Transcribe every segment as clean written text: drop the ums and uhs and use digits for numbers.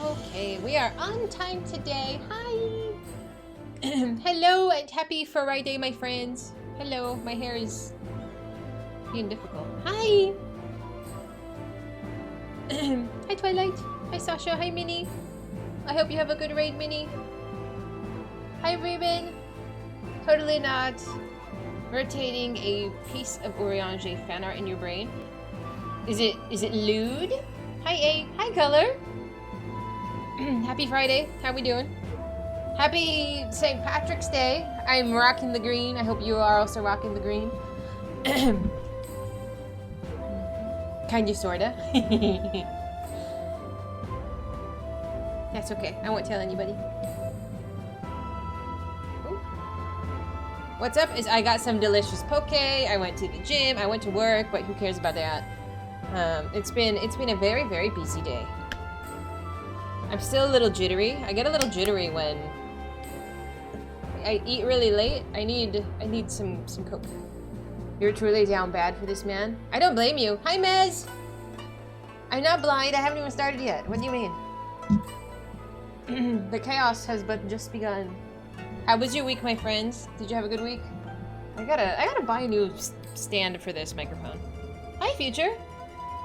Okay, we are on time today. Hi! Hello and happy Friday, my friends. Hello, my hair is being difficult. Hi! Hi, Twilight. Hi, Sasha. Hi, Minnie. I hope you have a good raid, Minnie. Hi, Raven. Totally not rotating a piece of Orange fan art in your brain. Is it lewd? Hi, A. Hi, Color. Happy Friday. How we doing? Happy St. Patrick's Day. I'm rocking the green. I hope you are also rocking the green. Kinda, sorta. That's okay. I won't tell anybody. Ooh. What's up is I got some delicious poke. I went to the gym. I went to work, but who cares about that? It's been a very, very busy day. I'm still a little jittery. I get a little jittery when I eat really late. I need some coke. You're truly down bad for this, man. I don't blame you. Hi, Mez. I'm not blind. I haven't even started yet. What do you mean? The chaos has but just begun. How was your week, my friends? Did you have a good week? I gotta buy a new stand for this microphone. Hi, Future.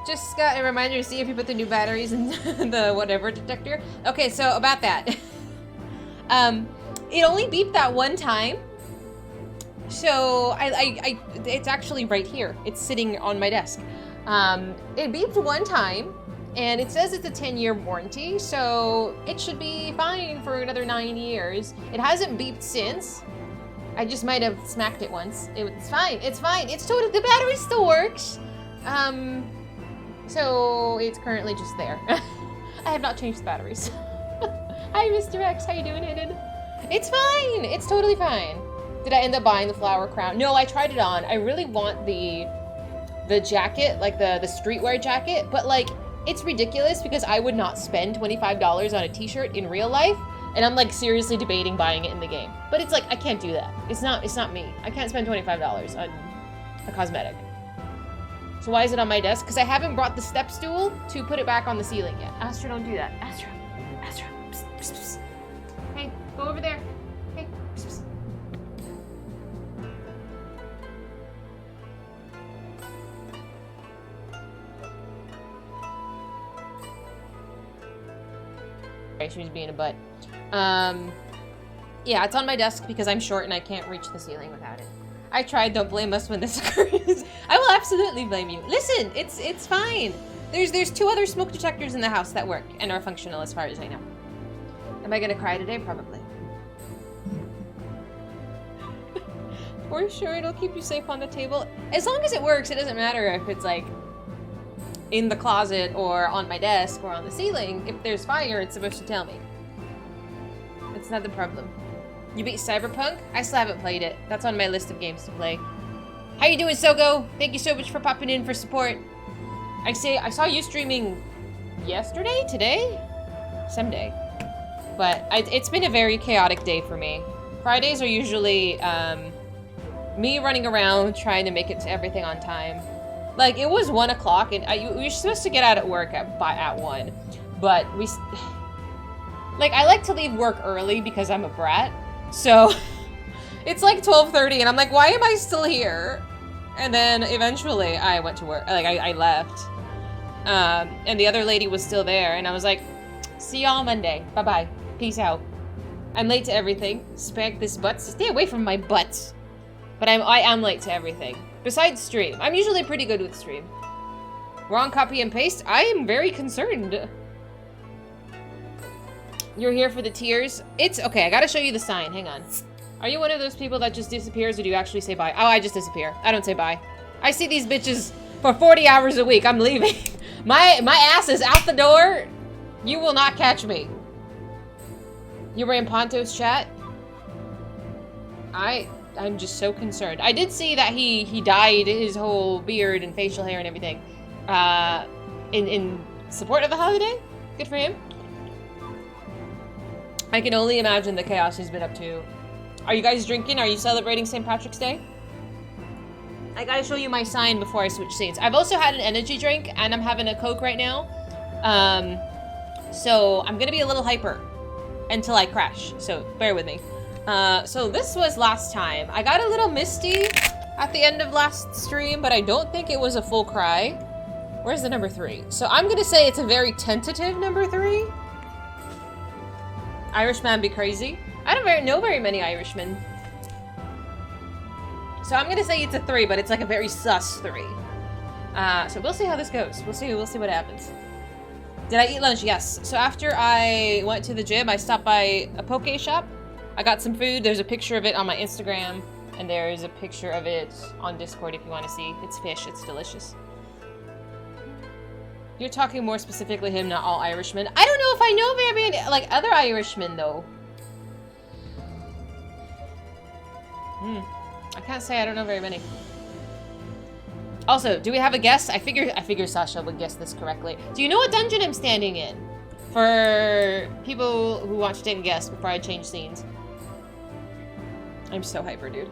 Just got a reminder to see if you put the new batteries in the whatever detector. Okay, so about that. It only beeped that one time. So it's actually right here. It's sitting on my desk. It beeped one time, and it says it's a 10-year warranty, so it should be fine for another 9 years. It hasn't beeped since. I just might have smacked it once. It's fine. It's fine. It's totally, the battery still works. So it's currently just there. I have not changed the batteries. Hi, Mr. X. How you doing, Hidden? It's fine. It's totally fine. Did I end up buying the flower crown? No, I tried it on. I really want the jacket, like the streetwear jacket, but like it's ridiculous because I would not spend $25 on a t-shirt in real life, and I'm like seriously debating buying it in the game. But it's like I can't do that. It's not me. I can't spend $25 on a cosmetic. So why is it on my desk? Because I haven't brought the step stool to put it back on the ceiling yet. Astra, don't do that. Astra. Psst, psst, psst. Hey, go over there. Hey, psst, psst. Sorry, she was being a butt. Yeah, it's on my desk because I'm short and I can't reach the ceiling without it. I tried, don't blame us when this occurs. I will absolutely blame you. Listen, it's fine. There's 2 other smoke detectors in the house that work and are functional as far as I know. Am I gonna cry today? Probably. For sure, it'll keep you safe on the table. As long as it works, it doesn't matter if it's like in the closet or on my desk or on the ceiling. If there's fire, it's supposed to tell me. It's not the problem. You beat Cyberpunk? I still haven't played it. That's on my list of games to play. How you doing, Sogo? Thank you so much for popping in for support. I saw you streaming yesterday? Today? Someday. But it's been a very chaotic day for me. Fridays are usually me running around trying to make it to everything on time. Like, it was 1 o'clock and we were supposed to get out at work at 1. But like, I like to leave work early because I'm a brat. So, it's like 12:30 and I'm like, why am I still here? And then eventually I went to work, like I left. And the other lady was still there and I was like, see y'all Monday. Bye-bye. Peace out. I'm late to everything. Spank this butt. Stay away from my butt. But I am late to everything. Besides stream. I'm usually pretty good with stream. Wrong copy and paste? I am very concerned. You're here for the tears? It's okay, I gotta show you the sign. Hang on. Are you one of those people that just disappears or do you actually say bye? Oh, I just disappear. I don't say bye. I see these bitches for 40 hours a week. I'm leaving. My ass is out the door. You will not catch me. You were in Ponto's chat? I'm just so concerned. I did see that he dyed his whole beard and facial hair and everything. In support of the holiday? Good for him. I can only imagine the chaos he's been up to. Are you guys drinking? Are you celebrating St. Patrick's Day? I gotta show you my sign before I switch scenes. I've also had an energy drink, and I'm having a Coke right now. So I'm gonna be a little hyper until I crash, so bear with me. So this was last time. I got a little misty at the end of last stream, but I don't think it was a full cry. Where's the number 3? So I'm gonna say it's a very tentative number 3. Irishman be crazy. I don't know very many Irishmen. So I'm gonna say it's a 3, but it's like a very sus 3. So we'll see how this goes. We'll see what happens. Did I eat lunch? Yes. So after I went to the gym, I stopped by a poke shop. I got some food. There's a picture of it on my Instagram, and there's a picture of it on Discord if you want to see. It's fish. It's delicious. You're talking more specifically him, not all Irishmen. I don't know if I know very many, like, other Irishmen, though. I can't say I don't know very many. Also, do we have a guess? I figure Sasha would guess this correctly. Do you know what dungeon I'm standing in? For people who want to take a guess before I change scenes. I'm so hyper, dude.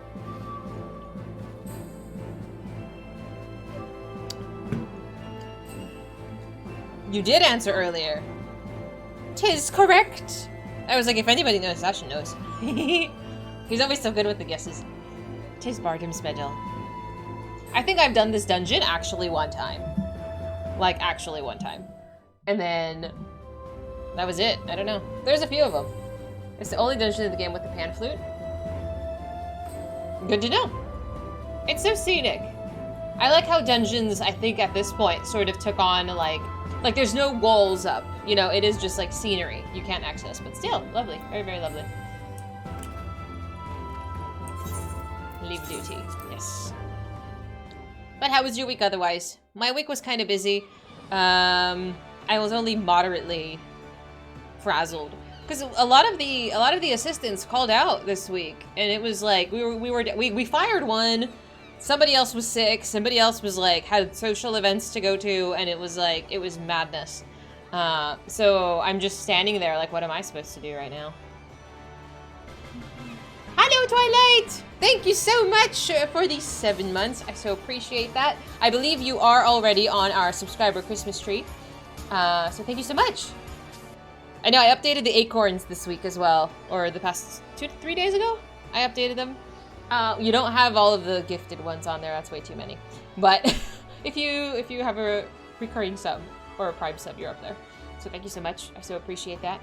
You did answer earlier. 'Tis correct. I was like, if anybody knows, Sasha knows. He's always so good with the guesses. 'Tis Bardham's Meadow. I think I've done this dungeon actually one time. Like, actually one time. And then that was it. I don't know. There's a few of them. It's the only dungeon in the game with the pan flute. Good to know. It's so scenic. I like how dungeons, I think at this point, sort of took on like there's no walls up. You know, it is just like scenery you can't access, but still, lovely. Very, very lovely. Leave duty, yes. But how was your week otherwise? My week was kind of busy. I was only moderately frazzled because a lot of the assistants called out this week, and it was like we fired one. Somebody else was sick. Somebody else was like had social events to go to, and it was like it was madness. So I'm just standing there like, what am I supposed to do right now? Hello, Twilight! Thank you so much for these 7 months. I so appreciate that. I believe you are already on our subscriber Christmas tree. So thank you so much. I know I updated the acorns this week as well. Or the past 2 to 3 days ago, I updated them. You don't have all of the gifted ones on there. That's way too many. But if you have a recurring sub or a prime sub, you're up there. So thank you so much. I so appreciate that.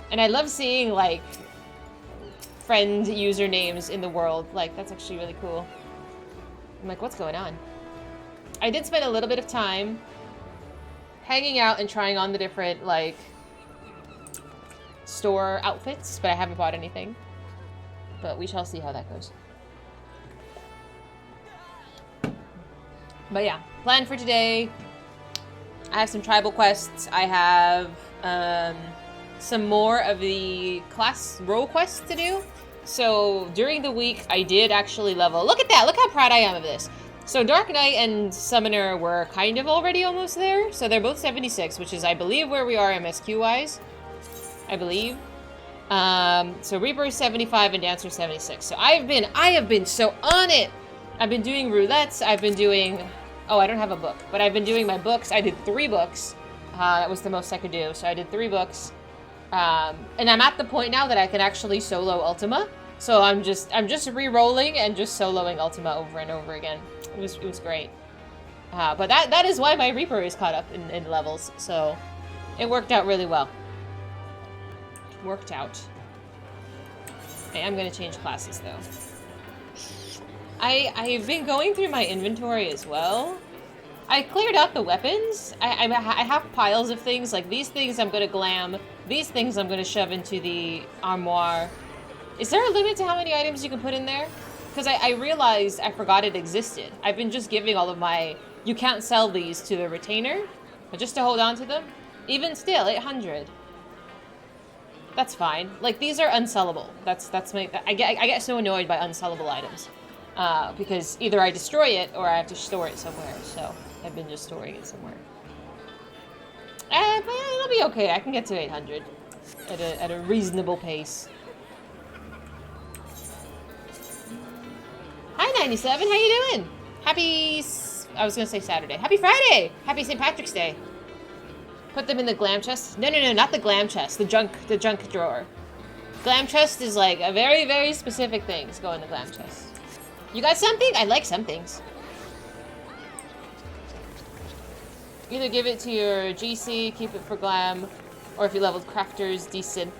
And I love seeing like friend usernames in the world. Like, that's actually really cool. I'm like, what's going on? I did spend a little bit of time hanging out and trying on the different, like, store outfits, but I haven't bought anything. But we shall see how that goes. But yeah, plan for today. I have some tribal quests. I have, some more of the class role quests to do. So during the week, I did actually level. Look at that! Look how proud I am of this. So Dark Knight and Summoner were kind of already almost there. So they're both 76, which is, I believe, where we are MSQ-wise. I believe. So Reaper is 75 and Dancer 76. So I have been so on it. I've been doing roulettes. I've been doing, oh, I don't have a book, but I've been doing my books. I did 3 books. That was the most I could do. So I did 3 books. And I'm at the point now that I can actually solo Ultima. So I'm just re-rolling and just soloing Ultima over and over again. It was great. But that is why my Reaper is caught up in levels. So it worked out really well. Worked out. Okay, I'm gonna change classes though. I've been going through my inventory as well. I cleared out the weapons. I have piles of things. Like, these things I'm gonna glam. These things I'm gonna shove into the armoire. Is there a limit to how many items you can put in there? Because I realized I forgot it existed. I've been just giving all of my... You can't sell these to the retainer, but just to hold on to them. Even still, 800. That's fine. Like, these are unsellable. That's my... I get so annoyed by unsellable items. Because either I destroy it or I have to store it somewhere. So I've been just storing it somewhere. But it'll be okay. I can get to 800 at a reasonable pace. Hi 97, how you doing? Happy... I was gonna say Saturday. Happy Friday! Happy St. Patrick's Day. Put them in the glam chest? No, not the glam chest. The junk drawer. Glam chest is like a very, very specific things go in the glam chest. You got something? I like some things. Either give it to your GC, keep it for glam, or if you leveled crafters, decent.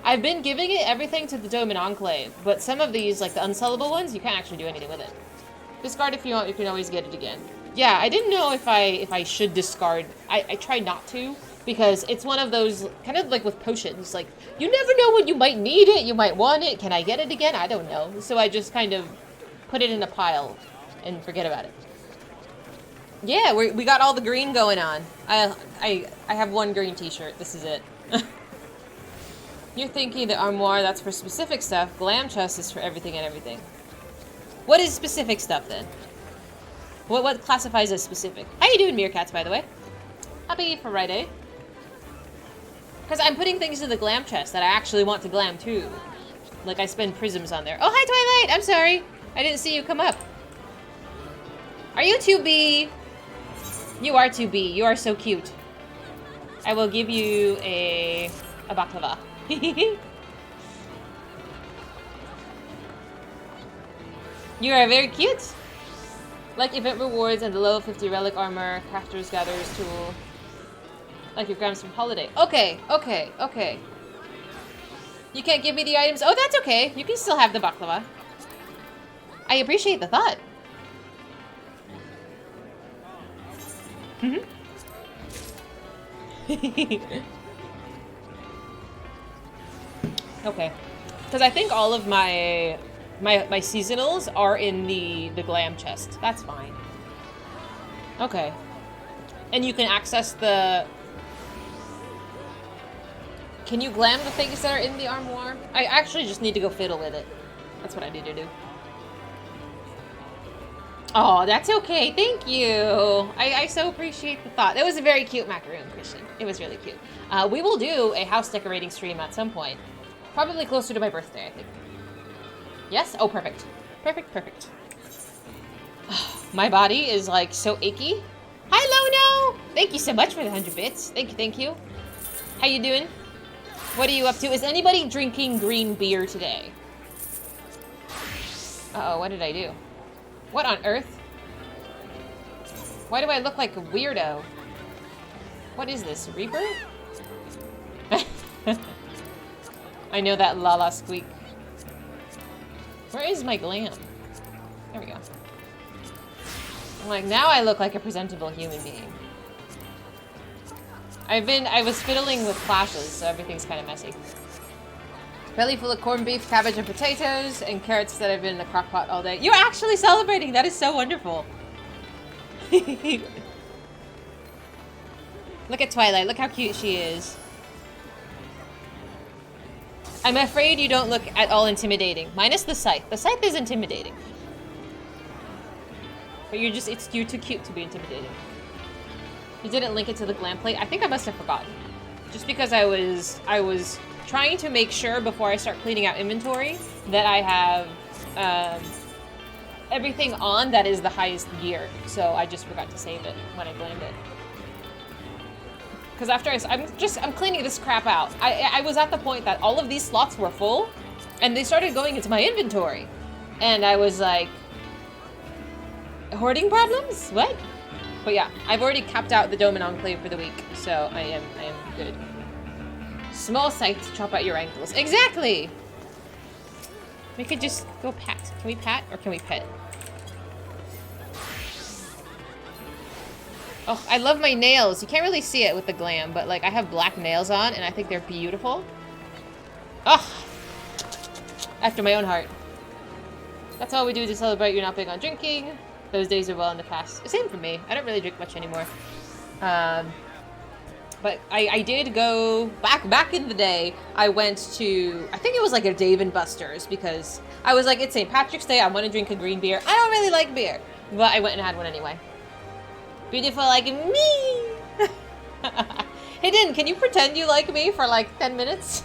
I've been giving it everything to the Dome and Enclave, but some of these, like the unsellable ones, you can't actually do anything with it. Discard if you want, you can always get it again. Yeah, I didn't know if I should discard. I try not to, because it's one of those, kind of like with potions, like, you never know when you might need it, you might want it, can I get it again? I don't know. So I just kind of put it in a pile and forget about it. Yeah, we got all the green going on. I have one green t-shirt, this is it. You're thinking the armoire, that's for specific stuff. Glam chest is for everything and everything. What is specific stuff then? What classifies as specific? How you doing, Meerkats, by the way? Happy Friday. Because I'm putting things in the glam chest that I actually want to glam too. Like I spend prisms on there. Oh, hi Twilight! I'm sorry. I didn't see you come up. Are you 2B? You are 2B. You are so cute. I will give you a baklava. You are very cute. Like event rewards and the level 50 relic armor, crafters gatherers tool. Like your grams from holiday. Okay. You can't give me the items. Oh, that's okay. You can still have the baklava. I appreciate the thought. Okay. Because I think all of my seasonals are in the glam chest. That's fine. Okay. And you can access the... Can you glam the things that are in the armoire? I actually just need to go fiddle with it. That's what I need to do. Oh, that's okay. Thank you. I so appreciate the thought. That was a very cute macaroon, Christian. It was really cute. We will do a house decorating stream at some point. Probably closer to my birthday, I think. Yes? Oh, perfect. Perfect. My body is like so achy. Hi, Lono! Thank you so much for the 100 bits. Thank you. How you doing? What are you up to? Is anybody drinking green beer today? Uh-oh, what did I do? What on earth? Why do I look like a weirdo? What is this, Reaper? I know that la squeak. Where is my glam? There we go. I'm like, now I look like a presentable human being. I was fiddling with flashes, so everything's kind of messy. Belly full of corned beef, cabbage, and potatoes, and carrots that have been in the crock pot all day. You're actually celebrating! That is so wonderful! Look at Twilight, look how cute she is. I'm afraid you don't look at all intimidating. Minus the scythe. The scythe is intimidating. But you're too cute to be intimidating. You didn't link it to the glam plate? I think I must have forgotten. Just because I was trying to make sure before I start cleaning out inventory that I have everything on that is the highest gear. So I just forgot to save it when I glammed it. Because after I'm cleaning this crap out. I was at the point that all of these slots were full, and they started going into my inventory, and I was like, hoarding problems? What? But yeah, I've already capped out the Dome and Enclave for the week, so I am good. Small scythe to chop out your ankles. Exactly. We could just go pat. Can we pat or can we pet? Oh, I love my nails. You can't really see it with the glam, but like I have black nails on and I think they're beautiful. Oh, after my own heart. That's all we do to celebrate you're not big on drinking. Those days are well in the past. Same for me. I don't really drink much anymore. But I did go back in the day. I went to, I think it was like a Dave & Buster's because I was like, it's St. Patrick's Day. I want to drink a green beer. I don't really like beer, but I went and had one anyway. Beautiful like me. Hayden, can you pretend you like me for like 10 minutes?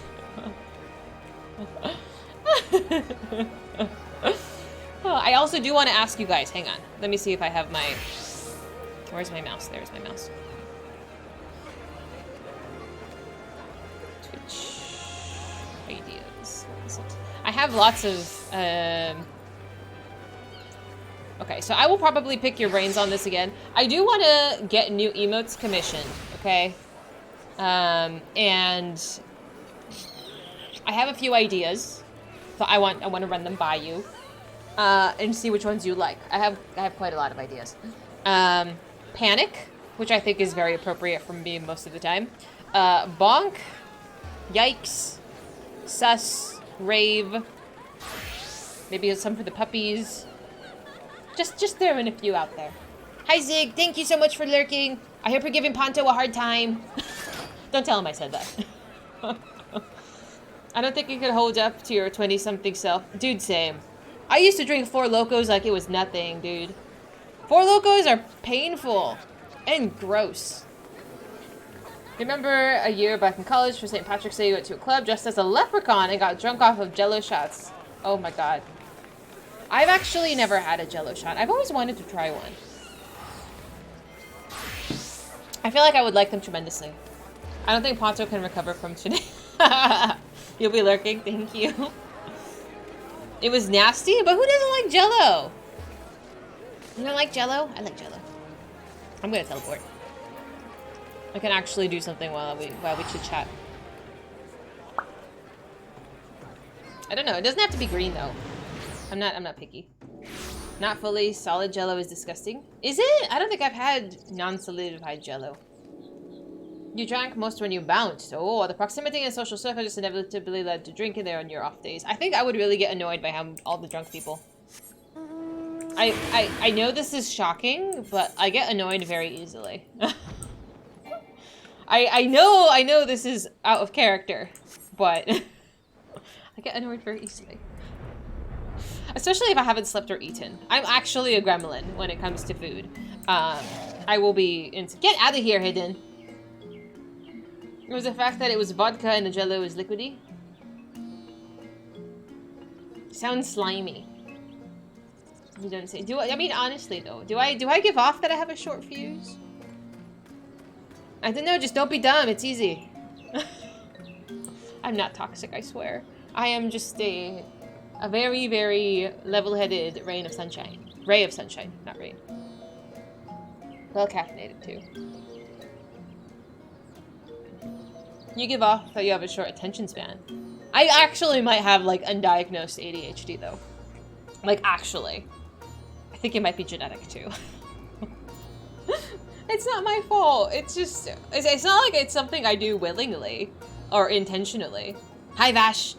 Oh, I also do want to ask you guys. Hang on. Let me see if I have my... Where's my mouse? There's my mouse. Ideas. What is it? I have lots of, okay, so I will probably pick your brains on this again. I do want to get new emotes commissioned, okay? And I have a few ideas, so I want to run them by you, and see which ones you like. I have quite a lot of ideas. Panic, which I think is very appropriate for me most of the time. Bonk, yikes, sus, rave. Maybe some for the puppies. Just throwing a few out there. Hi Zig, thank you so much for lurking. I hope you're giving Ponto a hard time. Don't tell him I said that. I don't think you could hold up to your 20-something self. Dude, same. I used to drink 4 Locos like it was nothing, dude. 4 Locos are painful and gross. Remember a year back in college for St. Patrick's Day, you went to a club dressed as a leprechaun and got drunk off of Jello shots. Oh my god. I've actually never had a Jello shot. I've always wanted to try one. I feel like I would like them tremendously. I don't think Ponto can recover from today. You'll be lurking, thank you. It was nasty, but who doesn't like Jello? You don't like Jello? I like Jello. I'm gonna teleport. I can actually do something while we chit chat. I don't know. It doesn't have to be green though. I'm not picky. Not fully solid Jello is disgusting. Is it? I don't think I've had non-solidified Jello. You drank most when you bounced. Oh, the proximity and social circle just inevitably led to drinking there on your off days. I think I would really get annoyed by all the drunk people. I know this is shocking, but I get annoyed very easily. I know this is out of character, but I get annoyed very easily. Especially if I haven't slept or eaten. I'm actually a gremlin when it comes to food. I will be into— Get out of here, Hidden! It was the fact that it was vodka and the Jello is liquidy. Sounds slimy. You don't say. I mean, honestly though, do I give off that I have a short fuse? I don't know. Just don't be dumb. It's easy. I'm not toxic, I swear. I am just a very, very level-headed ray of sunshine. Ray of sunshine, not rain. Well caffeinated too. You give off that you have a short attention span. I actually might have like undiagnosed ADHD though. Like actually. I think it might be genetic too. It's not my fault. It's just, it's not like it's something I do willingly or intentionally. Hi Vash.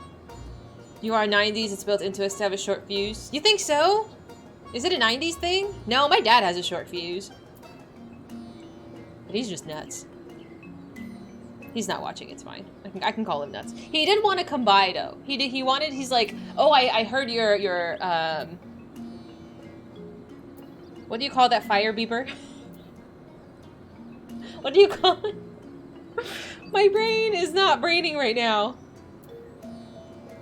You are 90s, it's built into us to have a short fuse. You think so? Is it a 90s thing? No, my dad has a short fuse. But he's just nuts. He's not watching, it's fine. I can call him nuts. He didn't want to come by though. He's like, oh, I heard your what do you call that fire beeper? What do you call it? My brain is not braining right now.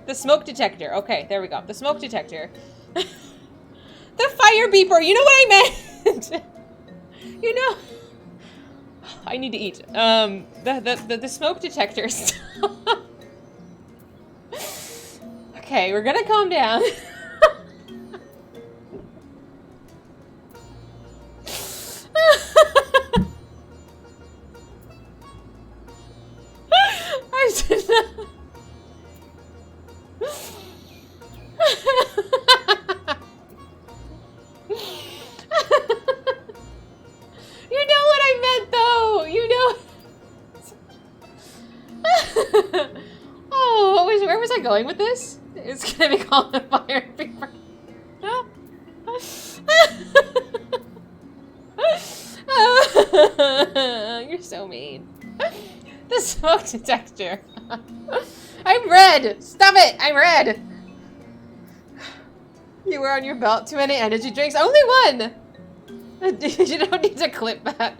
The smoke detector. Okay, there we go. The smoke detector. The fire beeper. You know what I meant? You know. I need to eat. The smoke detectors. Okay, we're gonna calm down. I did not. You know what I meant, though. You know. Oh, where was I going with this? It's gonna be called a fire beeper. You're so mean. The smoke detector. I'm red. Stop it. I'm red. You wear on your belt too many energy drinks. Only one. You don't need to clip that.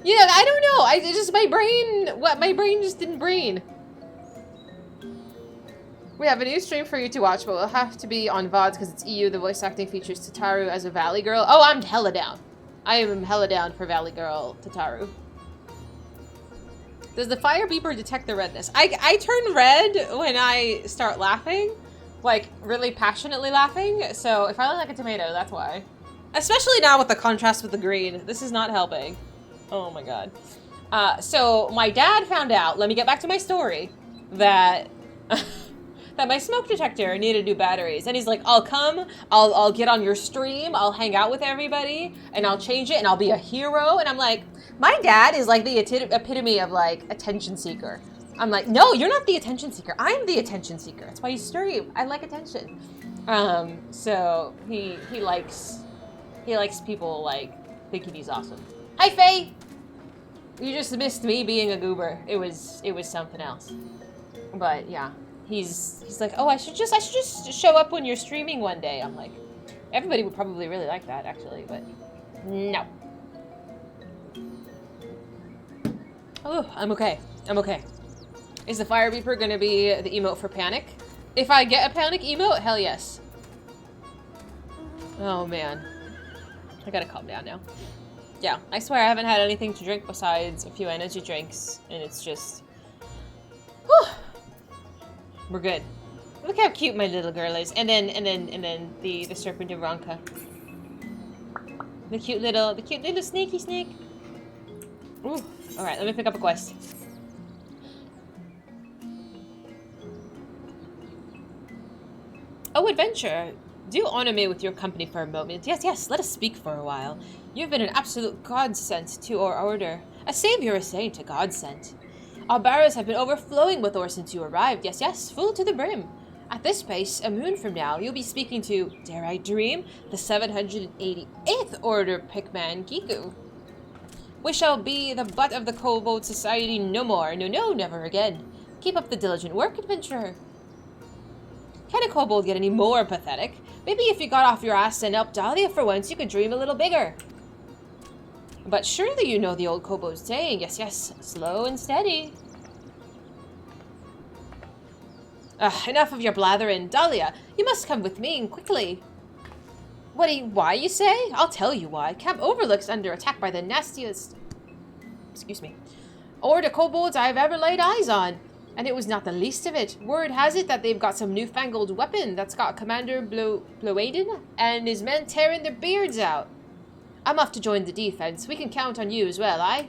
You know, I don't know. My brain just didn't brain. We have a new stream for you to watch, but we'll have to be on VODs because it's EU. The voice acting features Tataru as a Valley Girl. Oh, I'm hella down. I am hella down for Valley Girl Tataru. Does the fire beeper detect the redness? I turn red when I start laughing. Like, really passionately laughing. So if I look like a tomato, that's why. Especially now with the contrast with the green. This is not helping. Oh my god. So my dad found out, let me get back to my story, that that my smoke detector needed new batteries. And he's like, I'll come, I'll get on your stream, I'll hang out with everybody, and I'll change it, and I'll be a hero. And I'm like, my dad is like the epitome of like attention seeker. I'm like, no, you're not the attention seeker. I'm the attention seeker. That's why you stream. I like attention. So he likes people like thinking he's awesome. Hi, Faye. You just missed me being a goober. It was something else. But yeah, he's like, oh, I should just show up when you're streaming one day. I'm like, everybody would probably really like that actually, but no. Oh, I'm okay. I'm okay. Is the fire beeper gonna be the emote for panic? If I get a panic emote, hell yes. Oh man. I gotta calm down now. Yeah, I swear I haven't had anything to drink besides a few energy drinks, and it's just... Whew. We're good. Look how cute my little girl is. And then the serpent of Ronka. The cute little snaky snake. Ooh. Alright, let me pick up a quest. Oh, adventure! Do honor me with your company for a moment. Yes, yes, let us speak for a while. You've been an absolute godsend to our order. A savior, a saint, a godsend. Our barrows have been overflowing with ore since you arrived. Yes, yes, full to the brim. At this pace, a moon from now, you'll be speaking to, dare I dream, the 788th Order Pickman Giku. We shall be the butt of the Kobold Society no more. No, no, never again. Keep up the diligent work, adventurer. Can a kobold get any more pathetic? Maybe if you got off your ass and helped Dahlia for once, you could dream a little bigger. But surely you know the old kobold saying, yes, yes, slow and steady. Enough of your blathering. Dahlia, you must come with me and quickly. Why you say? I'll tell you why. Camp Overlook's under attack by the nastiest... Excuse me. Order kobolds I've ever laid eyes on. And it was not the least of it. Word has it that they've got some newfangled weapon that's got Commander Bloaden and his men tearing their beards out. I'm off to join the defense. We can count on you as well, aye?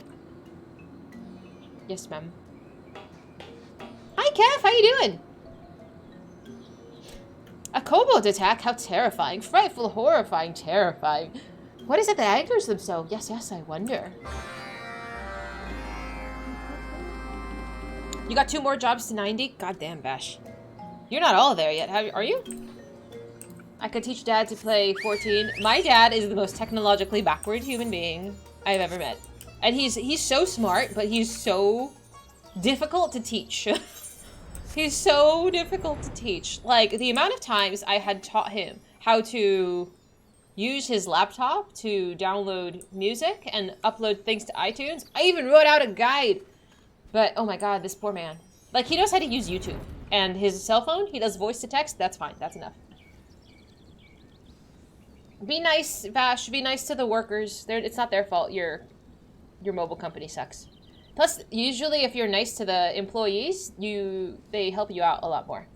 Yes, ma'am. Hi, Kev. How you doing? A kobold attack? How terrifying. Frightful, horrifying, terrifying. What is it that angers them so? Yes, yes, I wonder. You got 2 more jobs to 90? Goddamn, Bash. You're not all there yet, are you? I could teach Dad to play 14. My dad is the most technologically backward human being I've ever met. And he's so smart, but he's so difficult to teach. He's so difficult to teach. Like, the amount of times I had taught him how to use his laptop to download music and upload things to iTunes. I even wrote out a guide. But, oh my god, this poor man. Like, he knows how to use YouTube. And his cell phone, he does voice to text. That's fine. That's enough. Be nice, Vash. Be nice to the workers. It's not their fault. Your mobile company sucks. Plus, usually if you're nice to the employees, they help you out a lot more.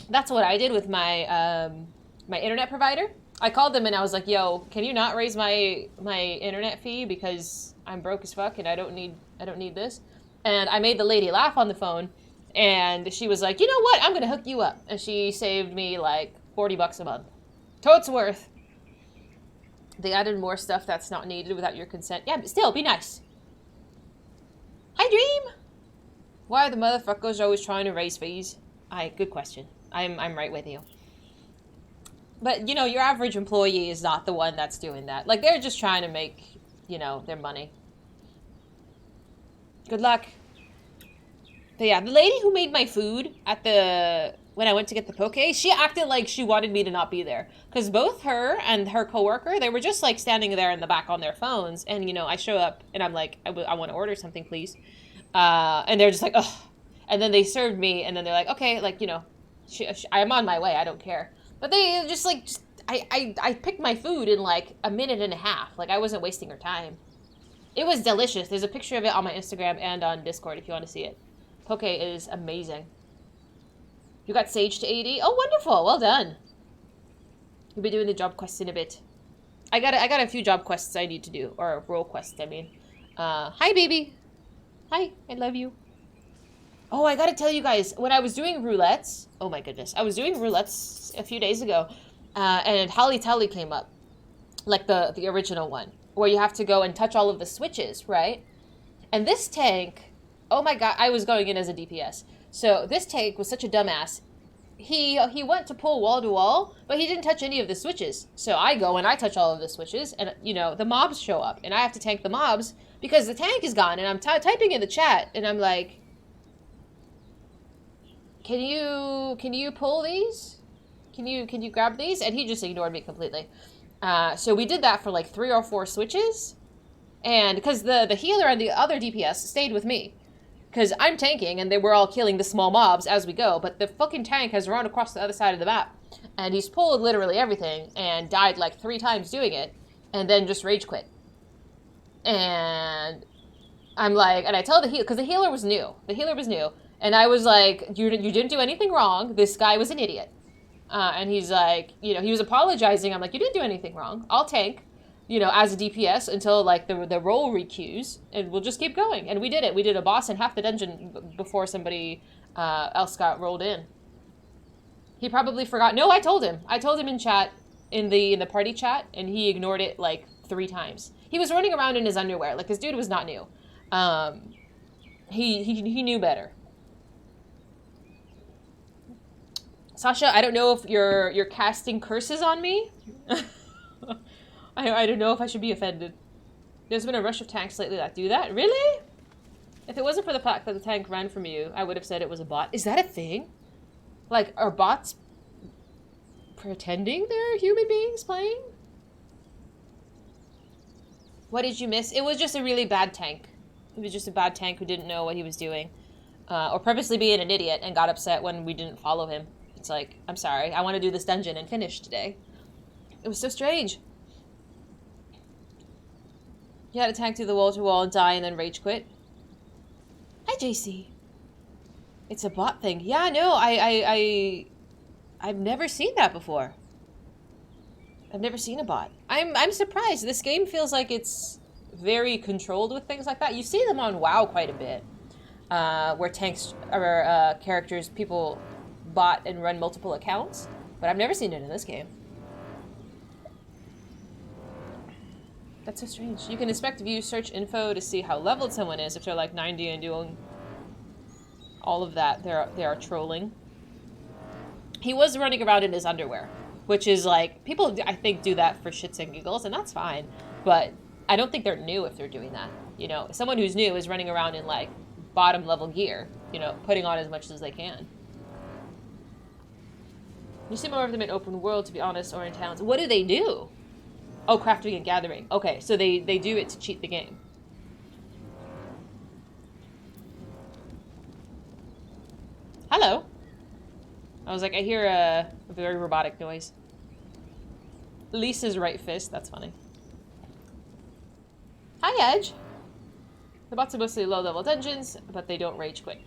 That's what I did with my my internet provider. I called them and I was like, yo, can you not raise my internet fee because I'm broke as fuck and I don't need this. And I made the lady laugh on the phone and she was like, you know what? I'm going to hook you up. And she saved me like $40 a month. Totes worth. They added more stuff that's not needed without your consent. Yeah, but still, be nice. Hi, Dream. Why are the motherfuckers always trying to raise fees? Good question. I'm right with you. But, you know, your average employee is not the one that's doing that. Like, they're just trying to make, you know, their money. Good luck. But yeah, the lady who made my food when I went to get the poke, she acted like she wanted me to not be there. Because both her and her coworker, they were just, like, standing there in the back on their phones. And, you know, I show up and I'm like, I want to order something, please. And they're just like, ugh. And then they served me and then they're like, okay, like, you know, I'm on my way. I don't care. But they just, like, I picked my food in, like, a minute and a half. Like, I wasn't wasting her time. It was delicious. There's a picture of it on my Instagram and on Discord if you want to see it. Poke is amazing. You got Sage to 80? Oh, wonderful. Well done. You'll be doing the job quests in a bit. I got a few job quests I need to do. Or role quests, I mean. Hi, baby. Hi, I love you. Oh, I gotta tell you guys, when I was doing roulettes, oh my goodness, I was doing roulettes a few days ago, and Holly Tally came up, like the original one, where you have to go and touch all of the switches, right? And this tank, oh my god, I was going in as a DPS, so this tank was such a dumbass. He went to pull wall to wall, but he didn't touch any of the switches. So I go and I touch all of the switches, and you know the mobs show up, and I have to tank the mobs because the tank is gone, and I'm typing in the chat, and I'm like, Can you pull these? Can you grab these? And he just ignored me completely. So we did that for like 3 or 4 switches, and because the healer and the other DPS stayed with me. Because I'm tanking, and they were all killing the small mobs as we go, but the fucking tank has run across the other side of the map. And he's pulled literally everything, and died like 3 times doing it, and then just rage quit. And I'm like, and I tell the healer, because the healer was new. The healer was new. And I was like, you didn't do anything wrong. This guy was an idiot. And he's like, you know, he was apologizing. I'm like, you didn't do anything wrong. I'll tank, you know, as a DPS until, like, the role requeues, and we'll just keep going. And we did it. We did a boss in half the dungeon before somebody else got rolled in. He probably forgot. No, I told him. I told him in chat, in the party chat, and he ignored it, like, 3 times. He was running around in his underwear. Like, this dude was not new. He knew better. Sasha, I don't know if you're casting curses on me. I don't know if I should be offended. There's been a rush of tanks lately that do that. Really? If it wasn't for the fact that the tank ran from you, I would have said it was a bot. Is that a thing? Like, are bots pretending they're human beings playing? What did you miss? It was just a really bad tank. It was just a bad tank who didn't know what he was doing. Or purposely being an idiot and got upset when we didn't follow him. It's like, I'm sorry, I want to do this dungeon and finish today. It was so strange. You had to tank through the wall to wall and die and then rage quit. Hi, JC. It's a bot thing. Yeah, no, I've never seen that before. I've never seen a bot. I'm surprised. This game feels like it's very controlled with things like that. You see them on WoW quite a bit, where tanks or characters, people bot and run multiple accounts, but I've never seen it in this game. That's so strange. You can inspect, view, search info to see how leveled someone is if they're like 90 and doing all of that. They are trolling. He was running around in his underwear, which is like, people I think do that for shits and giggles, and that's fine, but I don't think they're new if they're doing that. You know, someone who's new is running around in like bottom level gear, you know, putting on as much as they can. You see more of them in open world, to be honest, or in towns. What do they do? Oh, crafting and gathering. Okay, so they do it to cheat the game. Hello. I was like, I hear a very robotic noise. Lisa's right fist. That's funny. Hi, Edge. The bots are mostly low-level dungeons, but they don't rage quit.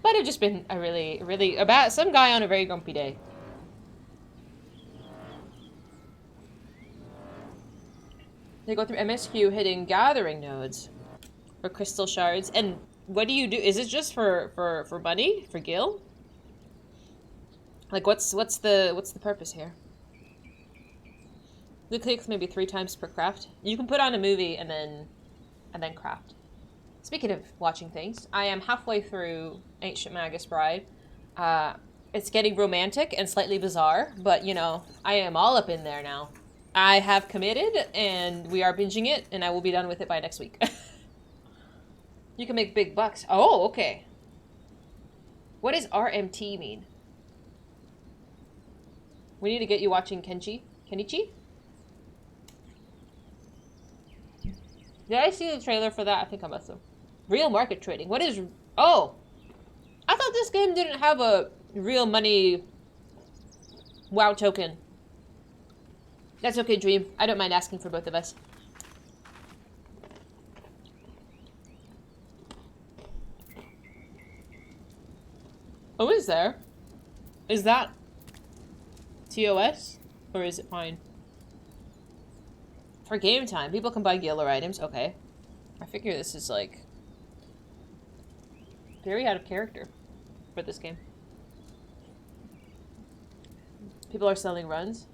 Might have just been a really about some guy on a very grumpy day. They go through MSQ hitting gathering nodes for crystal shards. And what do you do? Is it just for money? For gil? Like what's the purpose here? The clicks maybe 3 times per craft. You can put on a movie and then craft. Speaking of watching things, I am halfway through Ancient Magus Bride. It's getting romantic and slightly bizarre, but you know, I am all up in there now. I have committed, and we are binging it, and I will be done with it by next week. You can make big bucks. Oh, okay. What does RMT mean? We need to get you watching Kenichi? Did I see the trailer for that? I think I must have. Real market trading. What is... Oh! I thought this game didn't have a real money WoW token. That's okay, Dream. I don't mind asking for both of us. Oh, is there? Is that TOS? Or is it fine? For game time, people can buy Giller items. Okay. I figure this is, like, very out of character for this game. People are selling runs.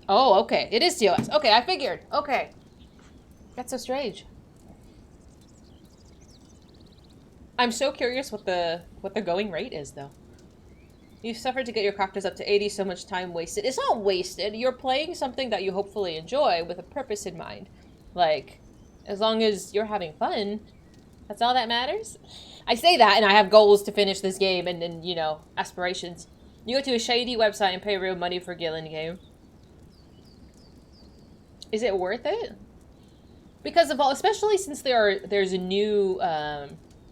Oh, okay. It is TOS. Okay, I figured. Okay. That's so strange. I'm so curious what the going rate is, though. You've suffered to get your characters up to 80, so much time wasted. It's not wasted. You're playing something that you hopefully enjoy with a purpose in mind. Like, as long as you're having fun, that's all that matters. I say that, and I have goals to finish this game and you know, aspirations. You go to a shady website and pay real money for Gil in game. Is it worth it? Because of all, especially since there's a new,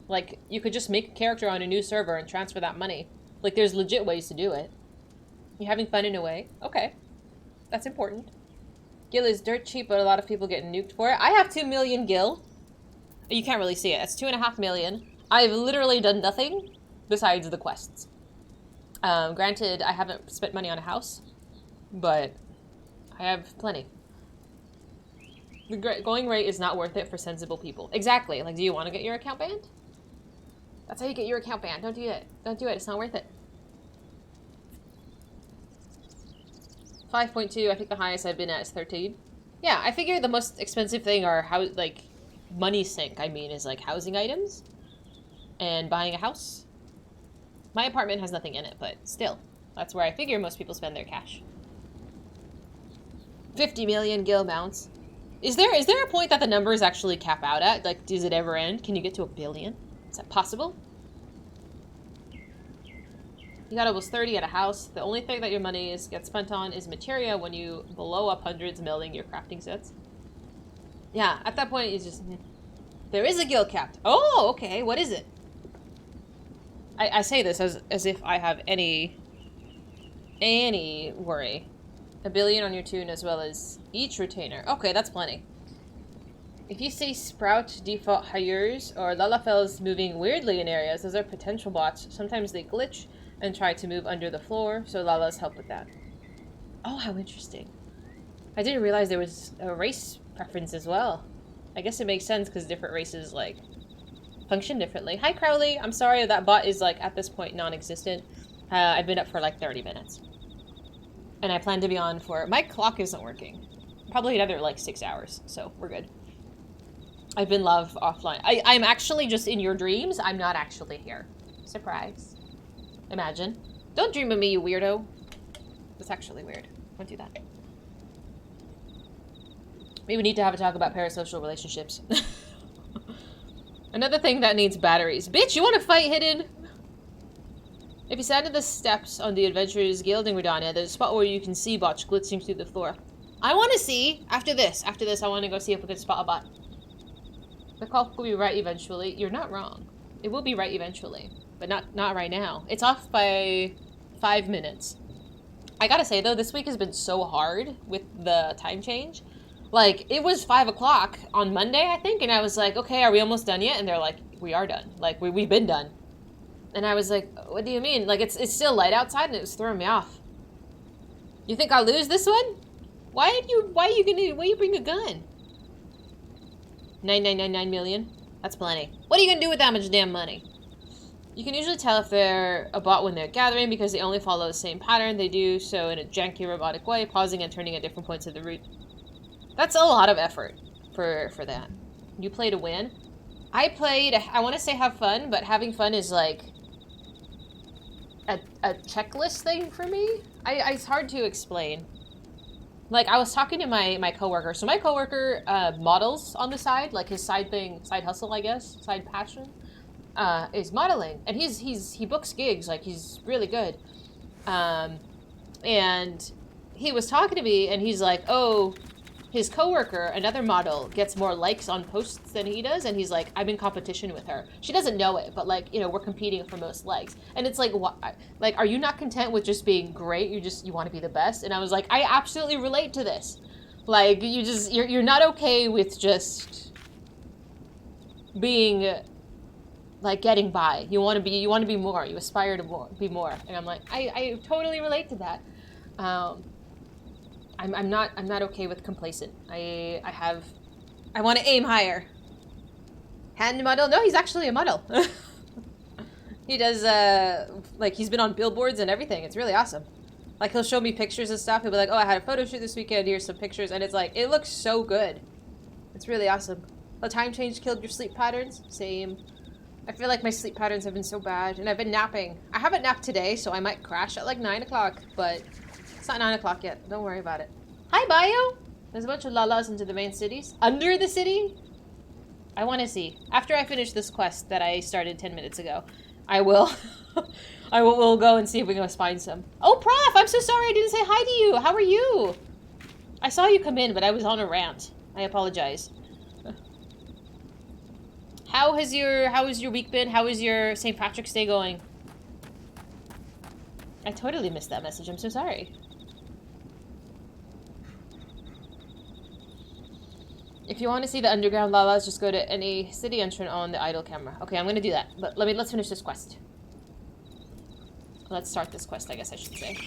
like, you could just make a character on a new server and transfer that money. Like, there's legit ways to do it. You having fun in a way? Okay. That's important. Gil is dirt cheap, but a lot of people get nuked for it. I have 2 million Gil. You can't really see it. That's 2.5 million. I've literally done nothing besides the quests. Granted, I haven't spent money on a house, but I have plenty. The going rate is not worth it for sensible people. Exactly. Like, do you want to get your account banned? That's how you get your account banned. Don't do it. Don't do it. It's not worth it. 5.2. I think the highest I've been at is 13. Yeah, I figure the most expensive thing are how, like, money sink, I mean, is like housing items and buying a house. My apartment has nothing in it, but still, that's where I figure most people spend their cash. 50 million Gil mounts. Is there a point that the numbers actually cap out at? Like, does it ever end? Can you get to 1 billion? Is that possible? You got almost 30 at a house. The only thing that your money gets spent on is materia when you blow up hundreds melting your crafting sets. Yeah, at that point, it's just... There is a Gil capped. Oh, okay. What is it? I say this as if I have any worry. 1 billion on your tune as well as each retainer. Okay, that's plenty. If you say Sprout default hires or Lalafell's moving weirdly in areas, those are potential bots. Sometimes they glitch and try to move under the floor, so Lala's help with that. Oh, how interesting. I didn't realize there was a race preference as well. I guess it makes sense because different races, like, function differently. Hi, Crowley. I'm sorry that bot is, like, at this point non-existent. I've been up for, like, 30 minutes. And I plan to be on for... My clock isn't working. Probably another, like, 6 hours, so we're good. I've been live offline. I'm actually just in your dreams. I'm not actually here. Surprise. Imagine. Don't dream of me, you weirdo. That's actually weird. Don't do that. Maybe we need to have a talk about parasocial relationships. Another thing that needs batteries. Bitch, you want to fight hidden? If you stand at the steps on the Adventurers Guild in Gridania, there's a spot where you can see bots glitzing through the floor. I want to see, after this, I want to go see if we can spot a bot. The clock will be right eventually. You're not wrong. It will be right eventually, but not right now. It's off by 5 minutes. I gotta say, though, this week has been so hard with the time change. Like, it was 5 o'clock on Monday, I think, and I was like, okay, are we almost done yet? And they're like, we are done. Like, we've been done. And I was like, what do you mean? Like, it's still light outside, and it was throwing me off. You think I'll lose this one? Why you bring a gun? 9,999 million? That's plenty. What are you gonna do with that much damn money? You can usually tell if they're a bot when they're gathering because they only follow the same pattern. They do so in a janky, robotic way, pausing and turning at different points of the route. That's a lot of effort for that. You play to win? I want to say have fun, but having fun is like a checklist thing for me. It's hard to explain. Like, I was talking to my coworker. So my coworker models on the side, like his side hustle, I guess, side passion, is modeling, and he books gigs. Like, he's really good. And he was talking to me, and he's like, oh, his coworker, another model, gets more likes on posts than he does, and he's like, I'm in competition with her. She doesn't know it, but, like, you know, we're competing for most likes. And it's like, what? Like, are you not content with just being great? You want to be the best? And I was like, I absolutely relate to this. Like, you're not okay with just being like getting by. You want to be more. You aspire to be more. And I'm like, I totally relate to that. I'm not okay with complacent. I want to aim higher. Hand model? No, he's actually a model. He does like he's been on billboards and everything. It's really awesome. Like he'll show me pictures and stuff. He'll be like, "Oh, I had a photo shoot this weekend. Here's some pictures," and it's like it looks so good. It's really awesome. The time change killed your sleep patterns. Same. I feel like my sleep patterns have been so bad, and I've been napping. I haven't napped today, so I might crash at like 9 o'clock, but it's not 9 o'clock yet. Don't worry about it. Hi, Bio! There's a bunch of lalas into the main cities. Under the city? I want to see. After I finish this quest that I started 10 minutes ago, I will... we'll go and see if we can find some. Oh, Prof! I'm so sorry I didn't say hi to you! How are you? I saw you come in, but I was on a rant. I apologize. How has your week been? How is your St. Patrick's Day going? I totally missed that message. I'm so sorry. If you want to see the underground lalas, just go to any city entrance on the idle camera. Okay, I'm gonna do that. But let's finish this quest. Let's start this quest, I guess I should say.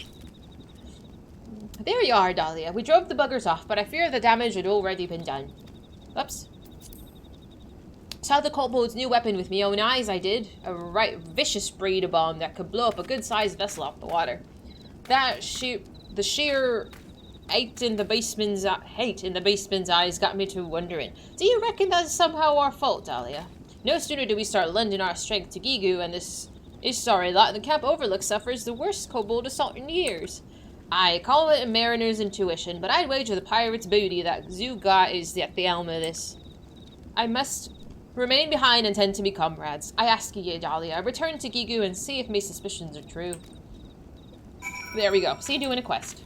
There you are, Dahlia. We drove the buggers off, but I fear the damage had already been done. Oops. Saw the kobold's new weapon with my own eyes, I did. A right vicious breed bomb that could blow up a good-sized vessel off the water. The sheer hate in the basement's eyes got me to wondering. Do you reckon that's somehow our fault, Dahlia? No sooner do we start lending our strength to Gigu, and this is sorry lot the Camp Overlook suffers the worst kobold assault in years. I call it a mariner's intuition, but I'd wager the pirate's booty that Zuga is at the helm of this. I must remain behind and tend to be comrades. I ask ye, Dahlia, return to Gigu and see if my suspicions are true. There we go. See you doing a quest.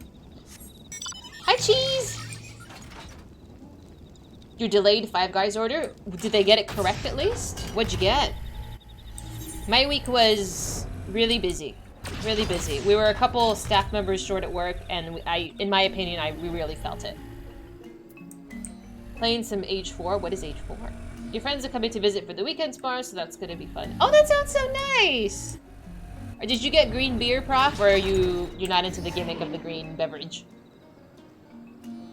Hi, Cheese! Your delayed Five Guys order? Did they get it correct at least? What'd you get? My week was really busy. Really busy. We were a couple staff members short at work, and in my opinion, we really felt it. Playing some Age 4. What is Age 4? Your friends are coming to visit for the weekend spa, so that's gonna be fun. Oh, that sounds so nice! Or did you get green beer, Prof? Or are you're not into the gimmick of the green beverage?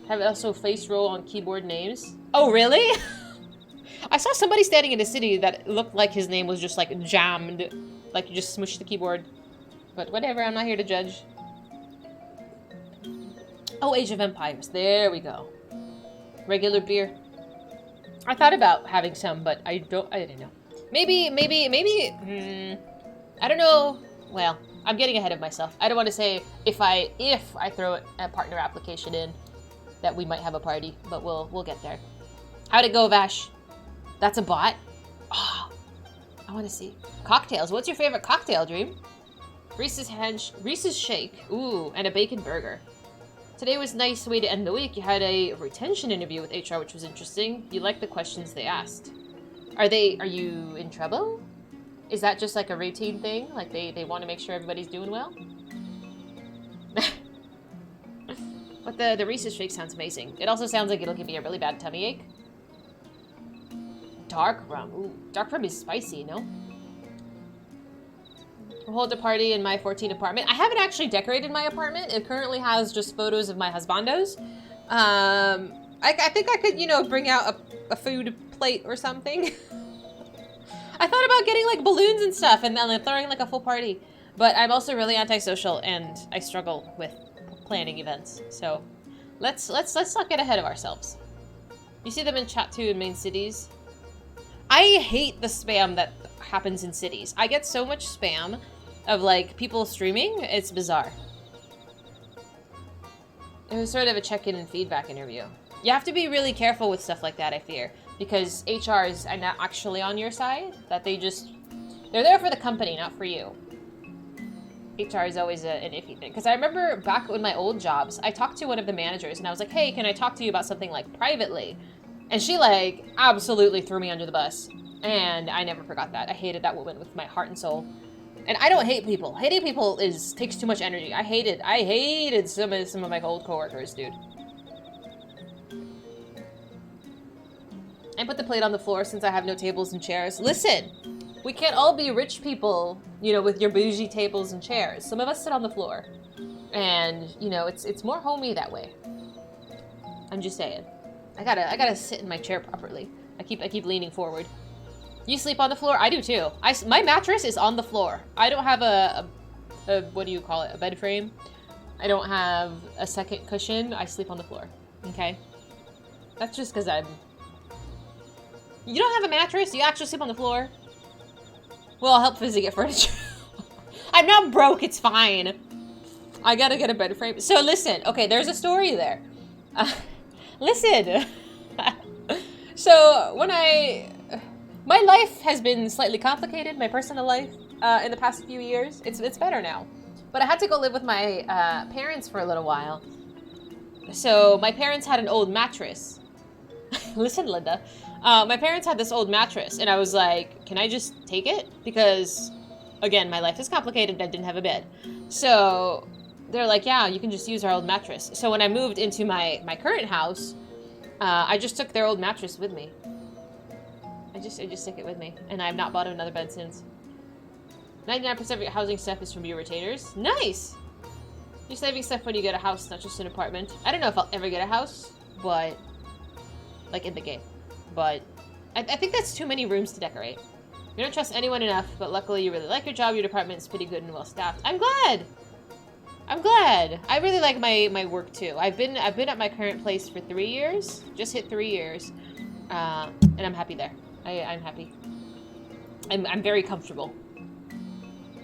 Have also face roll on keyboard names. Oh, really? I saw somebody standing in the city that looked like his name was just like jammed. Like you just smushed the keyboard. But whatever, I'm not here to judge. Oh, Age of Empires. There we go. Regular beer. I thought about having some, but I didn't know. Maybe, I don't know. Well, I'm getting ahead of myself. I don't want to say if I throw a partner application in that we might have a party, but we'll get there. How'd it go, Vash? That's a bot? Oh, I want to see. Cocktails. What's your favorite cocktail, Dream? Reese's Shake. Ooh, and a bacon burger. Today was a nice way to end the week. You had a retention interview with HR, which was interesting. You liked the questions they asked. Are you in trouble? Is that just like a routine thing? Like they want to make sure everybody's doing well? But the Reese's Shake sounds amazing. It also sounds like it'll give me a really bad tummy ache. Dark rum. Ooh, dark rum is spicy, no? We'll hold a party in my 14 apartment. I haven't actually decorated my apartment. It currently has just photos of my husbandos. I think I could, bring out a food plate or something. I thought about getting like balloons and stuff and then throwing like a full party. But I'm also really antisocial and I struggle with planning events. So let's not get ahead of ourselves. You see them in chat too in main cities. I hate the spam that happens in cities. I get so much spam of like people streaming. It's bizarre. It was sort of a check-in and feedback interview. You have to be really careful with stuff like that, I fear, because HRs are not actually on your side. That they're there for the company, not for you. HR is always an iffy thing. Because I remember back in my old jobs, I talked to one of the managers and I was like, hey, can I talk to you about something like privately? And she like absolutely threw me under the bus. And I never forgot that. I hated that woman with my heart and soul. And I don't hate people. Hating people takes too much energy. I hated some of my old coworkers, dude. I put the plate on the floor since I have no tables and chairs. Listen, We can't all be rich people, you know, with your bougie tables and chairs. Some of us sit on the floor. And, you know, it's more homey that way. I'm just saying. I gotta sit in my chair properly. I keep leaning forward. You sleep on the floor? I do too. My mattress is on the floor. I don't have a what do you call it? A bed frame. I don't have a second cushion. I sleep on the floor. Okay? That's just because I'm... You don't have a mattress? You actually sleep on the floor? Well, I'll help Fizy get furniture. I'm not broke. It's fine. I gotta get a bed frame. So listen. Okay, there's a story there. Listen. So when my life has been slightly complicated, my personal life, in the past few years. It's better now. But I had to go live with my parents for a little while. So my parents had an old mattress. Listen, Linda. My parents had this old mattress, and I was like, can I just take it? Because, again, my life is complicated and I didn't have a bed. So they're like, yeah, you can just use our old mattress. So when I moved into my current house, I just took their old mattress with me. I just took it with me, and I've not bought another bed since. 99% of your housing stuff is from your retainers. Nice! You're saving stuff when you get a house, not just an apartment. I don't know if I'll ever get a house, but... like, in the game. But I think that's too many rooms to decorate. You don't trust anyone enough, but luckily you really like your job. Your department is pretty good and well-staffed. I'm glad! I'm glad! I really like my work, too. I've been at my current place for 3 years. Just hit 3 years. And I'm happy there. I'm happy. I'm very comfortable.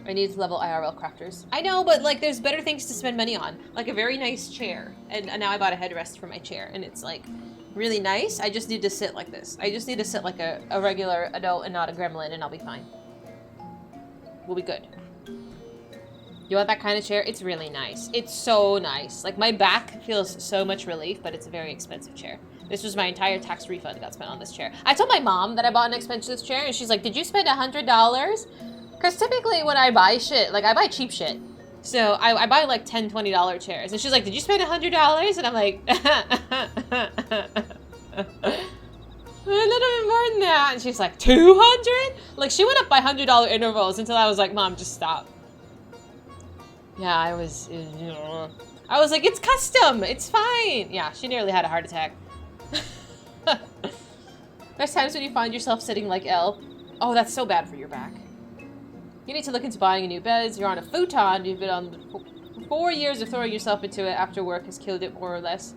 I need to level IRL crafters. I know, but like there's better things to spend money on. Like a very nice chair. And now I bought a headrest for my chair. And it's like really nice. I just need to sit like this. I just need to sit like a regular adult and not a gremlin and I'll be fine. We'll be good. You want that kind of chair? It's really nice. It's so nice. Like my back feels so much relief, but it's a very expensive chair. This was my entire tax refund got spent on this chair. I told my mom that I bought an expensive chair and she's like, did you spend $100? Because typically when I buy shit, like I buy cheap shit. So I buy like $10, $20 chairs. And she's like, did you spend $100? And I'm like, a little bit more than that. And she's like, 200? Like she went up by $100 intervals until I was like, Mom, just stop. Yeah, I was like, it's custom. It's fine. Yeah, she nearly had a heart attack. There's times when you find yourself sitting like L. Oh, that's so bad for your back. You need to look into buying a new bed. You're on a futon. You've been on 4 years of throwing yourself into it after work has killed it more or less.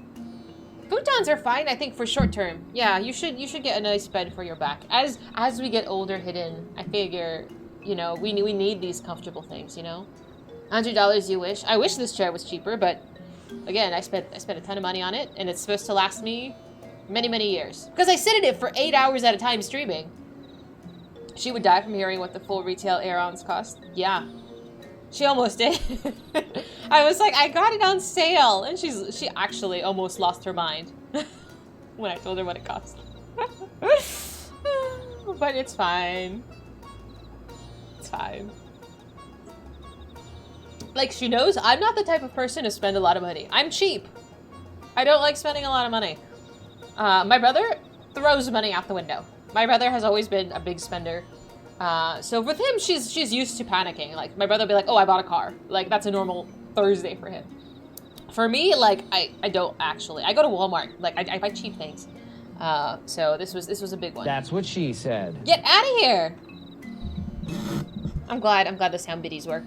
Futons are fine, I think, for short term. Yeah, you should get a nice bed for your back. As we get older, hidden, I figure, you know, we need these comfortable things, you know. $100 you wish. I wish this chair was cheaper, but again, I spent a ton of money on it, and it's supposed to last me many, many years. Because I sit in it for 8 hours at a time streaming. She would die from hearing what the full retail Aerons cost. Yeah. She almost did. I was like, I got it on sale. And she actually almost lost her mind when I told her what it cost. But it's fine. It's fine. Like, she knows I'm not the type of person to spend a lot of money. I'm cheap. I don't like spending a lot of money. My brother throws money out the window. My brother has always been a big spender. So with him, she's used to panicking. Like, my brother will be like, oh, I bought a car. Like, that's a normal Thursday for him. For me, like, I don't actually. I go to Walmart. Like, I buy cheap things. So this was a big one. That's what she said. Get out of here! I'm glad that's how biddies work.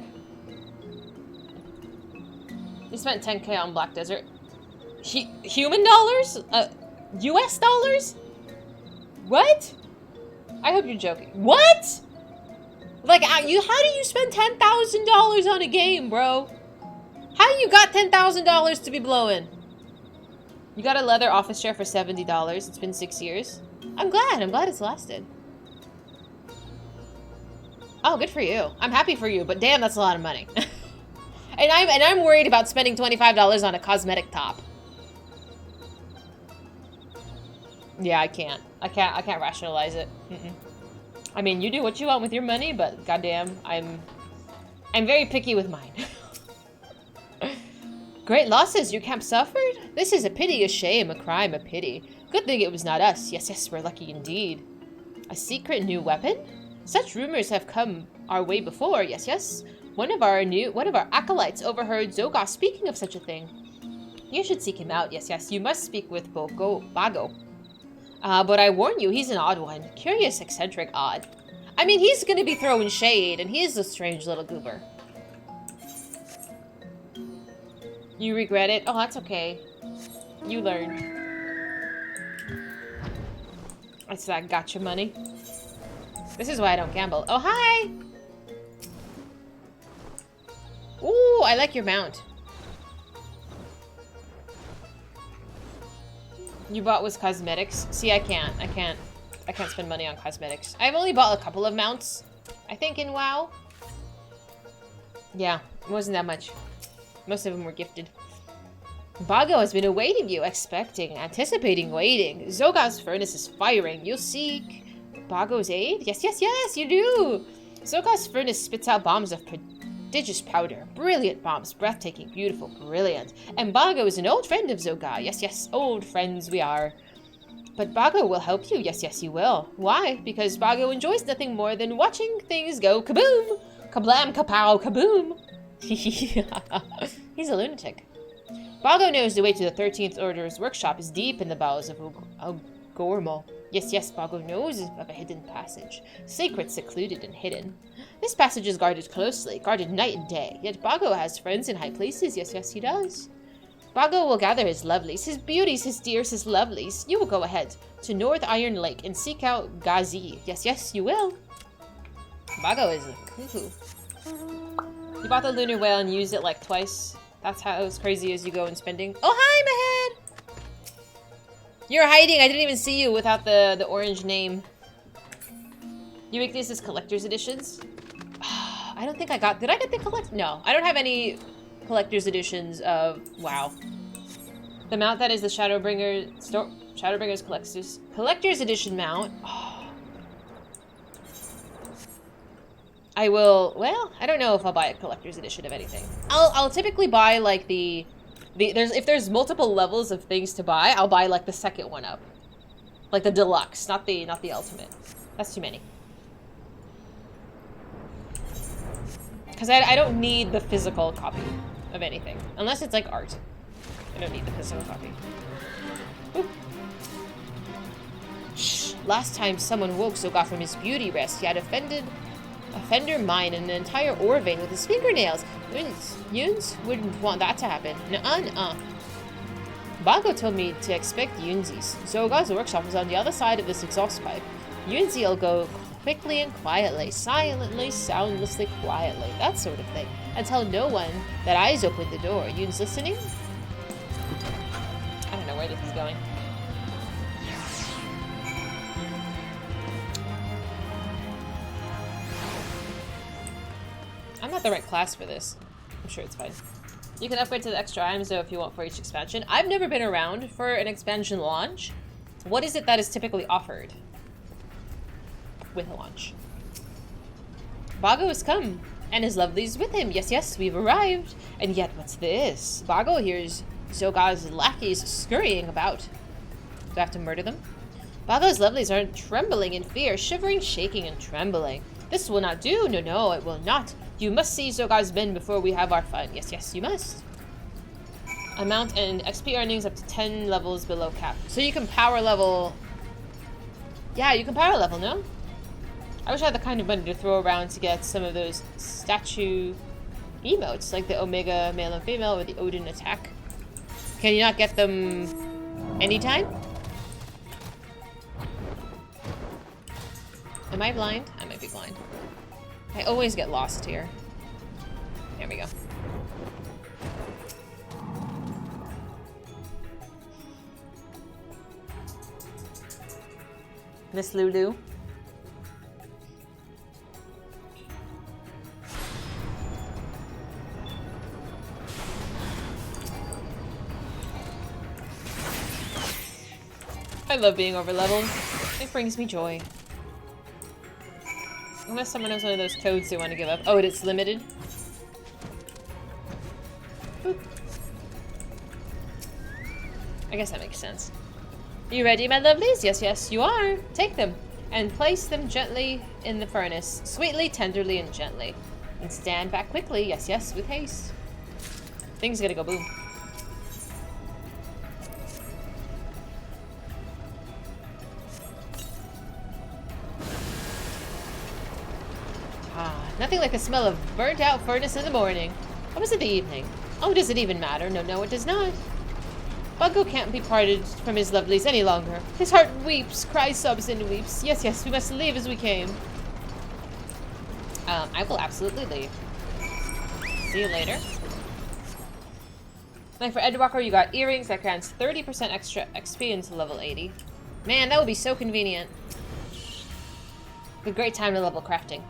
You spent 10K on Black Desert. Human dollars? US dollars? What? I hope you're joking. What? Like, how do you spend $10,000 on a game, bro? How you got $10,000 to be blowing? You got a leather office chair for $70. It's been 6 years. I'm glad it's lasted. Oh, good for you. I'm happy for you, but damn, that's a lot of money. And I'm worried about spending $25 on a cosmetic top. Yeah, I can't rationalize it. I mean, you do what you want with your money, but goddamn, I'm very picky with mine. Great losses, your camp suffered? This is a pity, a shame, a crime, a pity. Good thing it was not us. Yes, we're lucky indeed. A secret new weapon? Such rumors have come our way before, yes, yes. One of our acolytes overheard Zoga speaking of such a thing. You should seek him out, yes, yes. You must speak with Bago. But I warn you, he's an odd one. Curious, eccentric, odd. I mean, he's gonna be throwing shade, and he's a strange little goober. You regret it? Oh, that's okay. You learned. That's that gotcha money. This is why I don't gamble. Oh, hi! Ooh, I like your mount. You bought was cosmetics. See, I can't spend money on cosmetics. I've only bought a couple of mounts, I think, in WoW. Yeah, it wasn't that much. Most of them were gifted. Bago has been awaiting you, expecting, anticipating, waiting. Zoga's furnace is firing. You'll seek Bago's aid? Yes, yes, yes, you do! Zoga's furnace spits out bombs of prodigious powder. Brilliant bombs. Breathtaking, beautiful, brilliant. And Bago is an old friend of Zoga. Yes, yes, old friends we are. But Bago will help you. Yes, yes, he will. Why? Because Bago enjoys nothing more than watching things go kaboom! Kablam, kapow, kaboom! He's a lunatic. Bago knows the way to the 13th Order's workshop is deep in the bowels of Gormo. Yes, yes, Bago knows of a hidden passage. Sacred, secluded, and hidden. This passage is guarded closely, guarded night and day. Yet Bago has friends in high places. Yes, yes, he does. Bago will gather his lovelies, his beauties, his dears, his lovelies. You will go ahead to North Iron Lake and seek out Gazi. Yes, yes, you will. Bago is a cuckoo. You bought the lunar whale and used it like twice. That's how as crazy as you go in spending. Oh, hi, my head! You're hiding. I didn't even see you without the orange name. You make these as collector's editions? I don't think I got... Did I get the collect... No, I don't have any collector's editions of... WoW. The mount that is the Shadowbringers collector's edition mount. I will, well, I don't know if I'll buy a collector's edition of anything. I'll typically buy like if there's multiple levels of things to buy, I'll buy like the second one up. Like the deluxe, not the ultimate. That's too many. Cuz I don't need the physical copy of anything unless it's like art. I don't need the physical copy. Ooh. Shh. Last time someone woke Zoga from his beauty rest, he had offended a fender mine and an entire ore vein with his fingernails. Yuns wouldn't want that to happen. Nuh-uh. Bago told me to expect Yunzi's. Zoga's workshop is on the other side of this exhaust pipe. Yunzi'll go quickly and quietly, silently, soundlessly, quietly, that sort of thing, and tell no one that I's opened the door. Yun's listening? I don't know where this is going. I'm not the right class for this. I'm sure it's fine. You can upgrade to the extra items though if you want for each expansion. I've never been around for an expansion launch. What is it that is typically offered with a launch? Bago has come, and his lovelies with him. Yes, yes, we've arrived. And yet, what's this? Bago hears Zoga's lackeys scurrying about. Do I have to murder them? Bago's lovelies are trembling in fear, shivering, shaking, and trembling. This will not do. No, no, it will not. You must see Zoga's men before we have our fun. Yes, yes, you must. Amount and XP earnings up to 10 levels below cap. So you can power level... Yeah, you can power level, no? I wish I had the kind of money to throw around to get some of those statue emotes, like the Omega male and female or the Odin attack. Can you not get them anytime? Am I blind? I might be blind. I always get lost here. There we go. Miss Lulu. I love being overleveled. It brings me joy. Unless someone has one of those codes they want to give up. Oh, it's limited? Boop. I guess that makes sense. You ready, my lovelies? Yes, yes, you are. Take them. and place them gently in the furnace, sweetly, tenderly, and gently. And stand back quickly, yes, yes, with haste. Things are gonna go boom. Ah, nothing like the smell of burnt out furnace in the morning. Or was it the evening? Oh, does it even matter? No, no, it does not. Bungo can't be parted from his lovelies any longer. His heart weeps, cries, sobs, and weeps. Yes, yes, we must leave as we came. I will absolutely leave. See you later. Like for Edwalker, you got earrings that grants 30% extra XP into level 80. Man, that would be so convenient. A great time to level crafting.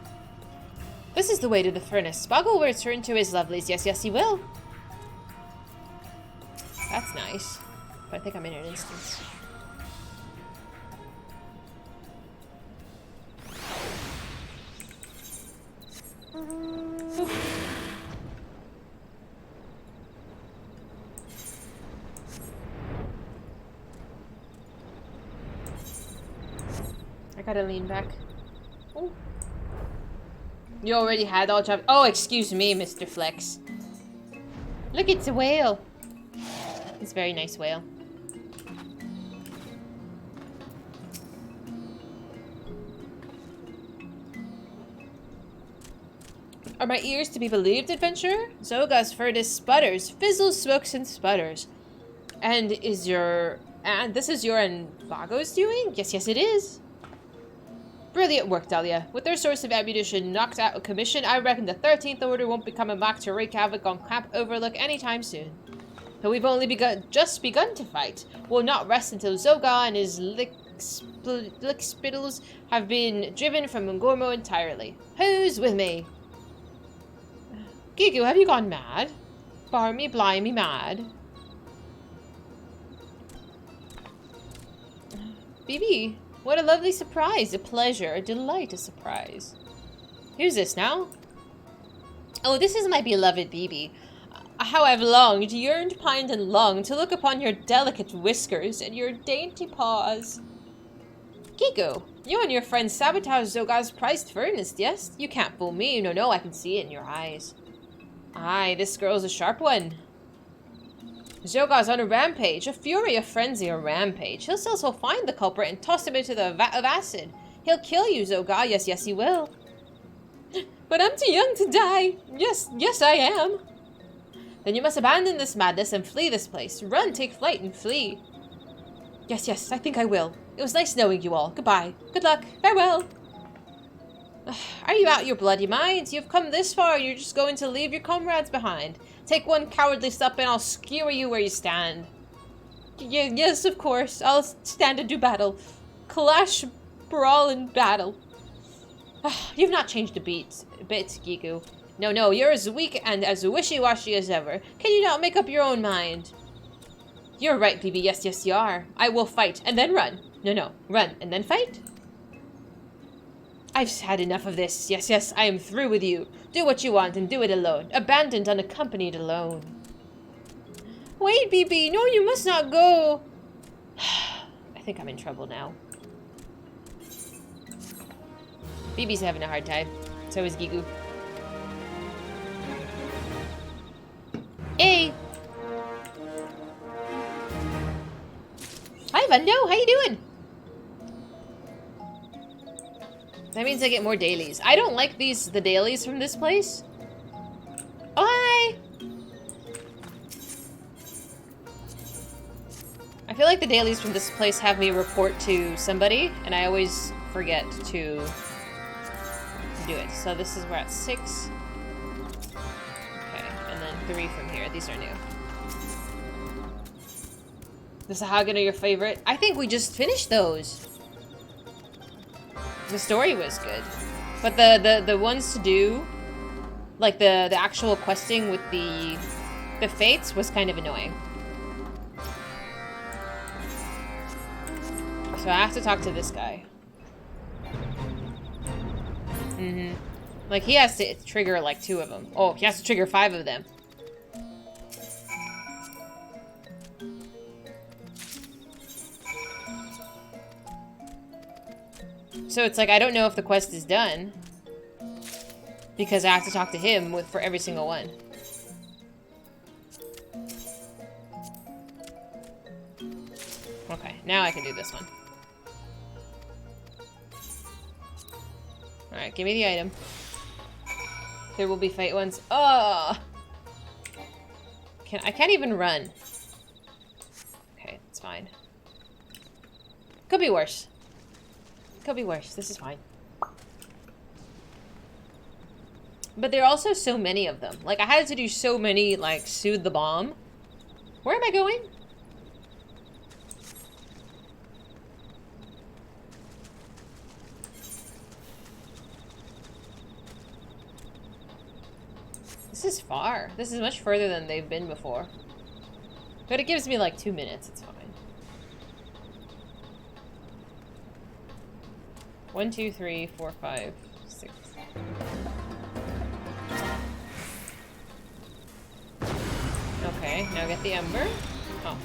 This is the way to the furnace. Boggle will return to his lovelies. Yes, yes, he will. That's nice. But I think I'm in an instance. I gotta lean back. Ooh. You already had all jobs. Oh, excuse me, Mr. Flex. Look, it's a whale. It's a very nice whale. Are my ears to be believed, adventurer? Zoga's furnace sputters, fizzles, smokes, and sputters. And this is your and Vago's doing? Yes, yes, it is. Brilliant work, Dahlia. With their source of ammunition knocked out of commission, I reckon the 13th Order won't become a mock to wreak havoc on Camp Overlook anytime soon. But we've only just begun to fight. We'll not rest until Zoga and his lickspittles have been driven from Ngormo entirely. Who's with me? Gigu, have you gone mad? Barmy, blimey, mad. BB, what a lovely surprise. A pleasure, a delight, a surprise. Who's this now? Oh, this is my beloved BB. How I've longed, yearned, pined, and longed to look upon your delicate whiskers and your dainty paws. Gigu, you and your friends sabotaged Zoga's prized furnace, yes? You can't fool me. No, no, I can see it in your eyes. Aye, this girl's a sharp one. Zoga's on a rampage, a fury, a frenzy, a rampage. He'll also find the culprit and toss him into the vat of acid. He'll kill you, Zoga. Yes, yes, he will. But I'm too young to die. Yes, yes, I am. Then you must abandon this madness and flee this place. Run, take flight, and flee. Yes, yes, I think I will. It was nice knowing you all. Goodbye. Good luck. Farewell. Are you out your bloody minds? You've come this far, you're just going to leave your comrades behind. Take one cowardly step and I'll skewer you where you stand. Yes, of course. I'll stand and do battle. Clash, brawl, and battle. You've not changed a bit, Gigu. No, no, you're as weak and as wishy-washy as ever. Can you not make up your own mind? You're right, BB. Yes, yes, you are. I will fight and then run. No, no, run and then fight? I've had enough of this. Yes, yes, I am through with you. Do what you want and do it alone. Abandoned, unaccompanied, alone. Wait, BB. No, you must not go. I think I'm in trouble now. BB's having a hard time. So is Gigu. Hey! Hi, Vando. How you doing? That means I get more dailies. I don't like the dailies from this place. Oh, hi! I feel like the dailies from this place have me report to somebody, and I always forget to do it. So this is, we're at 6. Okay, and then 3 from here. These are new. The Sahagin are your favorite? I think we just finished those. The story was good, but the ones to do, like the actual questing with the fates, was kind of annoying. So I have to talk to this guy. Like he has to trigger like 2 of them. Oh, he has to trigger 5 of them. So it's like, I don't know if the quest is done. Because I have to talk to him for every single one. Okay, now I can do this one. Alright, give me the item. There will be fight ones. Oh! I can't even run. Okay, it's fine. Could be worse. Could be worse. This is fine. But there are also so many of them. Like, I had to do so many, like, soothe the bomb. Where am I going? This is far. This is much further than they've been before. But it gives me, like, 2 minutes. It's fine. 1, 2, 3, 4, 5, 6. Okay, now get the ember. Oh.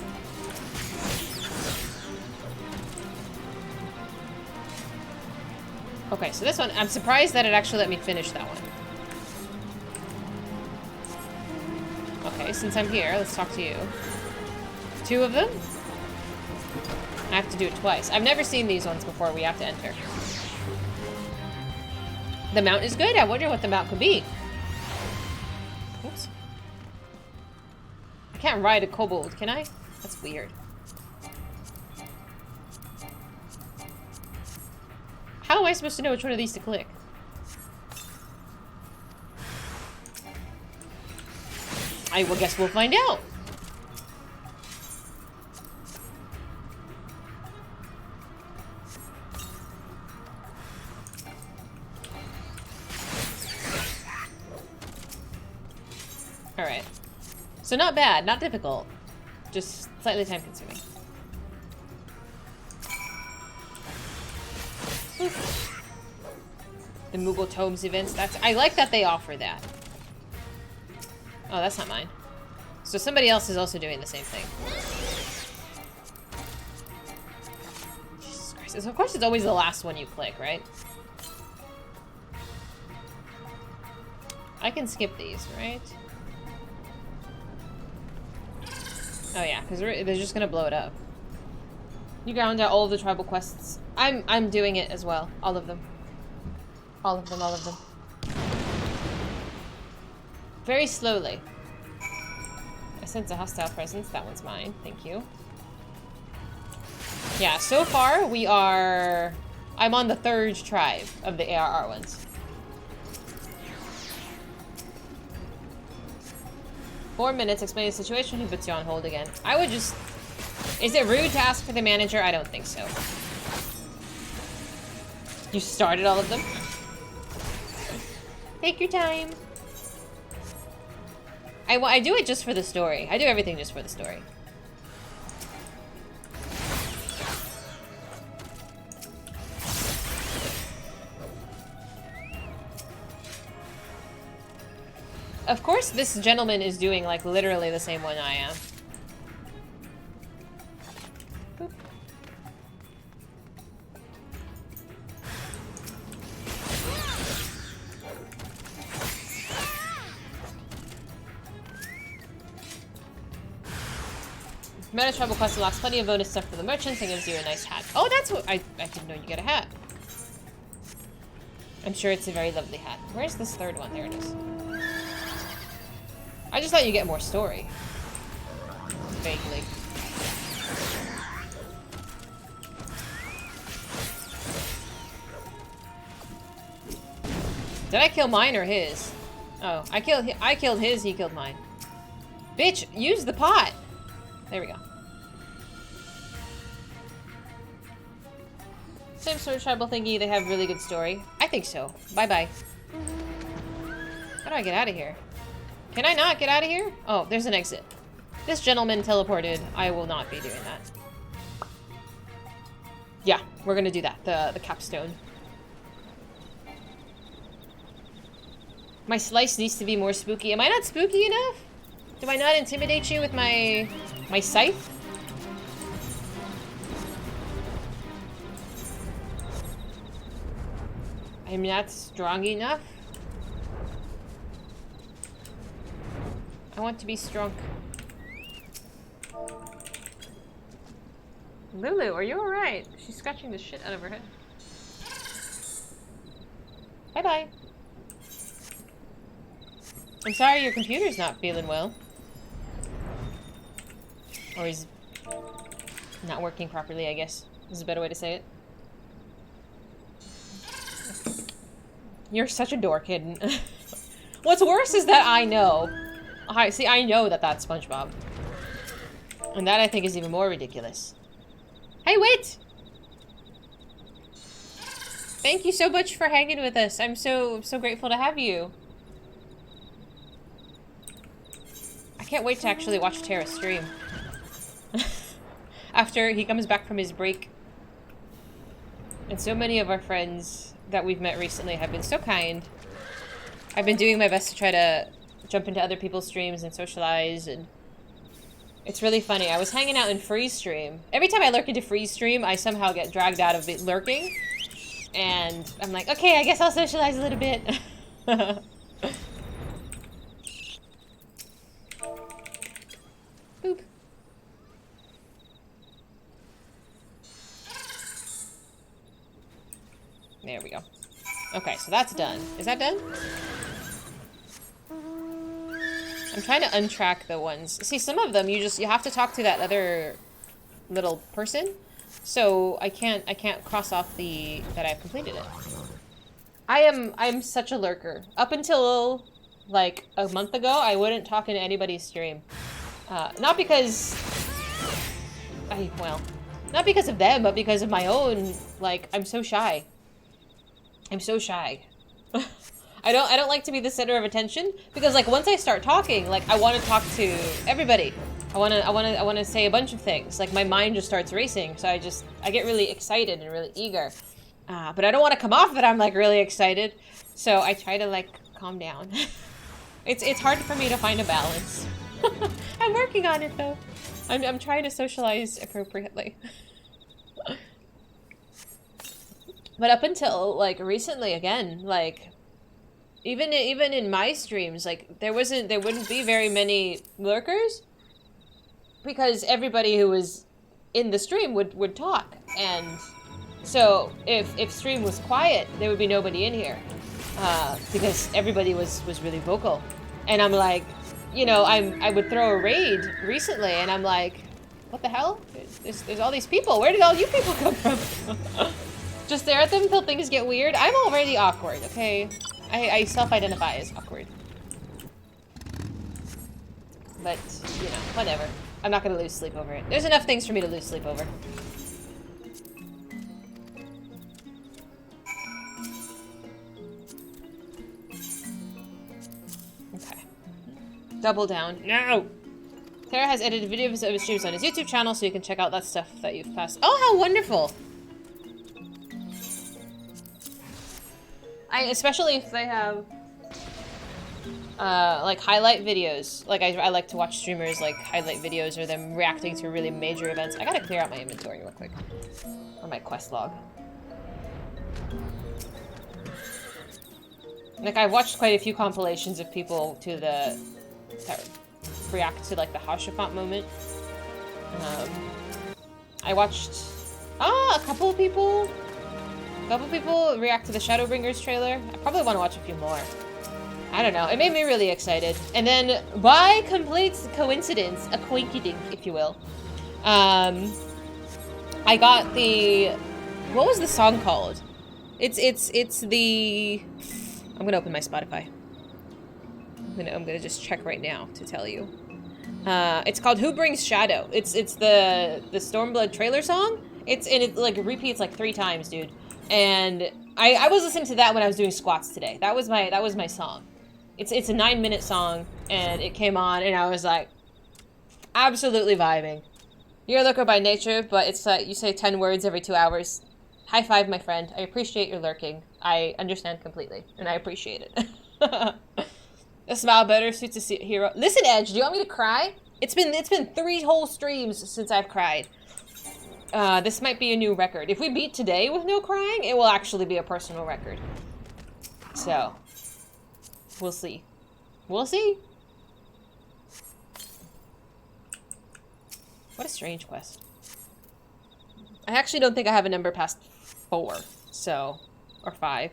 Okay, so this one, I'm surprised that it actually let me finish that one. Okay, since I'm here, let's talk to you. 2 of them? I have to do it twice. I've never seen these ones before. We have to enter. The mount is good? I wonder what the mount could be. Oops. I can't ride a kobold, can I? That's weird. How am I supposed to know which one of these to click? I guess we'll find out. Alright. So not bad, not difficult. Just slightly time consuming. The Moogle Tomes events, I like that they offer that. Oh, that's not mine. So somebody else is also doing the same thing. Jesus Christ. So of course it's always the last one you click, right? I can skip these, right? Oh yeah, because they're just gonna blow it up. You ground out all of the tribal quests. I'm doing it as well. All of them. All of them, all of them. Very slowly. I sense a hostile presence. That one's mine. Thank you. Yeah, so far we are... I'm on the 3rd tribe of the ARR ones. 4 minutes, explain the situation, he puts you on hold again. I would just... Is it rude to ask for the manager? I don't think so. You started all of them? Take your time. I do it just for the story. I do everything just for the story. Of course, this gentleman is doing, like, literally the same one I am. Boop. Meta Tribal Quest unlocks plenty of bonus stuff for the merchants and gives you a nice hat. Oh, that's what- I didn't know you get a hat. I'm sure it's a very lovely hat. Where's this 3rd one? There it is. I just thought you get more story. Vaguely. Did I kill mine or his? Oh, I killed his, he killed mine. Bitch, use the pot! There we go. Same sort of tribal thingy, they have really good story. I think so. Bye-bye. How do I get out of here? Can I not get out of here? Oh, there's an exit. This gentleman teleported. I will not be doing that. Yeah, we're gonna do that. The capstone. My slice needs to be more spooky. Am I not spooky enough? Do I not intimidate you with my scythe? I'm not strong enough. I want to be strong. Lulu, are you alright? She's scratching the shit out of her head. Bye-bye. I'm sorry your computer's not feeling well. Or is not working properly, I guess. Is a better way to say it. You're such a dork, Hidden. What's worse is that I know. I know that that's SpongeBob. And that I think is even more ridiculous. Hey, wait! Thank you so much for hanging with us. I'm so grateful to have you. I can't wait to actually watch Tara stream. After he comes back from his break. And so many of our friends that we've met recently have been so kind. I've been doing my best to try to jump into other people's streams and socialize, and it's really funny. I was hanging out in Freeze stream. Every time I lurk into Freeze stream, I somehow get dragged out of it lurking. And I'm like, okay, I guess I'll socialize a little bit. Boop. There we go. Okay, so that's done. Is that done? I'm trying to untrack the ones. See, some of them you have to talk to that other little person. So I can't cross off that I've completed it. I'm such a lurker. Up until like a month ago, I wouldn't talk into anybody's stream. Not because not because of them, but because of my own, like, I'm so shy. I'm so shy. I don't like to be the center of attention because, like, once I start talking, like, I want to talk to everybody. I want to say a bunch of things. Like, my mind just starts racing, so I get really excited and really eager. But I don't want to come off that I'm, like, really excited, so I try to, like, calm down. It's hard for me to find a balance. I'm working on it, though. I'm trying to socialize appropriately. But up until, like, recently, again, like, even in my streams, like, there wouldn't be very many lurkers because everybody who was in the stream would talk. And so if stream was quiet, there would be nobody in here because everybody was really vocal. And I'm like, you know, I would throw a raid recently and I'm like, what the hell? There's all these people. Where did all you people come from? Just stare at them until things get weird. I'm already awkward, okay? I self-identify as awkward. But, you know, whatever. I'm not gonna lose sleep over it. There's enough things for me to lose sleep over. Okay. Double down. No! Tara has edited videos of his streams on his YouTube channel, so you can check out that stuff that you've passed. Oh, how wonderful! Especially if they have, like, highlight videos. Like, I like to watch streamers, like, highlight videos or them reacting to really major events. I gotta clear out my inventory real quick. Or my quest log. Like, I've watched quite a few compilations of people that react to, like, the Hashafont moment. I watched, a couple of people react to the Shadowbringers trailer. I probably want to watch a few more. I don't know. It made me really excited. And then, by complete coincidence, a coinkydink, if you will, I got the... What was the song called? It's the... I'm gonna open my Spotify. I'm gonna just check right now to tell you. It's called Who Brings Shadow. It's the Stormblood trailer song. It like repeats like 3 times, dude. And I was listening to that when I was doing squats today. That was my song. It's a 9-minute song, and it came on, and I was like, absolutely vibing. You're a lurker by nature, but it's like you say 10 words every 2 hours. High five, my friend. I appreciate your lurking. I understand completely, and I appreciate it. A smile better suits a hero. Listen, Edge, do you want me to cry? It's been 3 whole streams since I've cried. This might be a new record. If we beat today with no crying, it will actually be a personal record. So, we'll see. We'll see. What a strange quest. I actually don't think I have a number past 4, so, or 5.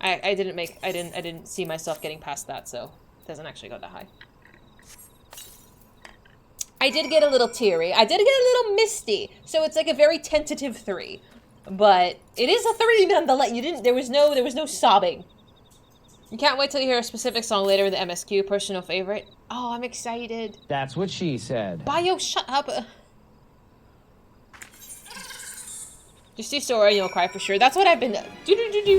I didn't see myself getting past that, so it doesn't actually go that high. I did get a little teary. I did get a little misty, so it's like a very tentative 3. But it is a 3 nonetheless. There was no sobbing. You can't wait till you hear a specific song later in the MSQ, personal favorite. Oh, I'm excited. That's what she said. Bio, shut up. Just do Sora and you'll cry for sure. That's what I've been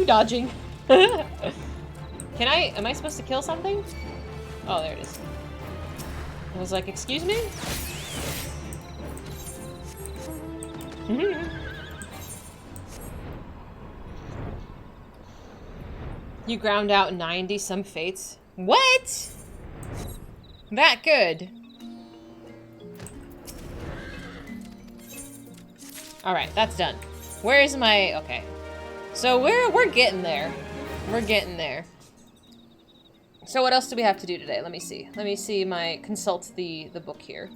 dodging. Am I supposed to kill something? Oh, there it is. I was like, excuse me? You ground out 90 some fates. What? That good. Alright, that's done. Where's my... Okay. So we're getting there. We're getting there. So what else do we have to do today? Let me see. Let me see consult the book here.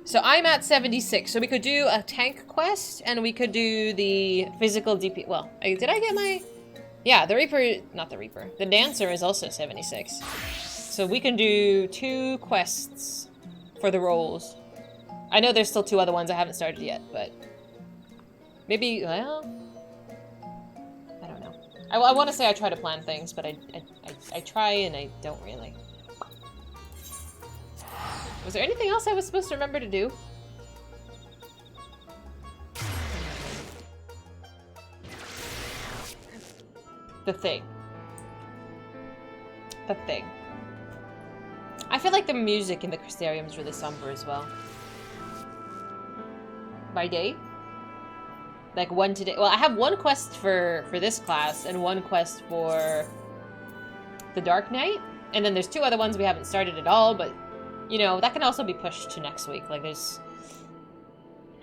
So I'm at 76. So we could do a tank quest and we could do the physical DP. Well, did I get my... Yeah, the Reaper, not the Reaper. The Dancer is also 76. So we can do 2 quests for the roles. I know there's still 2 other ones I haven't started yet, but maybe, well, I don't know. I want to say I try to plan things, but I try and I don't really. Was there anything else I was supposed to remember to do? The thing. The thing. I feel like the music in the Crystarium is really somber as well. By day? Like one today. Well, I have 1 quest for this class and 1 quest for the Dark Knight. And then there's 2 other ones we haven't started at all, but you know, that can also be pushed to next week. Like there's,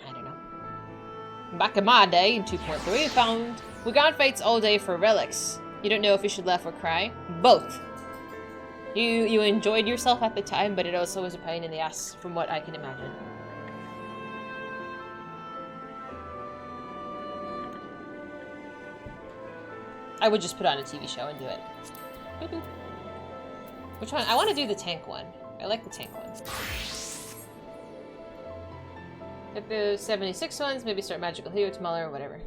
I don't know. Back in my day, in 2.3, we got fates all day for relics. You don't know if you should laugh or cry. Both. You enjoyed yourself at the time, but it also was a pain in the ass from what I can imagine. I would just put on a TV show and do it. Which one? I want to do the tank one. I like the tank one. If the 76 ones, maybe start Magical Hero tomorrow or whatever.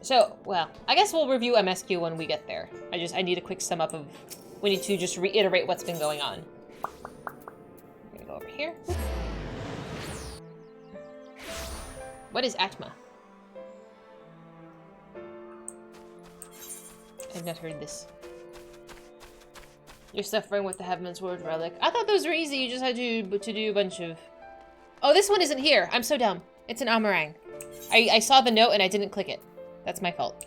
So, well, I guess we'll review MSQ when we get there. I need a quick sum up of... We need to just reiterate what's been going on. I'm gonna go over here. What is Atma? I've not heard this. You're suffering with the Heaven's Word relic. I thought those were easy. You just had to do a bunch of... Oh, this one isn't here. I'm so dumb. It's an Ahm Araeng. I saw the note and I didn't click it. That's my fault.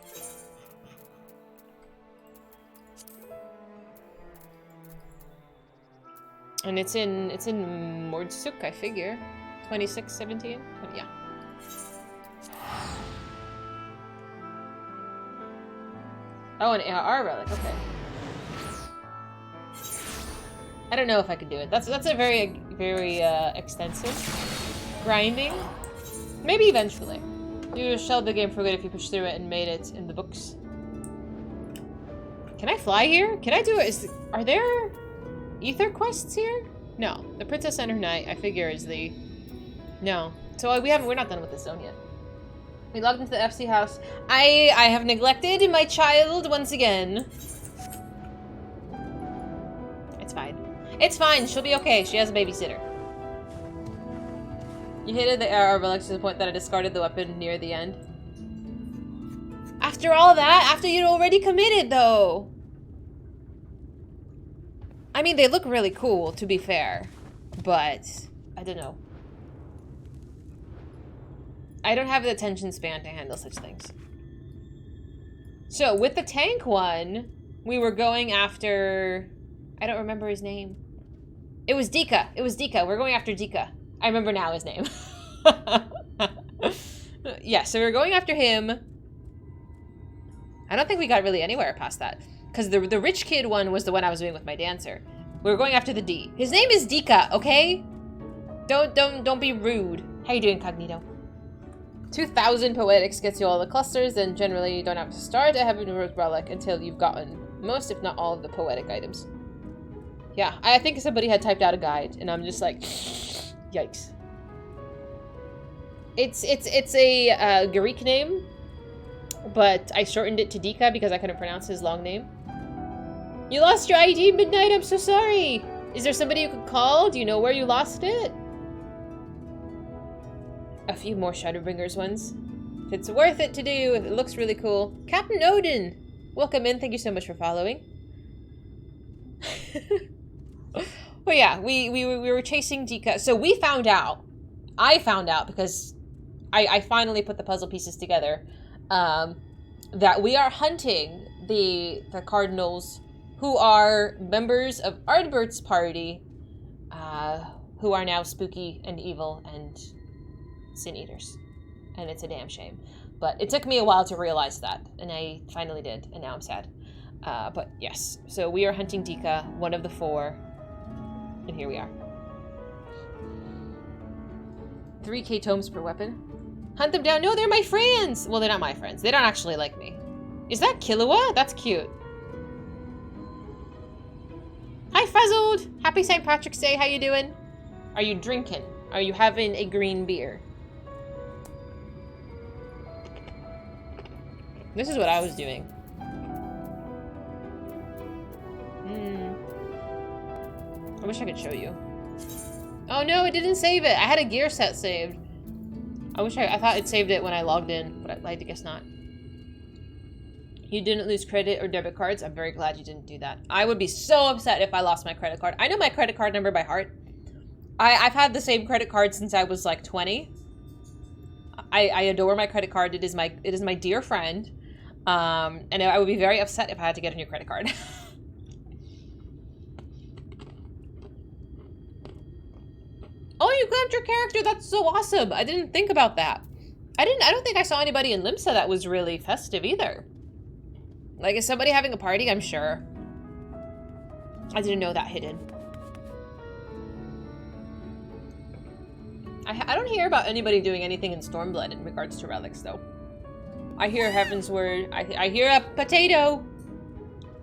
And it's in Mordsuk, I figure. 2617? Yeah. Oh, an AR relic, okay. I don't know if I could do it. That's a very, very extensive grinding. Maybe eventually. You shelved the game for good if you pushed through it and made it in the books. Can I fly here? Can I do it? Are there ether quests here? No. The Princess and her Knight, I figure, is the... No. So we're not done with this zone yet. We logged into the FC house. I have neglected my child once again. It's fine. It's fine. She'll be okay. She has a babysitter. You hated the AR relics to the point that I discarded the weapon near the end. After all that? After you'd already committed, though. I mean, they look really cool, to be fair. But, I don't know. I don't have the attention span to handle such things. So, with the tank one, we were going after... I don't remember his name. It was Dika. It was Dika. We're going after Dika. I remember now his name. Yeah, so we're going after him. I don't think we got really anywhere past that. Because the rich kid one was the one I was doing with my dancer. We were going after the D. His name is Dika, okay? Don't be rude. How you doing, Cognito? 2,000 poetics gets you all the clusters, and generally you don't have to start a Heavenward Relic until you've gotten most, if not all, of the poetic items. Yeah, I think somebody had typed out a guide, and I'm just like, yikes. It's a Greek name, but I shortened it to Dika because I couldn't pronounce his long name. You lost your ID, Midnight, I'm so sorry! Is there somebody you could call? Do you know where you lost it? A few more Shadowbringers ones. If it's worth it to do, if it looks really cool. Captain Odin! Welcome in, thank you so much for following. Well, yeah, we were chasing Dika. So we found out, I found out because I finally put the puzzle pieces together, that we are hunting the Cardinals who are members of Ardbert's party, who are now spooky and evil and sin eaters. And it's a damn shame. But it took me a while to realize that, and I finally did, and now I'm sad. But yes, so we are hunting Dika, one of the 4, and here we are. 3k tomes per weapon. Hunt them down. No, they're my friends! Well, they're not my friends. They don't actually like me. Is that Killua? That's cute. Hi, Fuzzled! Happy St. Patrick's Day, how you doing? Are you drinking? Are you having a green beer? This is what I was doing. I wish I could show you. Oh no, it didn't save it. I had a gear set saved. I thought it saved it when I logged in, but I guess not. You didn't lose credit or debit cards. I'm very glad you didn't do that. I would be so upset if I lost my credit card. I know my credit card number by heart. I've had the same credit card since I was like 20. I adore my credit card. It is my dear friend. And I would be very upset if I had to get a new credit card. Oh, you claimed your character. That's so awesome. I didn't think about that. I don't think I saw anybody in Limsa that was really festive either. Like, is somebody having a party? I'm sure. I didn't know that hidden. I don't hear about anybody doing anything in Stormblood in regards to relics, though. I hear Heaven's Word. I hear a potato.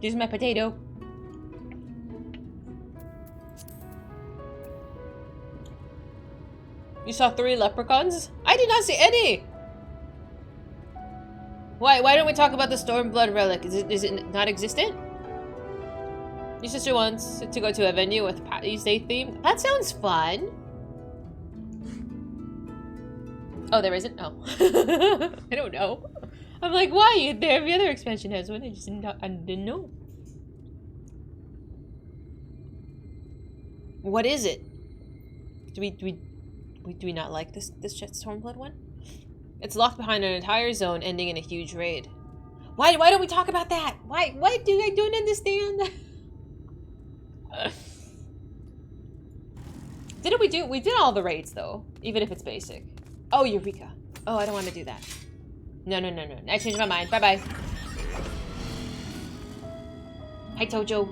Here's my potato. You saw 3 leprechauns? I did not see any! Why don't we talk about the Stormblood relic? Is it not existent? Your sister wants to go to a venue with Patty's Day theme. That sounds fun. Oh, there isn't? Oh. I don't know. I'm like, why? Every other expansion has one. I didn't know. What is it? Do we not like this Stormblood one? It's locked behind an entire zone, ending in a huge raid. Why don't we talk about that? Why do I don't understand? We did all the raids though, even if it's basic. Oh, Eureka. Oh, I don't want to do that. No. I changed my mind. Bye-bye. Hi, Tojo.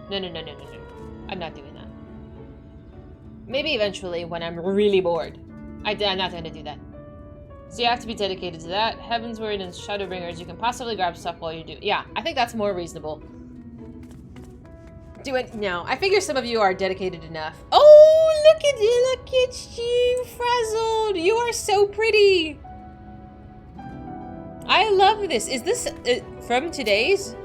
No. I'm not doing that. Maybe eventually when I'm really bored. I'm not going to do that. So you have to be dedicated to that. Heaven's Word and Shadowbringers, you can possibly grab stuff while you do. Yeah, I think that's more reasonable. Do it. No, I figure some of you are dedicated enough. Oh, look at you, Frazzled. You are so pretty. I love this. Is this from today's?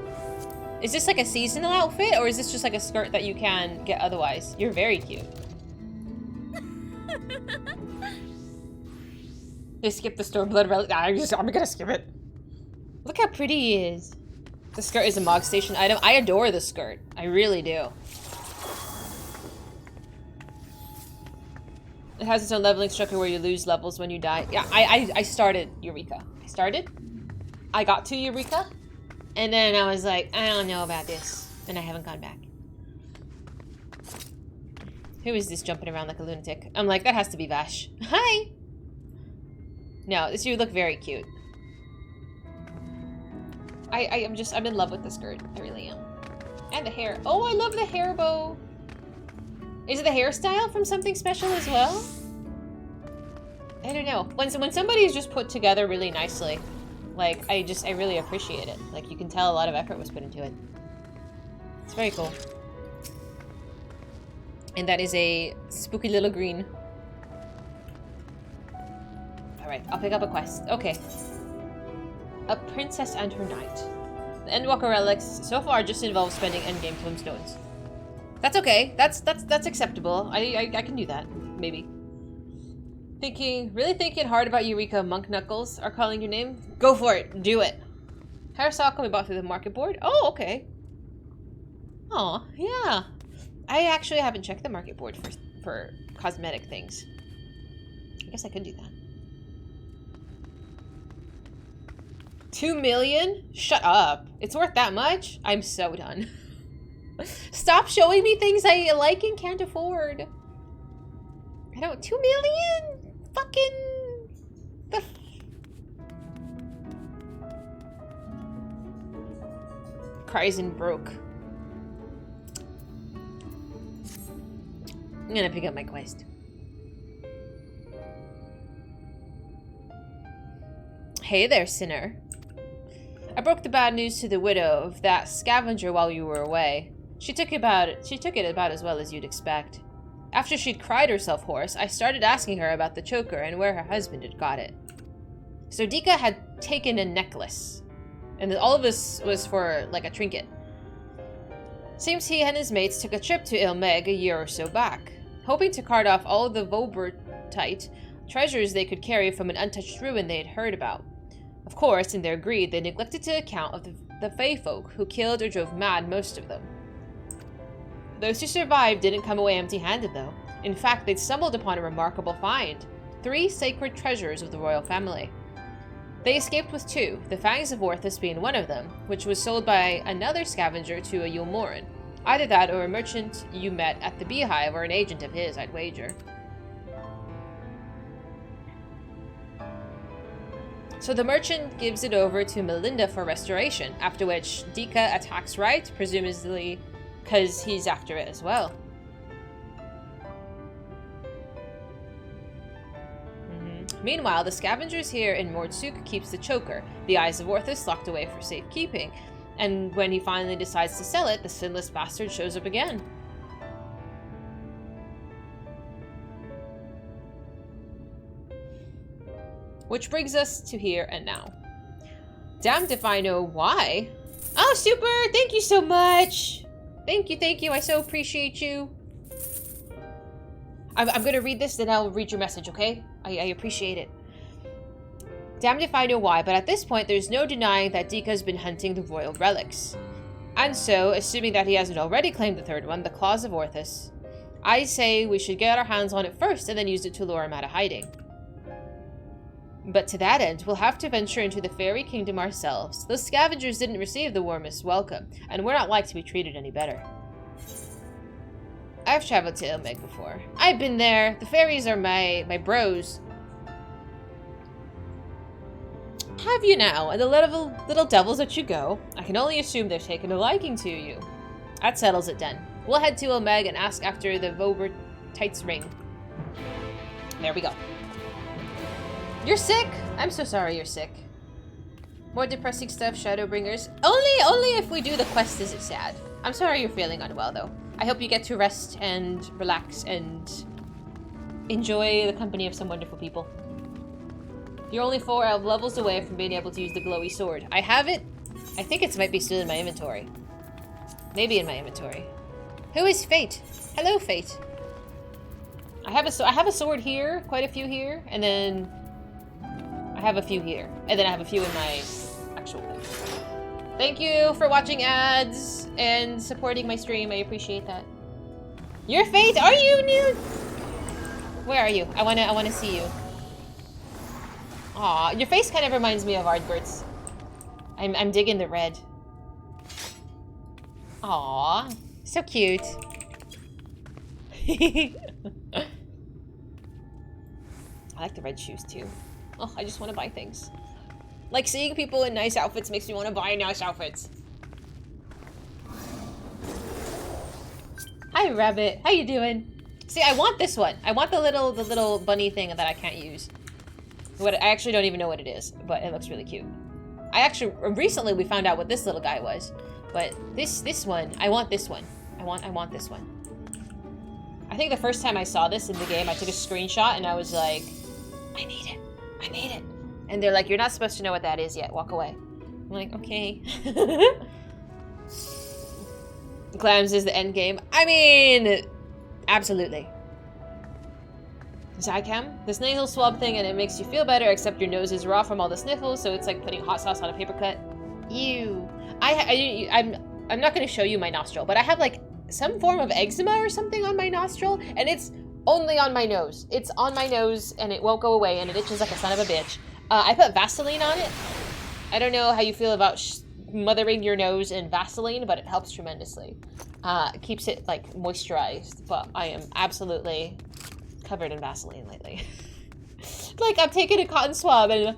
Is this like a seasonal outfit, or is this just like a skirt that you can get otherwise? You're very cute. They skipped the Stormblood relic. I'm gonna skip it. Look how pretty he is. The skirt is a Mog Station item. I adore the skirt. I really do. It has its own leveling structure where you lose levels when you die. Yeah, I started Eureka. I got to Eureka, and then I was like, I don't know about this, and I haven't gone back. Who is this jumping around like a lunatic? I'm like, that has to be Vash. Hi! No, you look very cute. I'm in love with the skirt. I really am. And the hair. Oh, I love the hair bow. Is it the hairstyle from something special as well? I don't know. When somebody's just put together really nicely, like, I really appreciate it. Like, you can tell a lot of effort was put into it. It's very cool. And that is a spooky little green. Alright, I'll pick up a quest. Okay. A princess and her knight. The Endwalker relics so far just involve spending endgame tombstones. That's okay. That's acceptable. I can do that. Maybe. Really thinking hard about Eureka Monk Knuckles are calling your name? Go for it. Do it. Hair sock can be bought through the market board. Oh, okay. Oh, yeah. I actually haven't checked the market board for cosmetic things. I guess I could do that. 2 million? Shut up. It's worth that much? I'm so done. Stop showing me things I like and can't afford. I don't... 2 million? Fucking... Kryzen broke. I'm gonna pick up my quest. Hey there, sinner. I broke the bad news to the widow of that scavenger while you were away. She took it about as well as you'd expect. After she'd cried herself hoarse, I started asking her about the choker and where her husband had got it. So Dika had taken a necklace, and all of this was for, like, a trinket. Seems he and his mates took a trip to Ilmeg a year or so back, hoping to cart off all the Vobertite treasures they could carry from an untouched ruin they had heard about. Of course, in their greed, they neglected to account of the Fey folk who killed or drove mad most of them. Those who survived didn't come away empty-handed, though. In fact, they'd stumbled upon a remarkable find. 3 sacred treasures of the royal family. They escaped with 2, the Fangs of Orthus being one of them, which was sold by another scavenger to a Yulmoran. Either that or a merchant you met at the Beehive or an agent of his, I'd wager. So the merchant gives it over to Melinda for restoration, after which Dika attacks Wright, presumably because he's after it as well. Meanwhile, the scavengers here in Mordsuk keeps the choker, the Eyes of Orthus locked away for safekeeping, and when he finally decides to sell it, the sinless bastard shows up again. Which brings us to here and now. Damned if I know why. Oh, super! Thank you so much! Thank you, I so appreciate you. I'm gonna read this, then I'll read your message, okay? I appreciate it. Damned if I know why, but at this point, there's no denying that Dika's been hunting the royal relics. And so, assuming that he hasn't already claimed the third one, the Claws of Orthus, I say we should get our hands on it first and then use it to lure him out of hiding. But to that end, we'll have to venture into the fairy kingdom ourselves. Those scavengers didn't receive the warmest welcome, and we're not like to be treated any better. I've traveled to Ilmeg before. I've been there. The fairies are my bros. Have you now? And the little devils that you go. I can only assume they've taken a liking to you. That settles it then. We'll head to Ilmeg and ask after the Vobertite's ring. There we go. You're sick? I'm so sorry you're sick. More depressing stuff, Shadowbringers. Only if we do the quest is it sad. I'm sorry you're feeling unwell, though. I hope you get to rest and relax and enjoy the company of some wonderful people. You're only 4 levels away from being able to use the glowy sword. I have it. I think it might be still in my inventory. Maybe in my inventory. Who is Fate? Hello, Fate. I have a sword here, quite a few here, and then I have a few here, and then I have a few in my actual thing. Thank you for watching ads and supporting my stream. I appreciate that. You're Fate? Are you new? Where are you? I wanna see you. Aw, your face kind of reminds me of Ardbert's. I'm digging the red. Aw, so cute. I like the red shoes too. Oh, I just want to buy things. Like, seeing people in nice outfits makes me want to buy nice outfits. Hi, Rabbit. How you doing? See, I want this one. I want the little bunny thing that I can't use. I actually don't even know what it is, but it looks really cute. Recently we found out what this little guy was. But this one, I want this one. I want this one. I think the first time I saw this in the game, I took a screenshot and I was like, I need it. I need it. And they're like, you're not supposed to know what that is yet. Walk away. I'm like, okay. Clams is the end game. I mean, absolutely. Zycam, this nasal swab thing, and it makes you feel better, except your nose is raw from all the sniffles, so it's like putting hot sauce on a paper cut. Ew. I'm not going to show you my nostril, but I have like some form of eczema or something on my nostril, and it's only on my nose. It's on my nose, and it won't go away, and it itches like a son of a bitch. I put Vaseline on it. I don't know how you feel about smothering your nose in Vaseline, but it helps tremendously. It keeps it like moisturized, but I am absolutely covered in Vaseline lately. Like, I'm taking a cotton swab and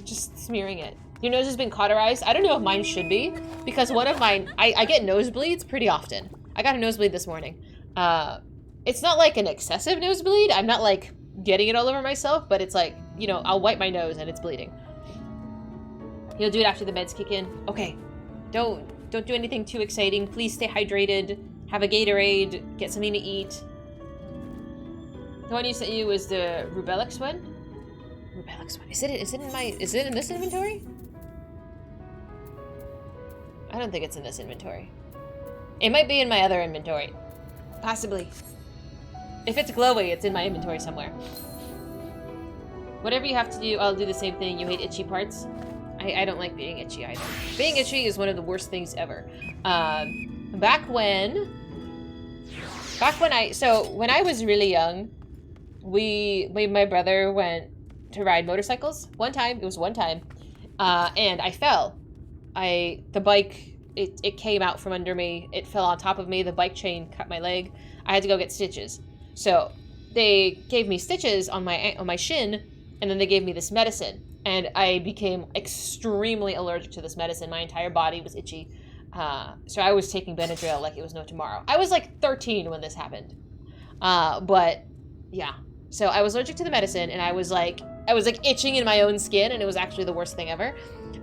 just smearing it. Your nose has been cauterized. I don't know if mine should be, because one of mine, I get nosebleeds pretty often. I got a nosebleed this morning. It's not like an excessive nosebleed. I'm not like getting it all over myself, but it's like, you know, I'll wipe my nose and it's bleeding. You'll do it after the meds kick in. Okay. Don't do anything too exciting. Please stay hydrated. Have a Gatorade. Get something to eat. The one you sent you was the Rubellix one? Rubellix one. Is it in this inventory? I don't think it's in this inventory. It might be in my other inventory. Possibly. If it's glowy, it's in my inventory somewhere. Whatever you have to do, I'll do the same thing. You hate itchy parts? I don't like being itchy either. Being itchy is one of the worst things ever. Back when I was really young, my brother went to ride motorcycles one time. It was one time. And I fell. The bike, it came out from under me. It fell on top of me. The bike chain cut my leg. I had to go get stitches. So they gave me stitches on my shin, and then they gave me this medicine. And I became extremely allergic to this medicine. My entire body was itchy. So I was taking Benadryl like it was no tomorrow. I was like 13 when this happened. But yeah. So I was allergic to the medicine, and I was like itching in my own skin, and it was actually the worst thing ever.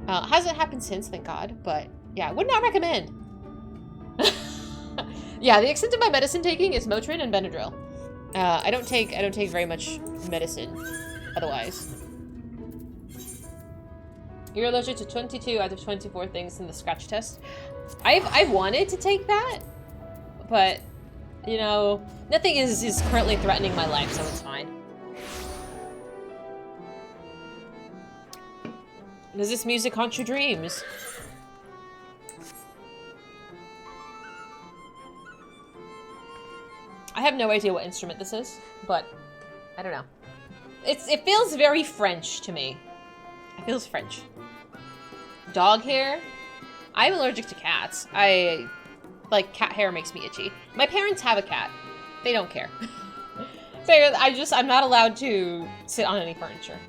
Hasn't happened since, thank God. But yeah, would not recommend. Yeah, the extent of my medicine taking is Motrin and Benadryl. I don't take very much medicine otherwise. You're allergic to 22 out of 24 things in the scratch test. I've wanted to take that, but you know, nothing is currently threatening my life, so it's fine. Does this music haunt your dreams? I have no idea what instrument this is, but I don't know. It feels very French to me. It feels French. Dog hair? I'm allergic to cats. Like, cat hair makes me itchy. My parents have a cat. They don't care. So I'm not allowed to sit on any furniture.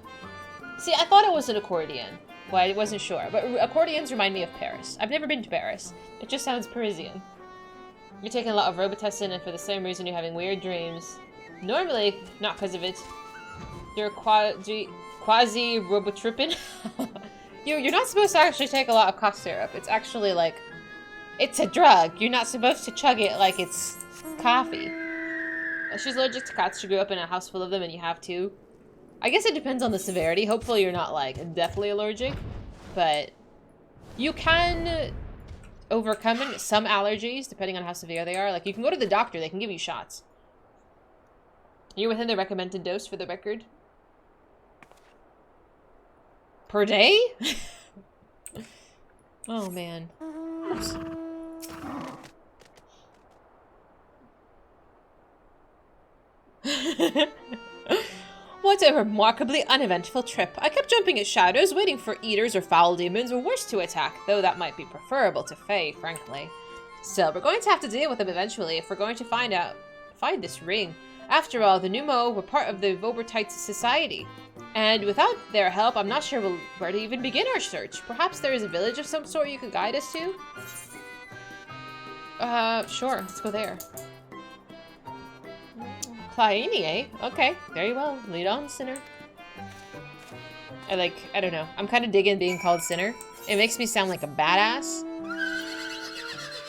See, I thought it was an accordion. Well, I wasn't sure. But accordions remind me of Paris. I've never been to Paris. It just sounds Parisian. You're taking a lot of Robitussin, and for the same reason you're having weird dreams. Normally, not because of it. You're quasi-robotripping. You're not supposed to actually take a lot of cough syrup. It's actually like, it's a drug. You're not supposed to chug it like it's coffee. She's allergic to cats. She grew up in a house full of them, and you have to. I guess it depends on the severity. Hopefully you're not like deathly allergic, but you can overcome some allergies depending on how severe they are. Like, you can go to the doctor. They can give you shots. You're within the recommended dose, for the record. Per day? Oh, man. Oops. What a remarkably uneventful trip. I kept jumping at shadows, waiting for eaters or foul demons or worse to attack, though that might be preferable to Fae, frankly. Still, we're going to have to deal with them eventually if we're going to find this ring. After all, the Numo were part of the Vobertite society. And without their help, I'm not sure where to even begin our search. Perhaps there is a village of some sort you could guide us to? Sure. Let's go there. Plaini, eh? Okay. Very well. Lead on, Sinner. I don't know. I'm kind of digging being called Sinner. It makes me sound like a badass.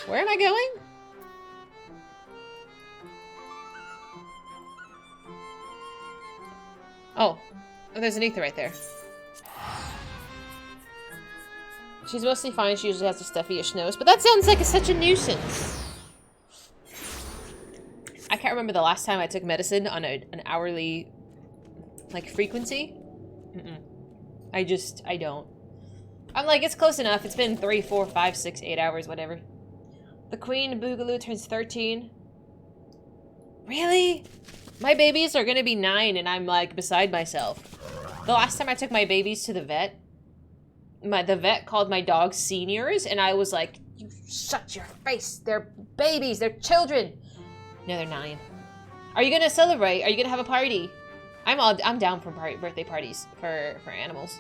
Where am I going? Oh, there's an ether right there. She's mostly fine. She usually has a stuffy-ish nose, but that sounds like such a nuisance. I can't remember the last time I took medicine on an hourly, frequency. I don't. I'm like, it's close enough. It's been 3, 4, 5, 6, 8 hours, whatever. The Queen Boogaloo turns 13. Really? My babies are gonna be 9 and I'm like beside myself. The last time I took my babies to the vet, the vet called my dogs seniors and I was like, you shut your face. They're babies. They're children. No, they're 9. Are you gonna celebrate? Are you gonna have a party? I'm down for birthday parties for animals.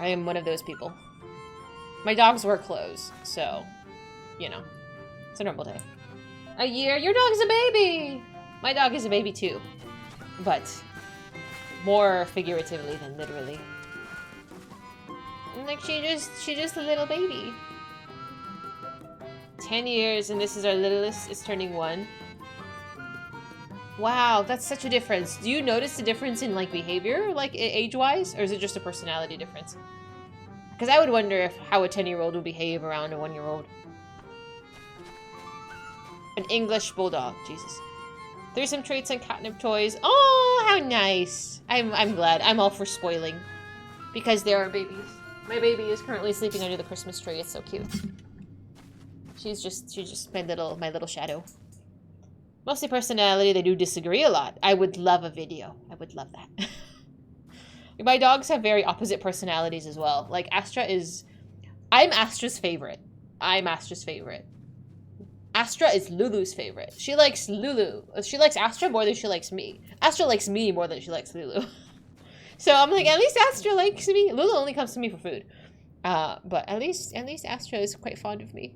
I am one of those people. My dogs wear clothes, so, you know, it's a normal day. A year? Your dog's a baby! My dog is a baby too, but more figuratively than literally. Like, she's just a little baby. 10 years, and this is our littlest, is turning 1. Wow, that's such a difference. Do you notice the difference in, behavior, age-wise? Or is it just a personality difference? Because I would wonder how a 10-year-old would behave around a 1-year-old. An English bulldog. Jesus. There's some traits and catnip toys. Oh, how nice. I'm glad. I'm all for spoiling. Because there are babies. My baby is currently sleeping under the Christmas tree. It's so cute. She's just my little shadow. Mostly personality, they do disagree a lot. I would love a video. I would love that. My dogs have very opposite personalities as well. Like, I'm Astra's favorite. Astra is Lulu's favorite. She likes Lulu. She likes Astra more than she likes me. Astra likes me more than she likes Lulu. So I'm like, at least Astra likes me. Lulu only comes to me for food. But at least Astra is quite fond of me.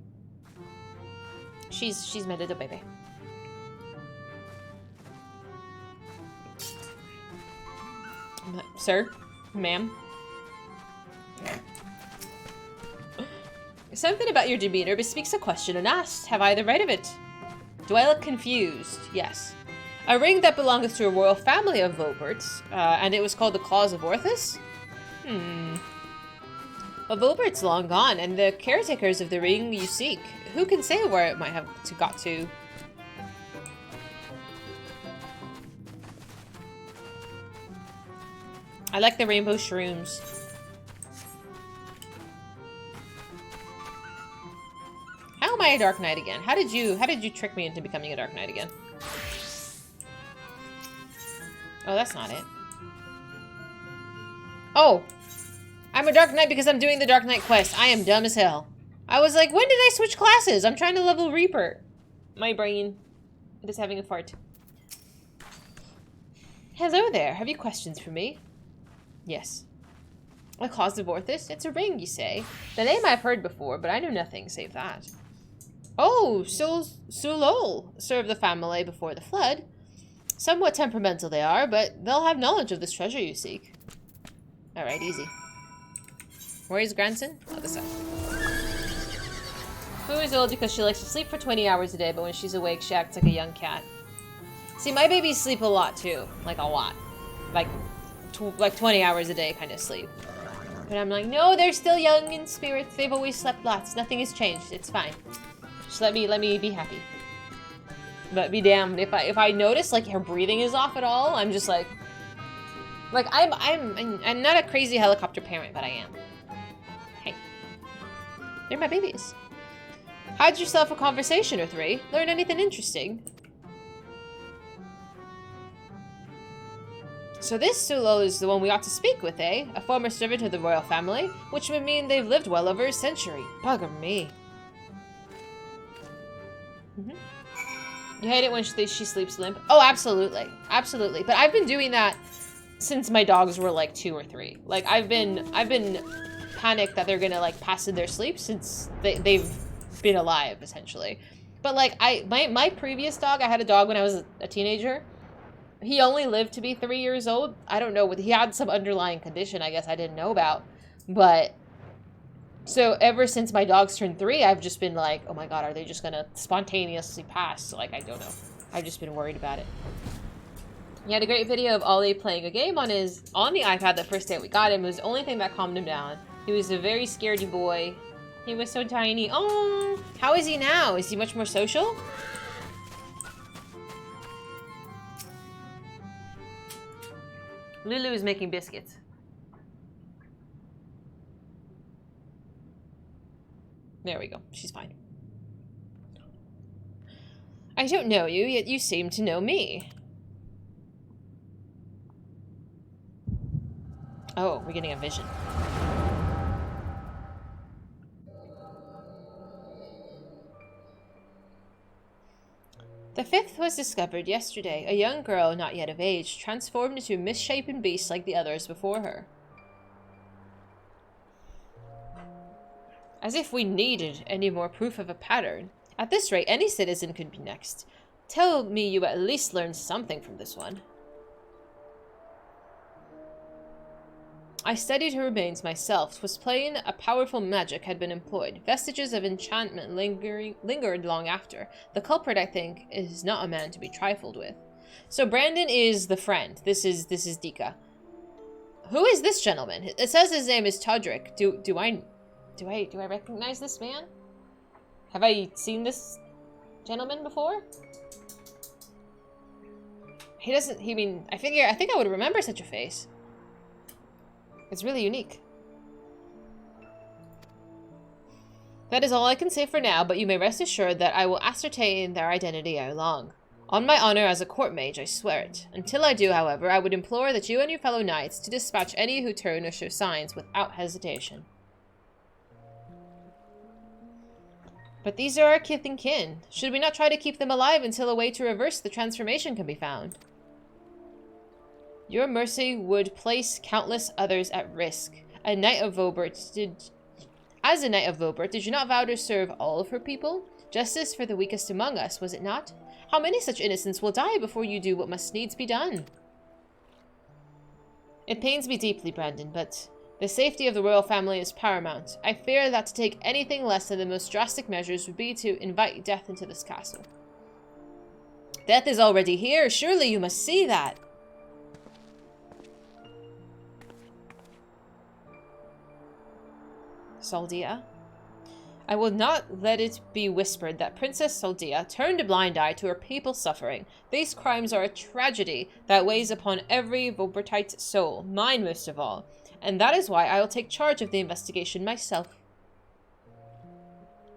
She's my little baby. Sir? Ma'am? Something about your demeanor bespeaks a question unasked. Have I the right of it? Do I look confused? Yes. A ring that belongs to a royal family of Voberts, and it was called the Claws of Orthus? Well, Vobert's long gone, and the caretakers of the ring you seek. Who can say where it might have got to? I like the rainbow shrooms. How am I a Dark Knight again? How did you trick me into becoming a Dark Knight again? Oh, that's not it. Oh! I'm a Dark Knight because I'm doing the Dark Knight quest. I am dumb as hell. I was like, when did I switch classes? I'm trying to level Reaper. My brain is having a fart. Hello there. Have you questions for me? Yes. A Claws of Orthus? It's a ring, you say. The name I've heard before, but I know nothing save that. Oh, Sulol served the family before the flood. Somewhat temperamental they are, but they'll have knowledge of this treasure you seek. Alright, easy. Where is grandson? Oh, this side. Fu is old because she likes to sleep for 20 hours a day, but when she's awake, she acts like a young cat. See, my babies sleep a lot, too. Like, a lot. Like 20 hours a day kind of sleep. But I'm like, no, they're still young in spirit. They've always slept lots. Nothing has changed. It's fine. Just let me be happy. But be damned if I notice like her breathing is off at all. I'm just like I'm not a crazy helicopter parent, but I am. Hey, they're my babies. Had yourself a conversation or 3. Learn anything interesting. So this Sulo is the one we ought to speak with, eh? A former servant of the royal family, which would mean they've lived well over a century. Bugger me. You hate it when she sleeps limp? Oh, absolutely. Absolutely. But I've been doing that since my dogs were like 2 or 3. Like, I've been panicked that they're gonna like pass in their sleep since they've been alive, essentially. But like, my previous dog, I had a dog when I was a teenager. He only lived to be 3 years old. I don't know, he had some underlying condition I guess I didn't know about. But so ever since my dogs turned 3, I've just been like, oh my god, are they just gonna spontaneously pass? Like, I don't know. I've just been worried about it. He had a great video of Ollie playing a game on the iPad the first day we got him. It was the only thing that calmed him down. He was a very scaredy boy. He was so tiny. Oh, how is he now? Is he much more social? Lulu is making biscuits. There we go. She's fine. I don't know you, yet you seem to know me. Oh, we're getting a vision. The 5th was discovered yesterday. A young girl, not yet of age, transformed into a misshapen beast like the others before her. As if we needed any more proof of a pattern. At this rate, any citizen could be next. Tell me you at least learned something from this one. I studied her remains myself. 'Twas plain a powerful magic had been employed. Vestiges of enchantment lingered long after. The culprit, I think, is not a man to be trifled with. So Brandon is the friend. This is Dika. Who is this gentleman? It says his name is Todrick. Do I recognize this man? Have I seen this gentleman before? He doesn't. I think I would remember such a face. It's really unique. That is all I can say for now, but you may rest assured that I will ascertain their identity ere long. On my honor as a court mage, I swear it. Until I do, however, I would implore that you and your fellow knights to dispatch any who turn or show signs without hesitation. But these are our kith and kin. Should we not try to keep them alive until a way to reverse the transformation can be found? Your mercy would place countless others at risk. As a knight of Vobert, did you not vow to serve all of her people? Justice for the weakest among us, was it not? How many such innocents will die before you do what must needs be done? It pains me deeply, Brandon, but the safety of the royal family is paramount. I fear that to take anything less than the most drastic measures would be to invite death into this castle. Death is already here. Surely you must see that. Saldia. I will not let it be whispered that Princess Saldia turned a blind eye to her people's suffering. These crimes are a tragedy that weighs upon every Vobertite's soul, mine most of all, and that is why I will take charge of the investigation myself.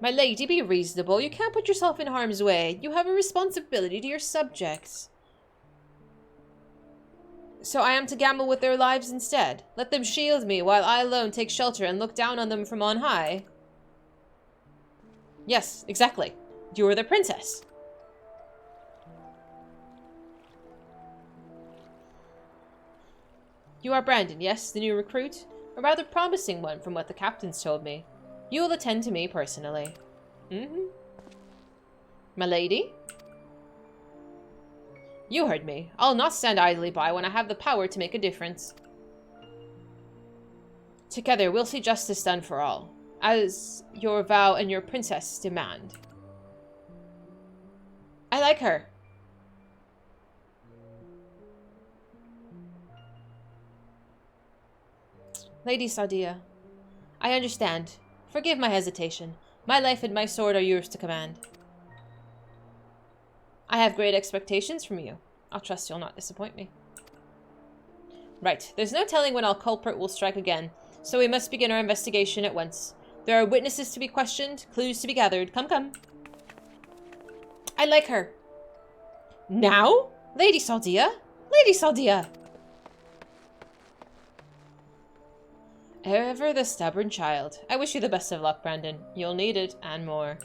My lady, be reasonable. You can't put yourself in harm's way. You have a responsibility to your subjects. So I am to gamble with their lives instead? Let them shield me while I alone take shelter and look down on them from on high? Yes, exactly. You are the princess. You are Brandon, yes, the new recruit? A rather promising one from what the captains told me. You will attend to me personally. My lady? You heard me. I'll not stand idly by when I have the power to make a difference. Together, we'll see justice done for all, as your vow and your princess demand. I like her. Lady Saldia, I understand. Forgive my hesitation. My life and my sword are yours to command. I have great expectations from you. I'll trust you'll not disappoint me. Right, there's no telling when our culprit will strike again, so we must begin our investigation at once. There are witnesses to be questioned, clues to be gathered. Come, come. I like her. Now? Lady Saldia? Lady Saldia! Ever the stubborn child. I wish you the best of luck, Brandon. You'll need it, and more.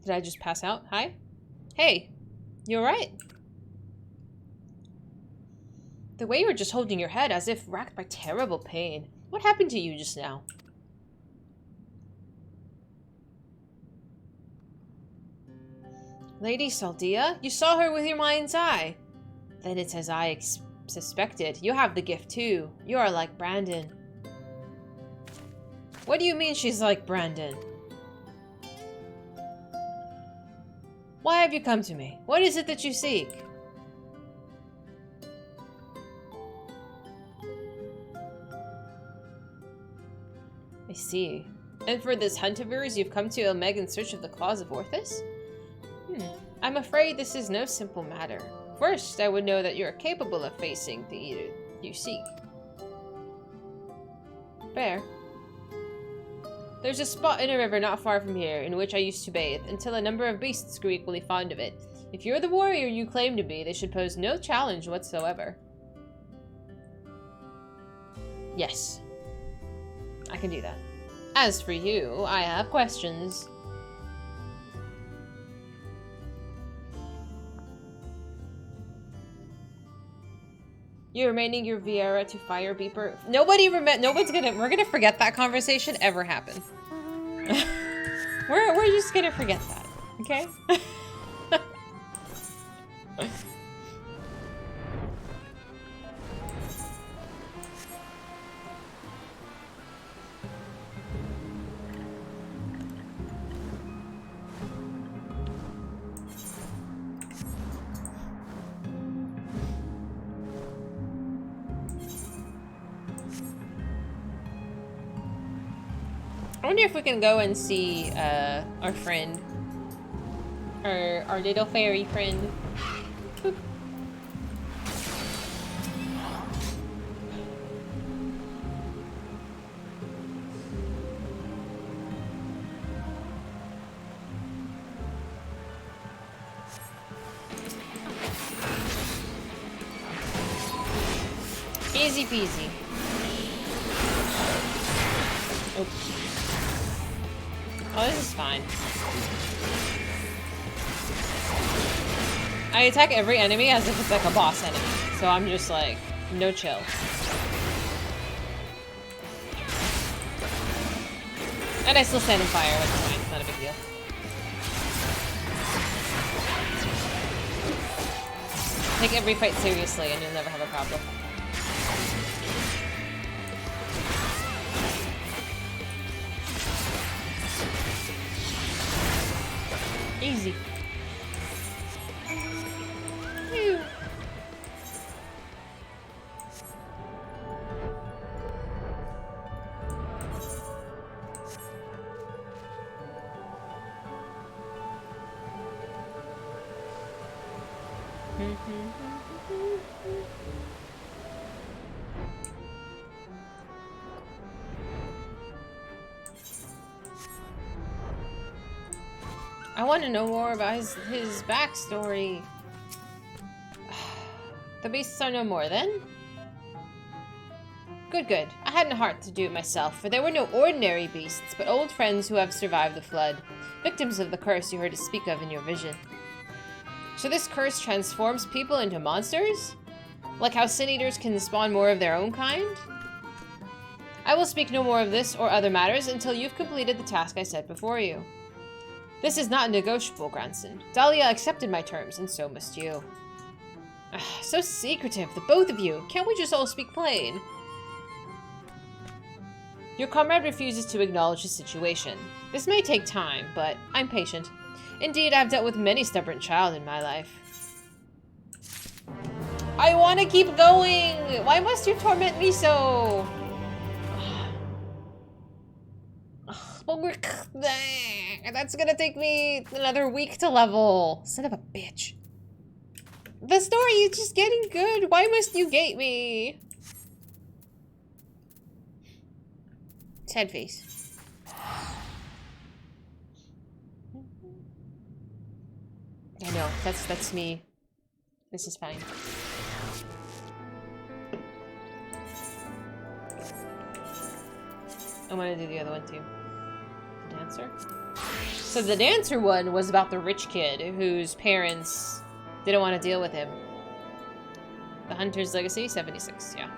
Did I just pass out? Hi? Hey, you alright? The way you were just holding your head as if racked by terrible pain. What happened to you just now? Lady Saldia? You saw her with your mind's eye. Then it's as I suspected. You have the gift too. You are like Brandon. What do you mean she's like Brandon? Why have you come to me? What is it that you seek? I see. And for this hunt of yours, you've come to Omeg in search of the claws of Orthus? I'm afraid this is no simple matter. First, I would know that you are capable of facing the eater you seek. Fair. There's a spot in a river not far from here in which I used to bathe, until a number of beasts grew equally fond of it. If you're the warrior you claim to be, they should pose no challenge whatsoever. Yes. I can do that. As for you, I have questions. You're remaining your Viera to Fire Beeper. We're gonna forget that conversation ever happened. we're just gonna forget that, okay? I wonder if we can go and see our friend. Our little fairy friend. Boop. Easy peasy. Oops. Oh, this is fine. I attack every enemy as if it's like a boss enemy. So I'm just like, no chill. And I still stand in fire, which is fine. It's not a big deal. Take every fight seriously and you'll never have a problem. Easy. Ew. I want to know more about his backstory. The beasts are no more, then? Good, good. I hadn't a heart to do it myself, for there were no ordinary beasts, but old friends who have survived the flood, victims of the curse you heard us speak of in your vision. So this curse transforms people into monsters? Like how sin eaters can spawn more of their own kind? I will speak no more of this or other matters until you've completed the task I set before you. This is not negotiable, grandson. Dahlia accepted my terms, and so must you. So secretive, the both of you. Can't we just all speak plain? Your comrade refuses to acknowledge the situation. This may take time, but I'm patient. Indeed, I've dealt with many stubborn child in my life. I want to keep going! Why must you torment me so? That's gonna take me another week to level. Son of a bitch. The story is just getting good. Why must you gate me? Sad face. I know, that's me. This is fine. I want to do the other one too. Dance. dancer. So the dancer one was about the rich kid whose parents didn't want to deal with him. The Hunter's Legacy, 76, yeah.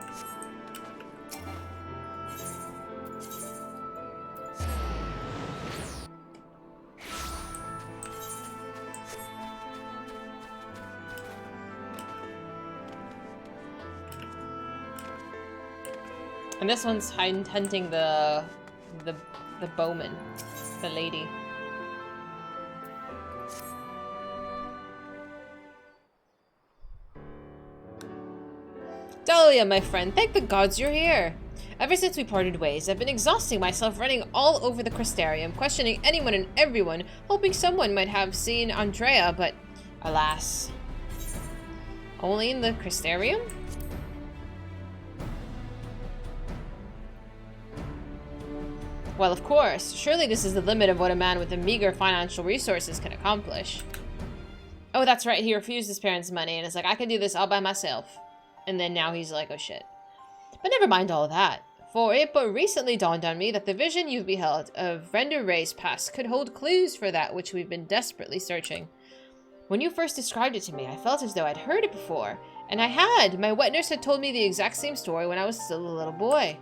And this one's hunting the bowman, the lady. Dahlia, my friend, thank the gods you're here. Ever since we parted ways, I've been exhausting myself running all over the Crystarium, questioning anyone and everyone, hoping someone might have seen Andrea, but alas. Only in the Crystarium? Well, of course. Surely this is the limit of what a man with the meager financial resources can accomplish. Oh, that's right. He refused his parents' money and is like, I can do this all by myself. And then now he's like, oh shit. But never mind all that. For it but recently dawned on me that the vision you've beheld of Render Ray's past could hold clues for that which we've been desperately searching. When you first described it to me, I felt as though I'd heard it before. And I had. My wet nurse had told me the exact same story when I was still a little boy.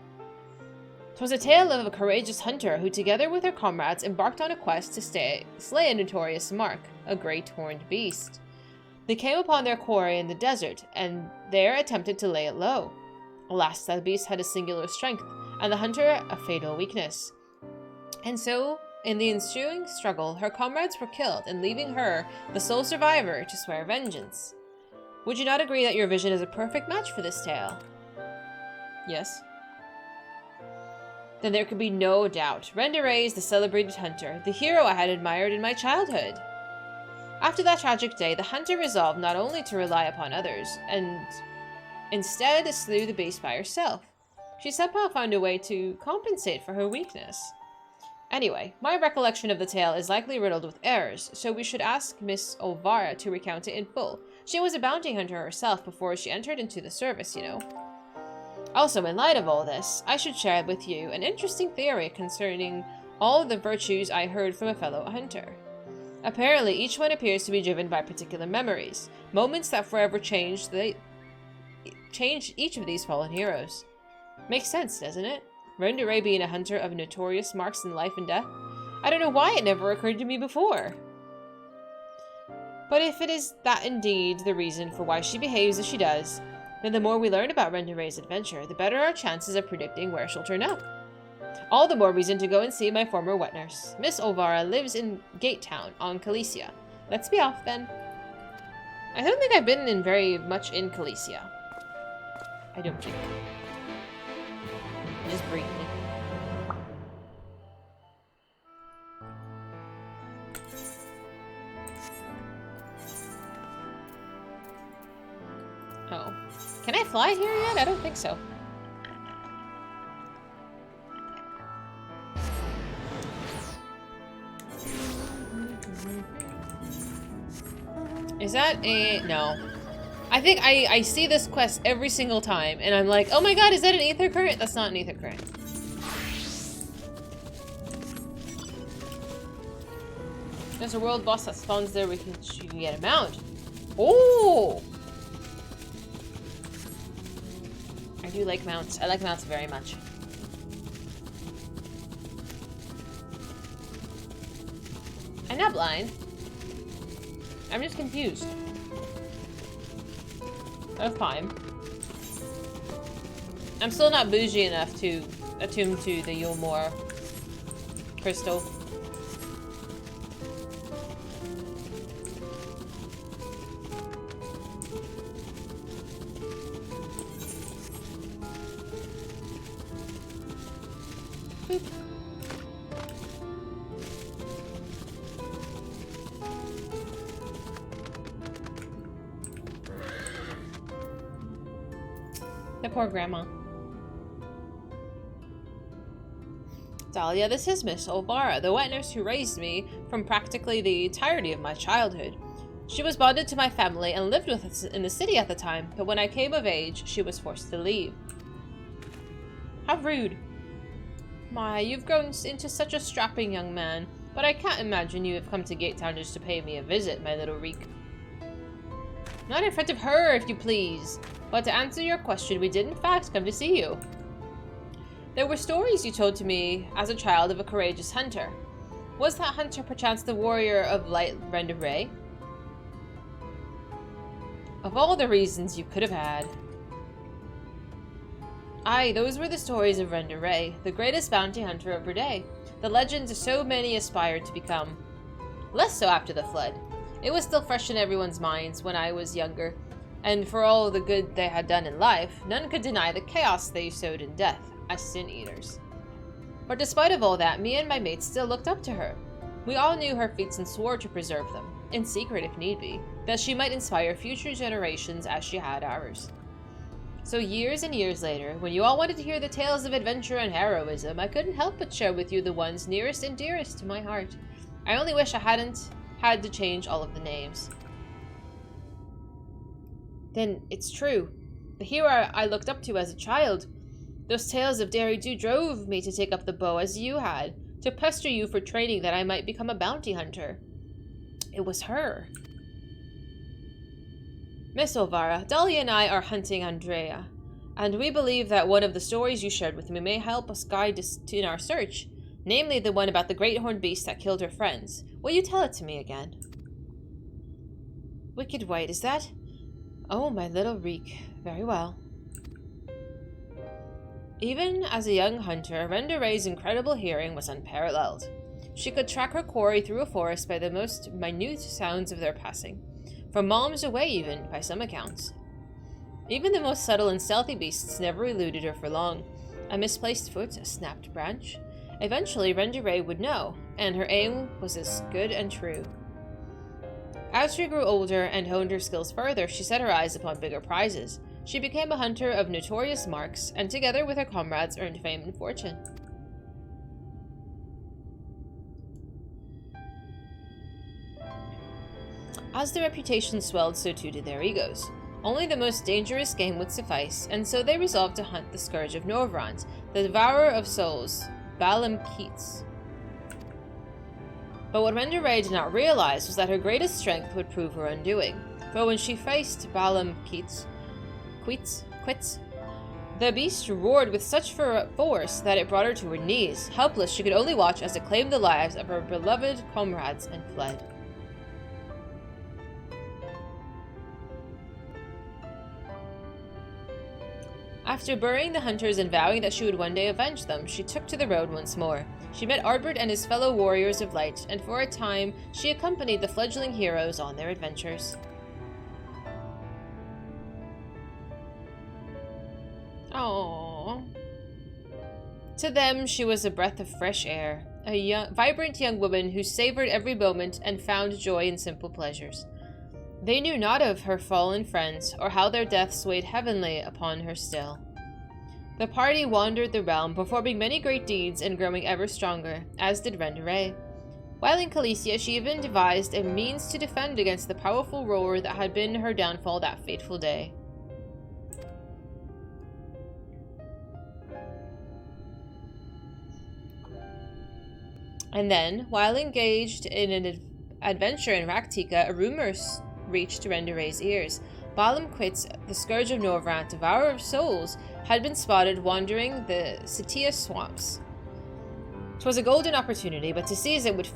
'Twas a tale of a courageous hunter who, together with her comrades, embarked on a quest to slay a notorious mark, a great horned beast. They came upon their quarry in the desert, and there attempted to lay it low. Alas, that beast had a singular strength, and the hunter a fatal weakness. And so, in the ensuing struggle, her comrades were killed, and leaving her, the sole survivor, to swear vengeance. Would you not agree that your vision is a perfect match for this tale? Yes. Then there could be no doubt. Render Ray is the celebrated hunter, the hero I had admired in my childhood. After that tragic day, the hunter resolved not only to rely upon others, and instead slew the beast by herself. She somehow found a way to compensate for her weakness. Anyway, my recollection of the tale is likely riddled with errors, so we should ask Miss Olvara to recount it in full. She was a bounty hunter herself before she entered into the service, you know. Also, in light of all this, I should share with you an interesting theory concerning all the virtues I heard from a fellow hunter. Apparently, each one appears to be driven by particular memories, moments that forever changed each of these fallen heroes. Makes sense, doesn't it? Render Ray being a hunter of notorious marks in life and death. I don't know why it never occurred to me before. But if it is that indeed the reason for why she behaves as she does, then the more we learn about Render Ray's adventure, the better our chances of predicting where she'll turn up. All the more reason to go and see my former wet nurse. Miss Olvara lives in Gate Town on Calicia. Let's be off then. I don't think I've been in very much in Calicia. I don't think. Just briefly. Oh. Can I fly here yet? I don't think so. Is that a... no. I think I see this quest every single time, and I'm like, oh my god, is that an ether current? That's not an ether current. There's a world boss that spawns there, you can get a mount. Oh! I do like mounts. I like mounts very much. I'm not blind. I'm just confused. That's fine. I'm still not bougie enough to attune to the Yulmore crystal. Boop. The poor grandma. Dahlia, this is Miss Olvara, the wet nurse who raised me from practically the entirety of my childhood. She was bonded to my family and lived with us in the city at the time, but when I came of age, she was forced to leave. How rude. My, you've grown into such a strapping young man, but I can't imagine you have come to Gatetown just to pay me a visit, my little reek. Not in front of her, if you please. But to answer your question, we did in fact come to see you. There were stories you told to me as a child of a courageous hunter. Was that hunter perchance the warrior of light Renda Ray? Of all the reasons you could have had. Aye, those were the stories of Renda Ray, the greatest bounty hunter of her day. The legends so many aspired to become. Less so after the flood. It was still fresh in everyone's minds when I was younger, and for all the good they had done in life, none could deny the chaos they sowed in death, as sin-eaters. But despite of all that, me and my mates still looked up to her. We all knew her feats and swore to preserve them, in secret if need be, that she might inspire future generations as she had ours. So years and years later, when you all wanted to hear the tales of adventure and heroism, I couldn't help but share with you the ones nearest and dearest to my heart. I only wish I hadn't had to change all of the names. Then it's true. The hero I looked up to as a child. Those tales of Derry-do drove me to take up the bow as you had, to pester you for training that I might become a bounty hunter. It was her. Miss Olvara, Dahlia and I are hunting Andrea, and we believe that one of the stories you shared with me may help us guide us in our search, namely the one about the great horned beast that killed her friends. Will you tell it to me again? Wicked White, is that? Oh, my little reek. Very well. Even as a young hunter, Renda Ray's incredible hearing was unparalleled. She could track her quarry through a forest by the most minute sounds of their passing. From miles away even, by some accounts. Even the most subtle and stealthy beasts never eluded her for long. A misplaced foot, a snapped branch. Eventually, Renda Ray would know, and her aim was as good and true. As she grew older and honed her skills further, she set her eyes upon bigger prizes. She became a hunter of notorious marks, and together with her comrades earned fame and fortune. As their reputation swelled, so too did their egos. Only the most dangerous game would suffice, and so they resolved to hunt the Scourge of Norvrant, the Devourer of Souls, Balam Keats. But what Renda Ray did not realize was that her greatest strength would prove her undoing. For when she faced Balam Keats, the beast roared with such force that it brought her to her knees. Helpless, she could only watch as it claimed the lives of her beloved comrades and fled. After burying the hunters and vowing that she would one day avenge them, she took to the road once more. She met Ardbert and his fellow warriors of light, and for a time, she accompanied the fledgling heroes on their adventures. Aww. To them, she was a breath of fresh air, a vibrant young woman who savored every moment and found joy in simple pleasures. They knew not of her fallen friends, or how their deaths weighed heavily upon her still. The party wandered the realm, performing many great deeds and growing ever stronger, as did Renda Ray. While in Calicia, she even devised a means to defend against the powerful roar that had been her downfall that fateful day. And then, while engaged in an adventure in Raktika, a rumor reached Renda Ray's ears. Balam Quits, the Scourge of Norvrant, Devourer of Souls, had been spotted wandering the Sitia swamps. 'Twas a golden opportunity, but to seize it would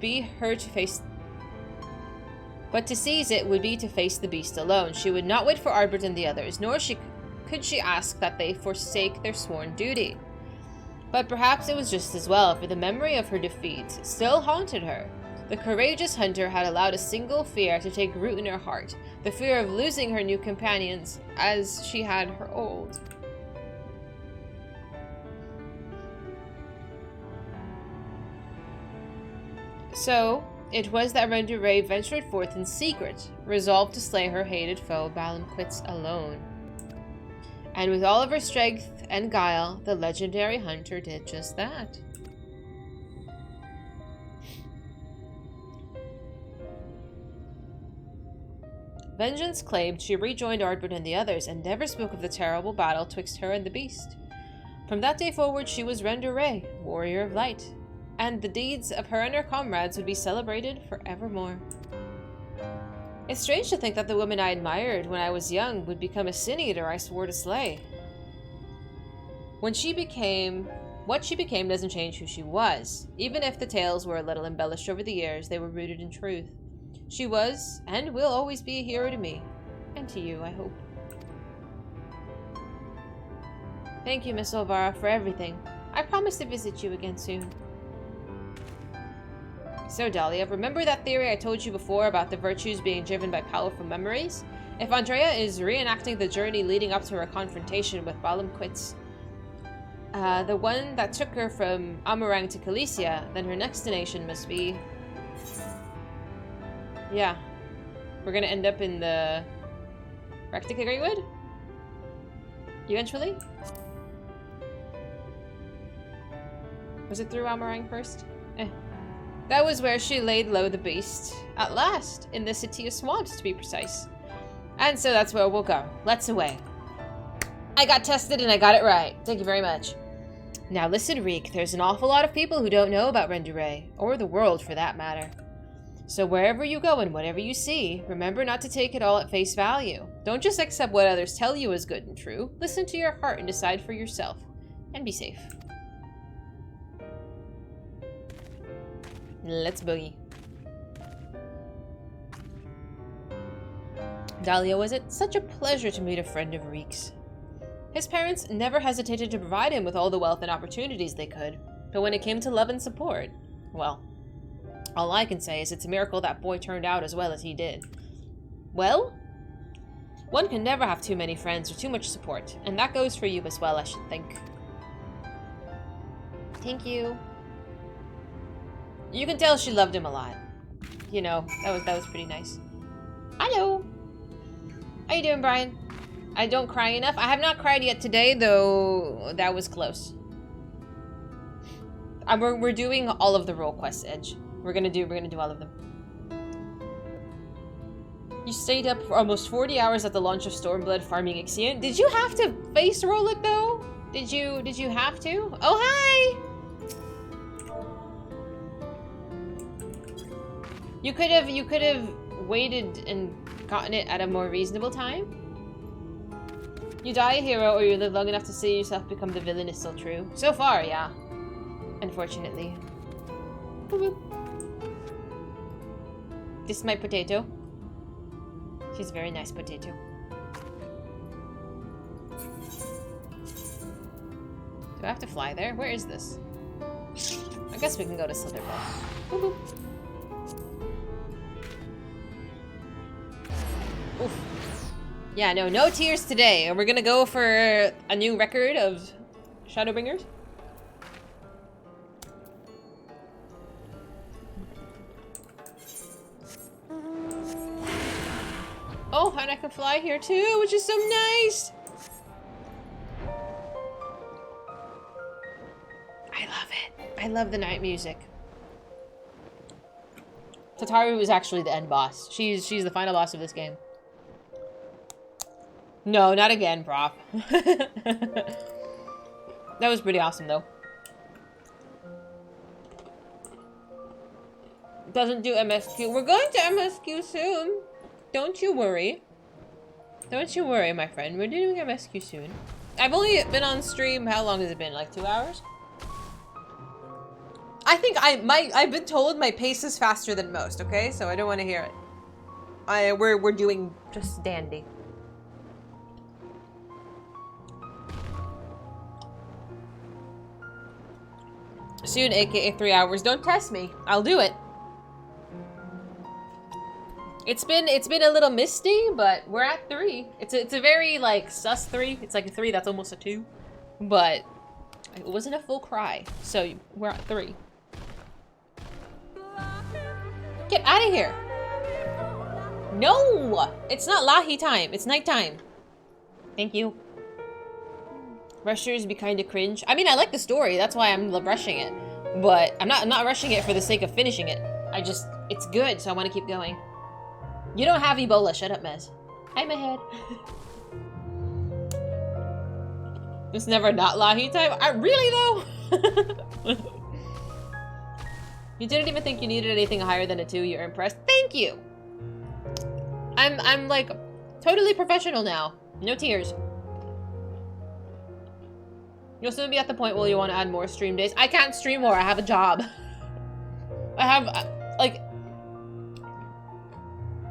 be to face the beast alone. She would not wait for Ardbert and the others, nor could she ask that they forsake their sworn duty. But perhaps it was just as well, for the memory of her defeat still haunted her. The courageous hunter had allowed a single fear to take root in her heart, the fear of losing her new companions, as she had her old. So, it was that Renda Ray ventured forth in secret, resolved to slay her hated foe Balam Quits alone. And with all of her strength and guile, the legendary hunter did just that. Vengeance claimed, she rejoined Ardbert and the others, and never spoke of the terrible battle twixt her and the beast. From that day forward, she was Rendure, warrior of light, and the deeds of her and her comrades would be celebrated forevermore. It's strange to think that the woman I admired when I was young would become a sin-eater I swore to slay. What she became doesn't change who she was. Even if the tales were a little embellished over the years, they were rooted in truth. She was, and will always be, a hero to me. And to you, I hope. Thank you, Miss Olvara, for everything. I promise to visit you again soon. So, Dahlia, remember that theory I told you before about the virtues being driven by powerful memories? If Andrea is reenacting the journey leading up to her confrontation with Balam Quits, the one that took her from Ahm Araeng to Calicia, then her next destination must be... Yeah. We're gonna end up in the... Rectica Greatwood? Eventually? Was it through Ahm Araeng first? That was where she laid low the beast. At last, in the city of swamps, to be precise. And so that's where we'll go. Let's away. I got tested and I got it right. Thank you very much. Now listen, Reek, there's an awful lot of people who don't know about Rendure, or the world for that matter. So wherever you go and whatever you see, remember not to take it all at face value. Don't just accept what others tell you is good and true. Listen to your heart and decide for yourself. And be safe. Let's boogie. Dahlia, was it such a pleasure to meet a friend of Reek's? His parents never hesitated to provide him with all the wealth and opportunities they could, but when it came to love and support, well, all I can say is it's a miracle that boy turned out as well as he did. Well, one can never have too many friends or too much support, and that goes for you as well, I should think. Thank you. You can tell she loved him a lot. You know, that was pretty nice. Hello! How you doing, Brian? I don't cry enough. I have not cried yet today, though that was close. We're doing all of the role quests, Edge. We're gonna do all of them. You stayed up for almost 40 hours at the launch of Stormblood farming Ixion. Did you have to face roll it though? Did you have to? Oh, hi! You could have waited and gotten it at a more reasonable time. You die a hero or you live long enough to see yourself become the villain is still true. So far, yeah. Unfortunately. This is my potato. She's a very nice potato. Do I have to fly there? Where is this? I guess we can go to Slitherbell. Boop, boop. Oof. Yeah, no tears today. We're gonna go for a new record of Shadowbringers. Oh, and I can fly here too, which is so nice. I love it. I love the night music. Tataru is actually the end boss. She's the final boss of this game. No, not again, prof. That was pretty awesome, though. Doesn't do MSQ. We're going to MSQ soon. Don't you worry. Don't you worry, my friend. We're doing MSQ soon. I've only been on stream. How long has it been? Like 2 hours? I think I've been told my pace is faster than most. Okay, so I don't want to hear it. We're doing just dandy. Soon, aka 3 hours. Don't test me. I'll do it. It's been a little misty, but we're at 3. It's a very like sus 3. It's like a 3 that's almost a 2, but it wasn't a full cry. So we're at 3. Get out of here! No, it's not Lahi time. It's nighttime. Thank you. Rushers be kind of cringe. I mean, I like the story. That's why I'm rushing it. But I'm not rushing it for the sake of finishing it. It's good, so I want to keep going. You don't have Ebola. Shut up, Mez. Hi, my head. It's never not Lahi time. Really though? You didn't even think you needed anything higher than a 2. You're impressed. Thank you. I'm like totally professional now. No tears. You'll soon be at the point where you want to add more stream days. I can't stream more. I have a job. I have like,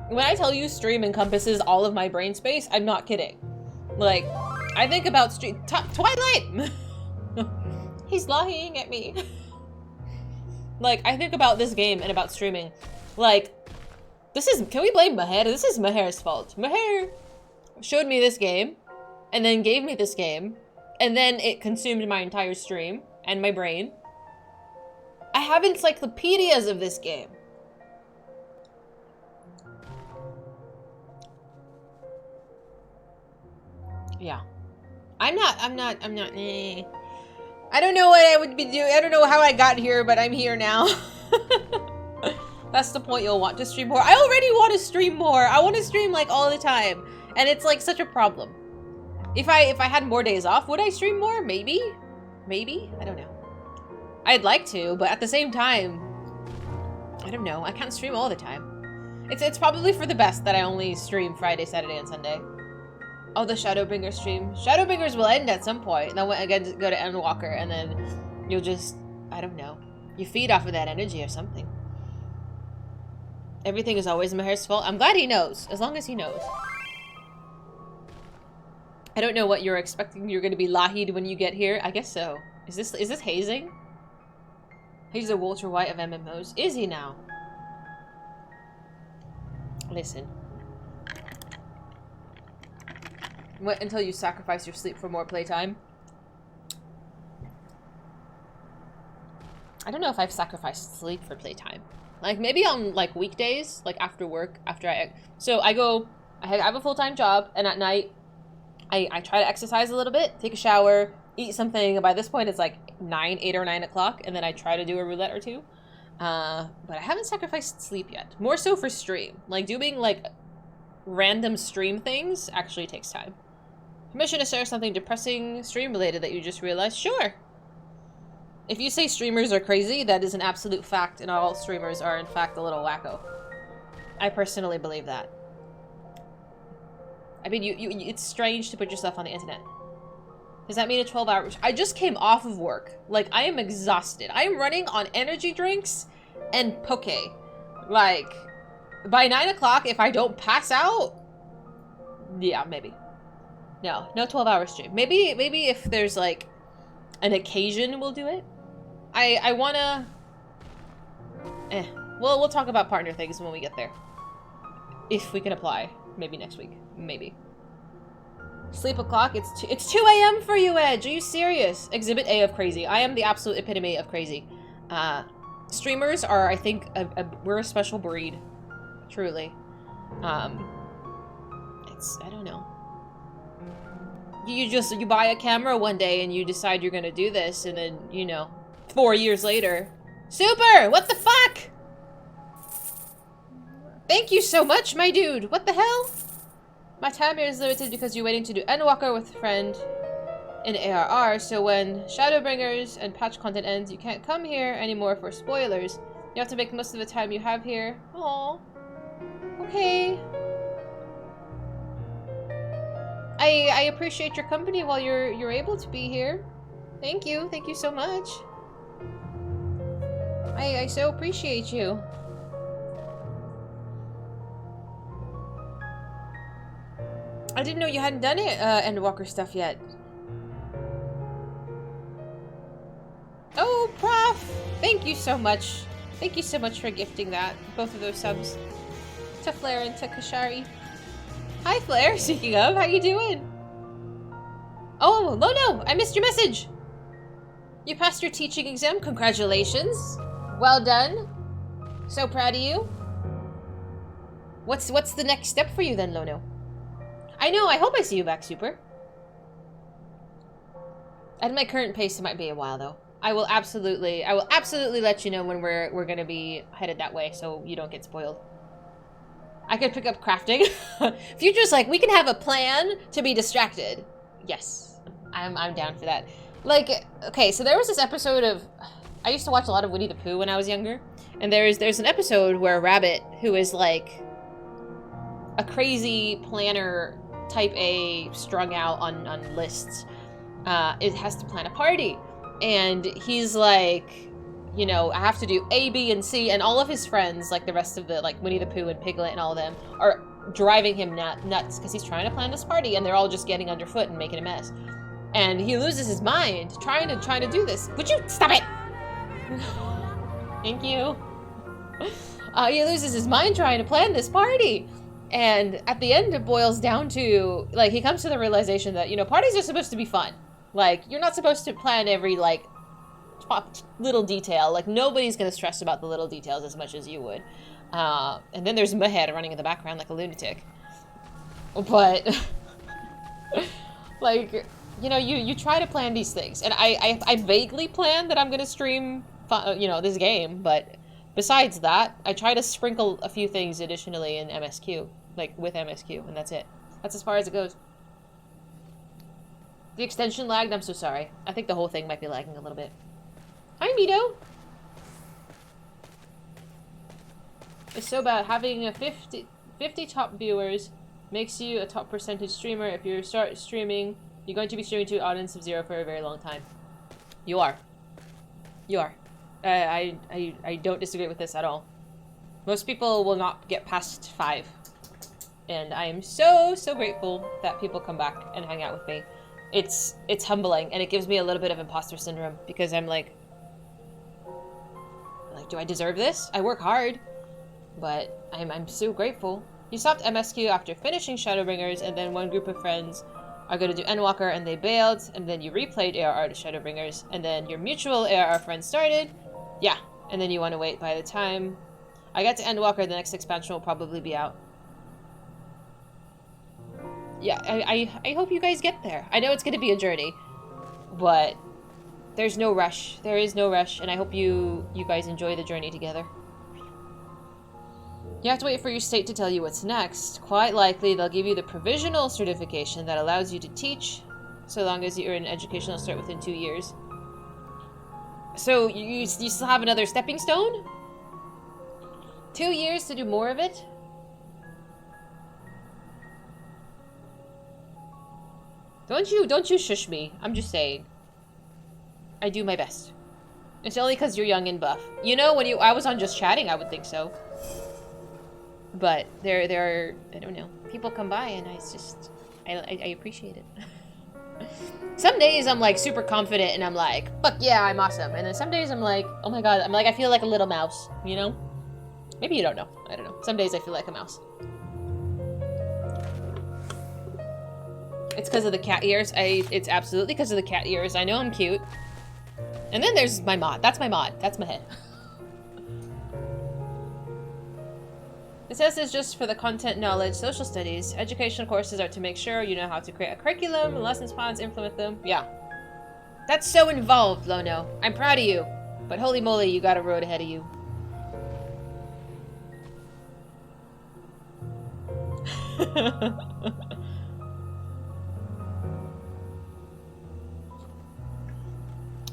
when I tell you stream encompasses all of my brain space, I'm not kidding. Like, I think about stream. Twilight! He's lying at me. Like, I think about this game and about streaming. Like, can we blame Maher? This is Maher's fault. Maher showed me this game, and then gave me this game, and then it consumed my entire stream and my brain. I have encyclopedias of this game. Yeah. I'm not, I don't know what I would be doing. I don't know how I got here, but I'm here now. That's the point. You'll want to stream more. I already want to stream more. I want to stream like all the time. And it's like such a problem. If I had more days off, would I stream more? Maybe. Maybe? I don't know. I'd like to, but at the same time, I don't know. I can't stream all the time. It's probably for the best that I only stream Friday, Saturday, and Sunday. Oh, the Shadowbringers stream. Shadowbringers will end at some point. And then again, go to Endwalker, and then you'll just, I don't know. You feed off of that energy or something. Everything is always Maher's fault. I'm glad he knows, as long as he knows. I don't know what you're expecting. You're going to be Lahi'd when you get here. I guess so. Is this hazing? He's the Walter White of MMOs. Is he now? Listen. Wait until you sacrifice your sleep for more playtime. I don't know if I've sacrificed sleep for playtime. Like, maybe on, like, weekdays, like, after work, so I have a full-time job, and at night, I try to exercise a little bit, take a shower, eat something, and by this point, it's, like, 8 or 9 o'clock, and then I try to do a roulette or two. But I haven't sacrificed sleep yet. More so for stream. Like, doing, like, random stream things actually takes time. Permission to share something depressing stream-related that you just realized? Sure! If you say streamers are crazy, that is an absolute fact, and all streamers are, in fact, a little wacko. I personally believe that. I mean, it's strange to put yourself on the internet. Does that mean a 12-hour... I just came off of work. Like, I am exhausted. I am running on energy drinks and poke. Like, by 9 o'clock, if I don't pass out... Yeah, maybe. No 12-hour stream. Maybe if there's, like, an occasion, we'll do it. I wanna... Well, we'll talk about partner things when we get there. If we can apply. Maybe next week. Maybe. Sleep o'clock? It's 2 a.m. for you, Edge! Are you serious? Exhibit A of crazy. I am the absolute epitome of crazy. Streamers are, I think, we're a special breed. Truly. I don't know. You buy a camera one day and you decide you're gonna do this, and then, you know, 4 years later. Super! What the fuck? Thank you so much, my dude! What the hell? My time here is limited because you're waiting to do Endwalker with a friend in ARR, so when Shadowbringers and patch content ends, you can't come here anymore for spoilers. You have to make most of the time you have here. Aww. Okay. I appreciate your company while you're able to be here. Thank you so much. I so appreciate you. I didn't know you hadn't done it, Endwalker stuff yet. Oh, Prof! Thank you so much. Thank you so much for gifting that. Both of those subs. To Flair and to Kashari. Hi, Flair. Speaking of, how you doing? Oh, Lono! I missed your message! You passed your teaching exam. Congratulations. Well done. So proud of you. What's the next step for you then, Lono? I know, I hope I see you back, Super. At my current pace, it might be a while, though. I will absolutely let you know when we're gonna be headed that way, so you don't get spoiled. I could pick up crafting. Future's like, we can have a plan to be distracted. Yes. I'm down for that. Like, okay, so there was this episode of... I used to watch a lot of Winnie the Pooh when I was younger. And there's an episode where Rabbit, who is like a crazy planner, type A, strung out on lists, it has to plan a party. And he's like, you know, I have to do A, B, and C, and all of his friends, like the rest of the, like Winnie the Pooh and Piglet and all of them, are driving him nuts because he's trying to plan this party, and they're all just getting underfoot and making a mess. And he loses his mind trying to do this. Would you stop it? Thank you. He loses his mind trying to plan this party. And at the end, it boils down to, like, he comes to the realization that, you know, parties are supposed to be fun. Like, you're not supposed to plan every, like, little detail. Like, nobody's gonna stress about the little details as much as you would. And then there's Mahed running in the background like a lunatic. But, like, you know, you try to plan these things. And I vaguely plan that I'm gonna stream, you know, this game, but besides that, I try to sprinkle a few things additionally in MSQ, like with MSQ, and that's it. That's as far as it goes. The extension lagged, I'm so sorry. I think the whole thing might be lagging a little bit. Hi, Mito! It's so bad. Having a 50 top viewers makes you a top percentage streamer. If you start streaming, you're going to be streaming to an audience of 0 for a very long time. You are. You are. I don't disagree with this at all. Most people will not get past 5. And I am so grateful that people come back and hang out with me. It's humbling, and it gives me a little bit of imposter syndrome, because I'm like, do I deserve this? I work hard, but I'm so grateful. You stopped MSQ after finishing Shadowbringers, and then one group of friends are going to do Endwalker, and they bailed, and then you replayed ARR to Shadowbringers, and then your mutual ARR friend started. Yeah, and then you want to wait. By the time I get to Endwalker, the next expansion will probably be out. Yeah, I hope you guys get there. I know it's going to be a journey, but there's no rush. There is no rush, and I hope you guys enjoy the journey together. You have to wait for your state to tell you what's next. Quite likely, they'll give you the provisional certification that allows you to teach, so long as you're in educational start within 2 years. So, you still have another stepping stone? 2 years to do more of it? Don't you shush me. I'm just saying. I do my best. It's only because you're young and buff. You know, when I was on Just Chatting, I would think so. But there are, I don't know, people come by and I appreciate it. Some days I'm like super confident and I'm like, fuck yeah, I'm awesome. And then some days I'm like, oh my god, I feel like a little mouse, you know? Maybe you don't know. I don't know. Some days I feel like a mouse. It's because of the cat ears. It's absolutely because of the cat ears. I know I'm cute. And then there's my mod. That's my mod. That's my head. It says it's just for the content, knowledge, social studies. Educational courses are to make sure you know how to create a curriculum, lessons plans, implement them. Yeah. That's so involved, Lono. I'm proud of you. But holy moly, you got a road ahead of you.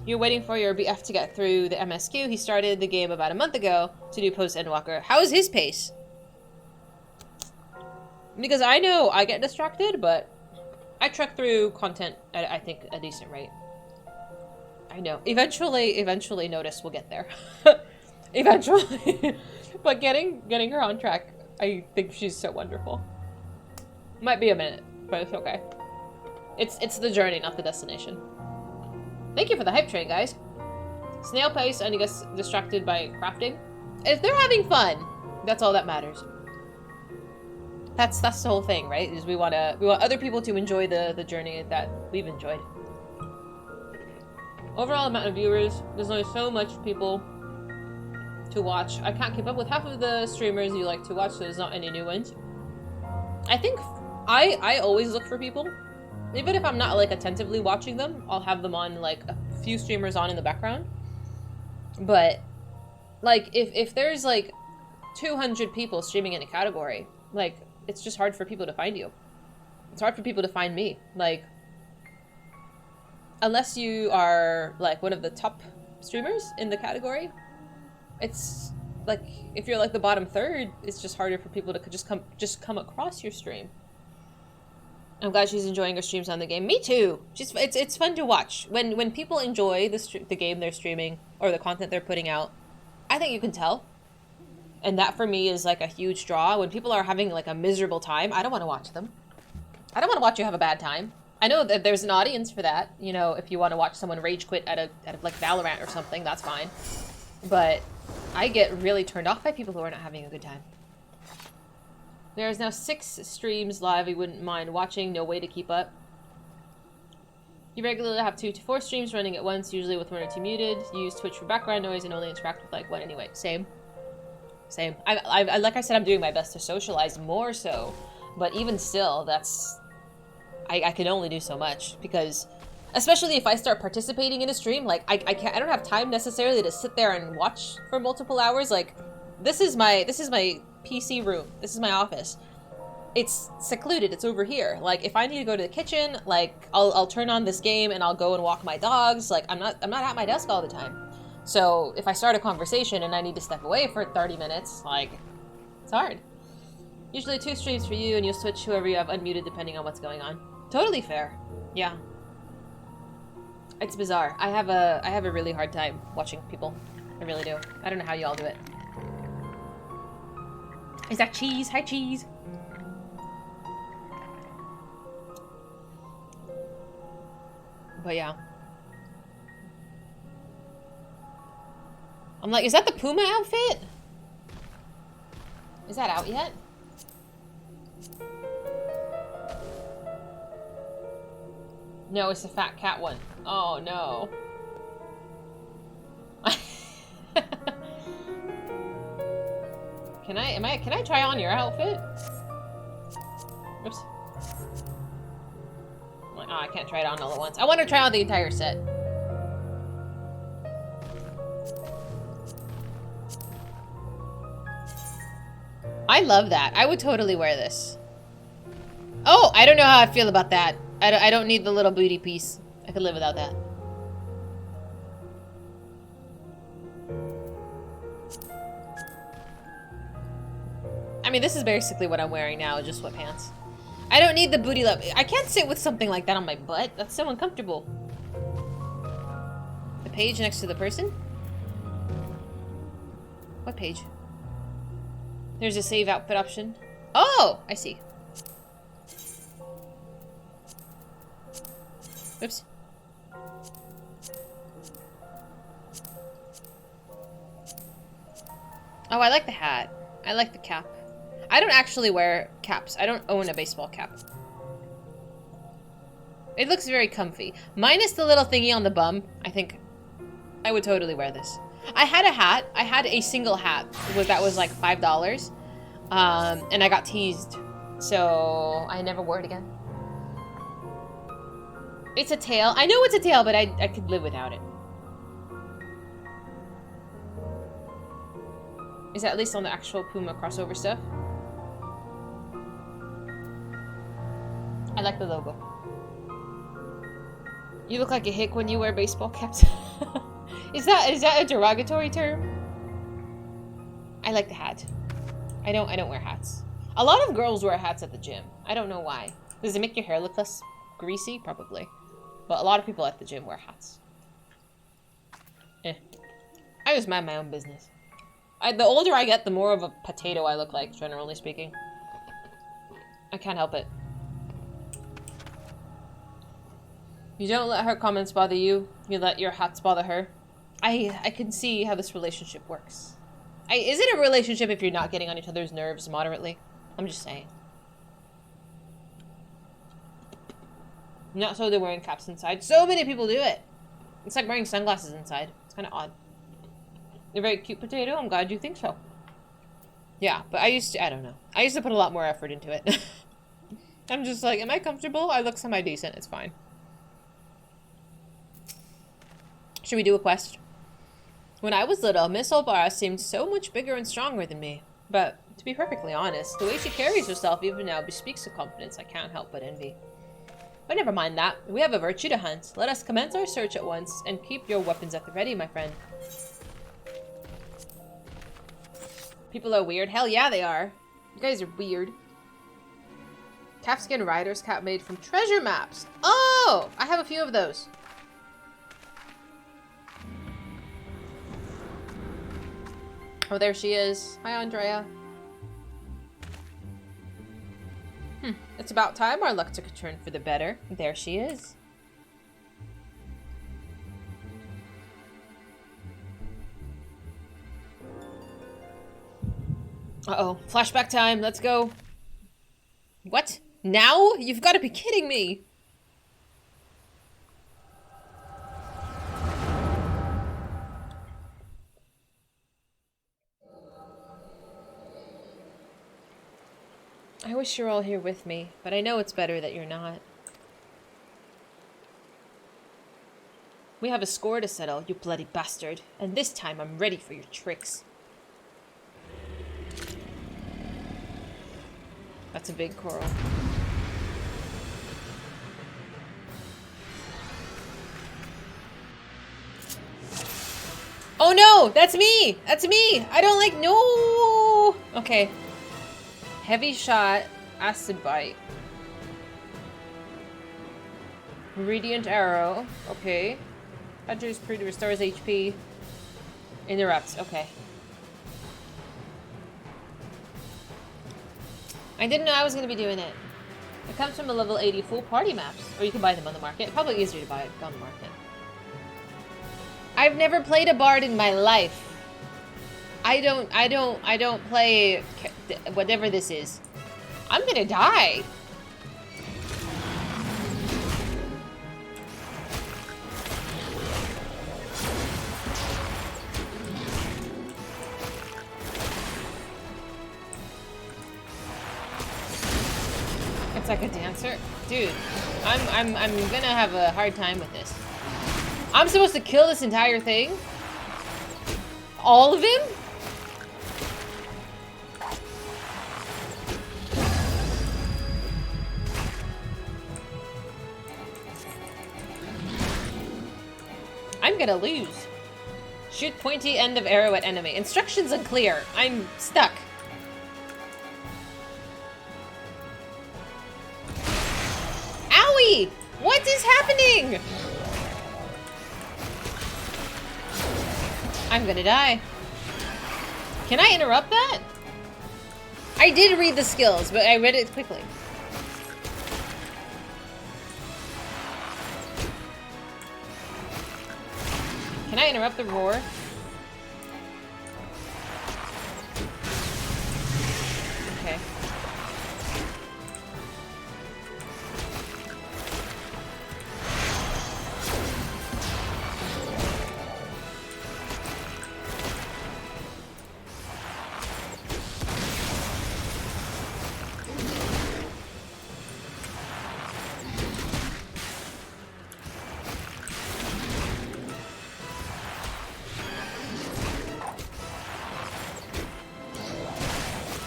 You're waiting for your BF to get through the MSQ. He started the game about a month ago to do post-Endwalker. How is his pace? Because I know I get distracted, but I trek through content at, I think, a decent rate. I know. Eventually Notice will get there. Eventually. But getting her on track, I think she's so wonderful. Might be a minute, but it's okay. It's the journey, not the destination. Thank you for the hype train, guys. Snail pace, and he gets distracted by crafting. If they're having fun, that's all that matters. That's the whole thing, right? Is we want other people to enjoy the journey that we've enjoyed. Overall amount of viewers, there's only so much people to watch. I can't keep up with half of the streamers you like to watch, so there's not any new ones. I think I always look for people. Even if I'm not, like, attentively watching them, I'll have them on, like, a few streamers on in the background. But, like, if there's, like, 200 people streaming in a category, like, it's just hard for people to find you. It's hard for people to find me. Like, unless you are like one of the top streamers in the category, it's like if you're like the bottom third, it's just harder for people to just come across your stream. I'm glad she's enjoying her streams on the game. Me too. It's fun to watch when people enjoy the game they're streaming or the content they're putting out. I think you can tell, and that for me is like a huge draw. When people are having like a miserable time, I don't want to watch them. I don't want to watch you have a bad time. I know that there's an audience for that. You know, if you want to watch someone rage quit at like Valorant or something, that's fine. But I get really turned off by people who are not having a good time. There is now 6 streams live. We wouldn't mind watching. No way to keep up. You regularly have 2 to 4 streams running at once, usually with 1 or 2 muted. Use Twitch for background noise and only interact with like 1 anyway. Same. I like I said, I'm doing my best to socialize more so, but even still, that's I can only do so much because, especially if I start participating in a stream, like I don't have time necessarily to sit there and watch for multiple hours. Like this is my PC room. This is my office. It's secluded. It's over here. Like if I need to go to the kitchen, like I'll turn on this game and I'll go and walk my dogs. Like I'm not at my desk all the time. So if I start a conversation and I need to step away for 30 minutes, like it's hard. Usually 2 streams for you and you'll switch whoever you have unmuted depending on what's going on. Totally fair. Yeah. It's bizarre. I have a really hard time watching people. I really do. I don't know how y'all do it. Is that cheese? Hi, cheese. But yeah. I'm like, is that the Puma outfit? Is that out yet? No, it's the fat cat one. Oh no. Can I try on your outfit? Oops. I'm like, oh, I can't try it on all at once. I want to try on the entire set. I love that. I would totally wear this. Oh, I don't know how I feel about that. I don't need the little booty piece. I could live without that. I mean, this is basically what I'm wearing now, just sweatpants. I don't need the booty love. I can't sit with something like that on my butt. That's so uncomfortable. The page next to the person? What page? There's a save outfit option. Oh, I see. Oops. Oh, I like the hat. I like the cap. I don't actually wear caps. I don't own a baseball cap. It looks very comfy. Minus the little thingy on the bum, I think I would totally wear this. I had a hat. I had a single hat that was like $5. And I got teased. So I never wore it again. It's a tail. I know it's a tail, but I could live without it. Is that at least on the actual Puma crossover stuff? I like the logo. You look like a hick when you wear baseball caps. Is that a derogatory term? I like the hat. I don't wear hats. A lot of girls wear hats at the gym. I don't know why. Does it make your hair look less greasy? Probably. But a lot of people at the gym wear hats. Eh. I just mind my own business. The older I get, the more of a potato I look like, generally speaking. I can't help it. You don't let her comments bother you. You let your hats bother her. I can see how this relationship works. Is it a relationship if you're not getting on each other's nerves moderately? I'm just saying. Not so they're wearing caps inside. So many people do it. It's like wearing sunglasses inside. It's kind of odd. You're a very cute potato. I'm glad you think so. Yeah, but I don't know. I used to put a lot more effort into it. I'm just like, am I comfortable? I look semi-decent. It's fine. Should we do a quest? When I was little, Miss Olbara seemed so much bigger and stronger than me. But, to be perfectly honest, the way she carries herself even now bespeaks a confidence I can't help but envy. But never mind that. We have a virtue to hunt. Let us commence our search at once, and keep your weapons at the ready, my friend. People are weird. Hell yeah, they are. You guys are weird. Calfskin rider's cap made from treasure maps. Oh! I have a few of those. Oh, there she is. Hi, Andrea. It's about time our luck took a turn for the better. There she is. Uh-oh. Flashback time. Let's go. What? Now? You've got to be kidding me. I wish you're all here with me, but I know it's better that you're not. We have a score to settle, you bloody bastard, and this time I'm ready for your tricks. That's a big coral. Oh no! That's me! That's me! I don't like- no! Okay. Heavy shot, acid bite. Radiant arrow, okay. Hunter's pretty restores HP. Interrupts, okay. I didn't know I was gonna be doing it. It comes from a level 80 full party maps, or you can buy them on the market. Probably easier to buy it on the market. I've never played a bard in my life. I don't play whatever this is. I'm gonna die. It's like a dancer. Dude, I'm gonna have a hard time with this. I'm supposed to kill this entire thing? All of him? I'm gonna lose. Shoot pointy end of arrow at enemy. Instructions unclear. I'm stuck. Owie! What is happening? I'm gonna die. Can I interrupt that? I did read the skills, but I read it quickly. Can I interrupt the roar? Okay.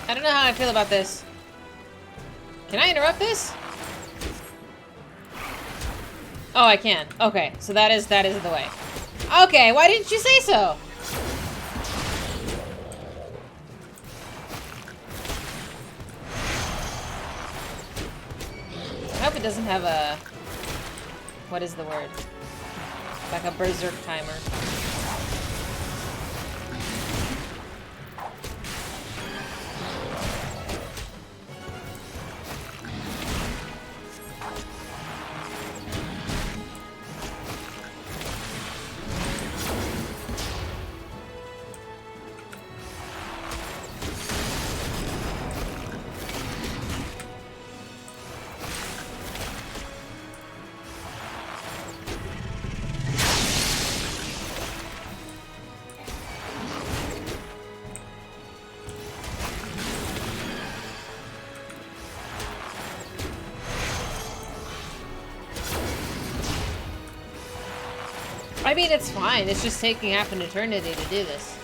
I don't know how I feel about this. Can I interrupt this? Oh, I can. Okay, so that is the way. Okay, why didn't you say so? I hope it doesn't have a... What is the word? Like a berserk timer. I mean, it's fine. It's just taking half an eternity to do this.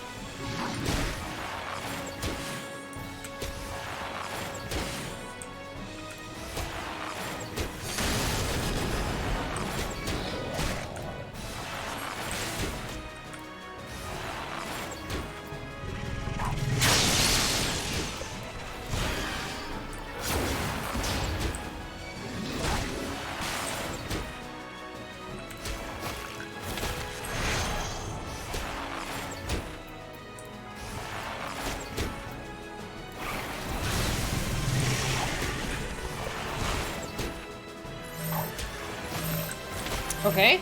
Okay.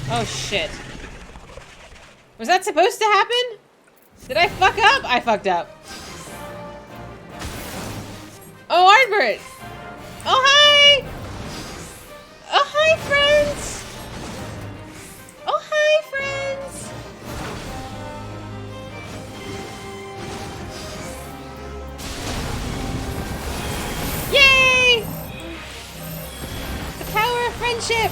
Oh, shit. Was that supposed to happen? Did I fuck up? I fucked up. Oh, Artbert! Oh, hi! Oh, hi, friends! Oh, hi, friends! Yay! The power of friendship!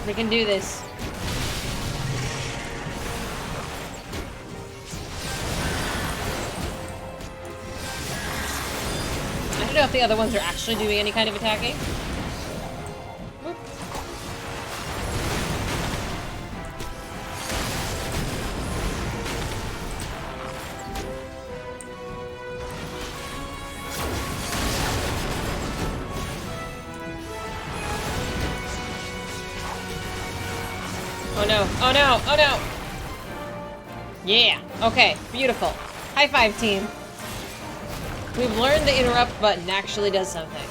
We can do this. I don't know if the other ones are actually doing any kind of attacking. Whoop. Oh no, oh no, oh no! Yeah, okay, beautiful. High five, team. We've learned the interrupt button actually does something.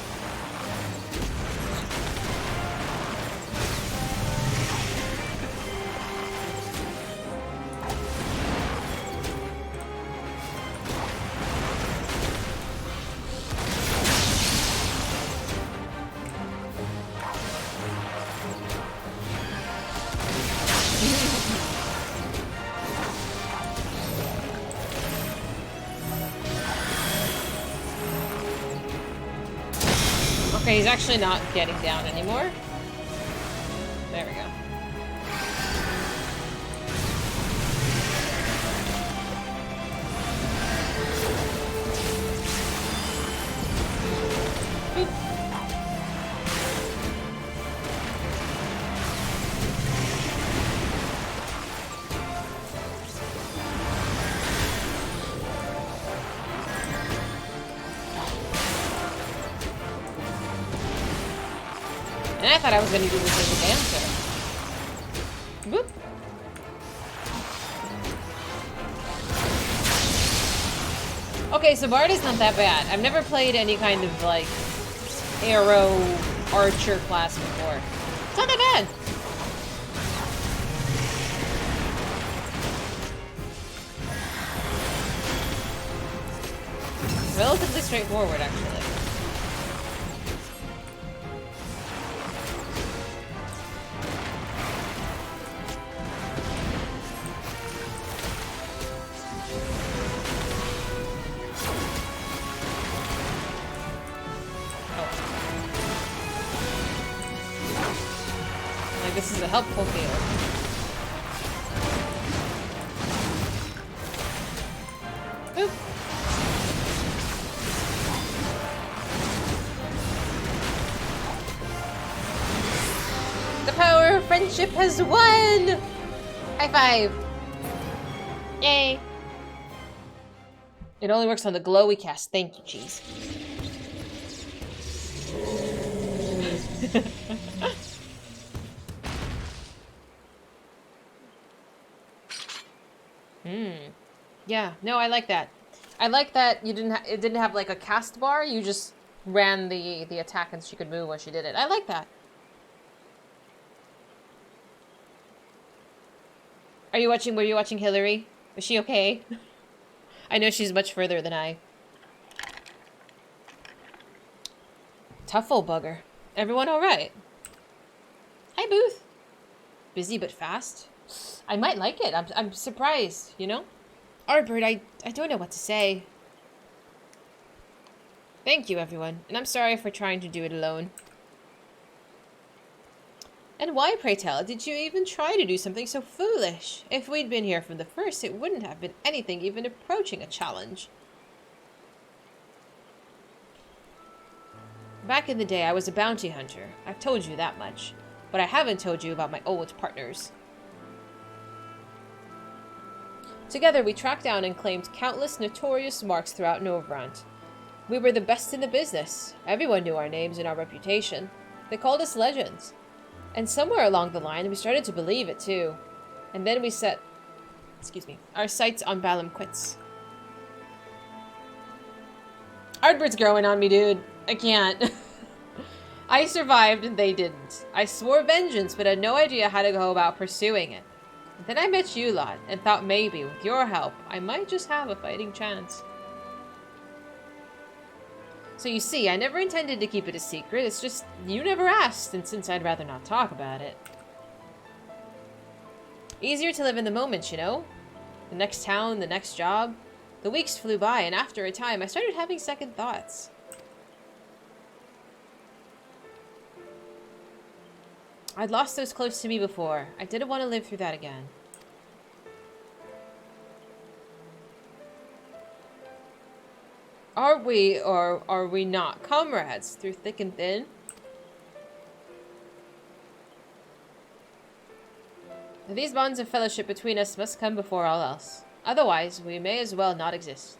Okay, he's actually not getting down anymore. There we go. Boop. And I thought I was going to do this as a dancer. Boop. Okay, so Bard is not that bad. I've never played any kind of, like, arrow archer class before. It's not that bad. Relatively straightforward, actually. This is a helpful field. Boop. The power of friendship has won! High five! Yay! It only works on the glowy cast. Thank you, cheese. Yeah, no, I like that. I like that you didn't. It didn't have like a cast bar. You just ran the attack and she could move when she did it. I like that. Are you watching? Were you watching Hillary? Is she okay? I know she's much further than I. Tough old bugger. Everyone alright? Hi, Booth. Busy but fast? I might like it. I'm surprised, you know? Arbert, I don't know what to say. Thank you, everyone. And I'm sorry for trying to do it alone. And why, pray tell, did you even try to do something so foolish? If we'd been here from the first, it wouldn't have been anything even approaching a challenge. Back in the day, I was a bounty hunter. I've told you that much. But I haven't told you about my old partners. Together, we tracked down and claimed countless notorious marks throughout Novrant. We were the best in the business. Everyone knew our names and our reputation. They called us legends. And somewhere along the line, we started to believe it too. And then we set, our sights on Balamquits. Ardbert's growing on me, dude. I can't. I survived and they didn't. I swore vengeance, but had no idea how to go about pursuing it. And then I met you lot, and thought maybe, with your help, I might just have a fighting chance. So you see, I never intended to keep it a secret, it's just, you never asked, and since I'd rather not talk about it. Easier to live in the moment, you know? The next town, the next job. The weeks flew by, and after a time, I started having second thoughts. I'd lost those close to me before. I didn't want to live through that again. Are we, or are we not, comrades through thick and thin? These bonds of fellowship between us must come before all else. Otherwise, we may as well not exist.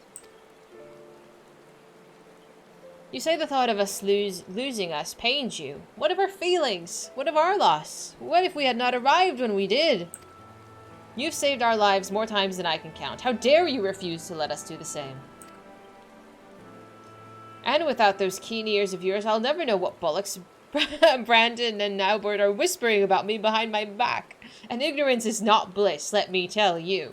You say the thought of us losing us pains you. What of our feelings? What of our loss? What if we had not arrived when we did? You've saved our lives more times than I can count. How dare you refuse to let us do the same? And without those keen ears of yours, I'll never know what bollocks Brandon and Albert are whispering about me behind my back. And ignorance is not bliss, let me tell you.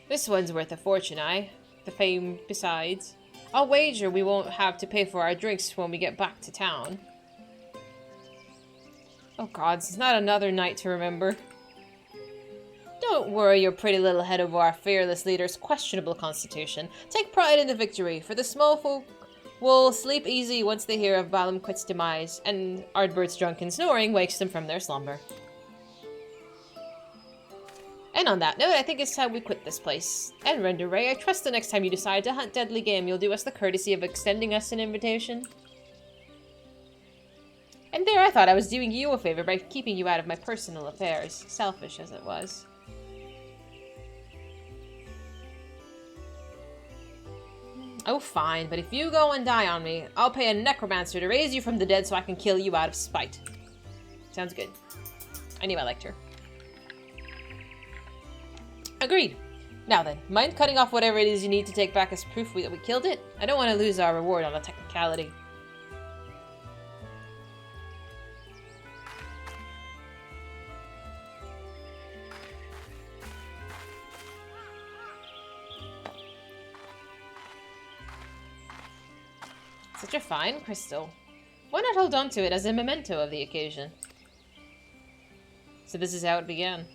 This one's worth a fortune, the fame besides. I'll wager we won't have to pay for our drinks when we get back to town. Oh gods, it's not another night to remember. Don't worry your pretty little head over our fearless leader's questionable constitution. Take pride in the victory, for the small folk will sleep easy once they hear of Balamquit's demise, and Ardbert's drunken snoring wakes them from their slumber. And on that note, I think it's time we quit this place. And Renderay, I trust the next time you decide to hunt deadly game, you'll do us the courtesy of extending us an invitation. And there I thought I was doing you a favor by keeping you out of my personal affairs, selfish as it was. Oh, fine, but if you go and die on me, I'll pay a necromancer to raise you from the dead so I can kill you out of spite. Sounds good. I knew I liked her. Agreed. Now then, mind cutting off whatever it is you need to take back as proof that we killed it? I don't want to lose our reward on a technicality. Such a fine crystal. Why not hold on to it as a memento of the occasion? So this is how it began.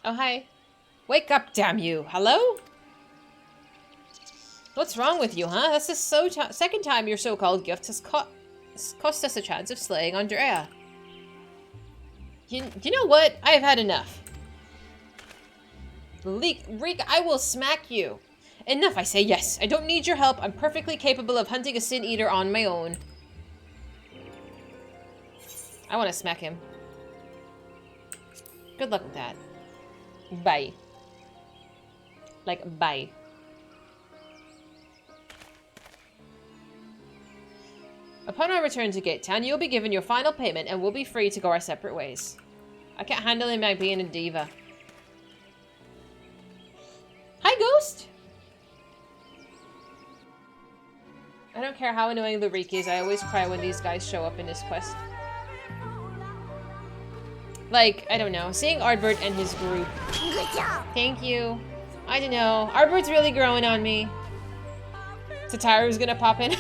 Oh, hi. Wake up, damn you. Hello? What's wrong with you, huh? That's the second time your so-called gift has cost us a chance of slaying Andrea. You know what? I have had enough. Reek, I will smack you. Enough, I say. Yes. I don't need your help. I'm perfectly capable of hunting a sin eater on my own. I want to smack him. Good luck with that. Bye. Like, bye. Upon our return to Gate Town, you'll be given your final payment and we'll be free to go our separate ways. I can't handle him by being a diva. I don't care how annoying Lurik is, I always cry when these guys show up in this quest. Like, I don't know, seeing Ardbert and his group. Good job. Thank you. I don't know. Ardbert's really growing on me. Sataru's gonna pop in.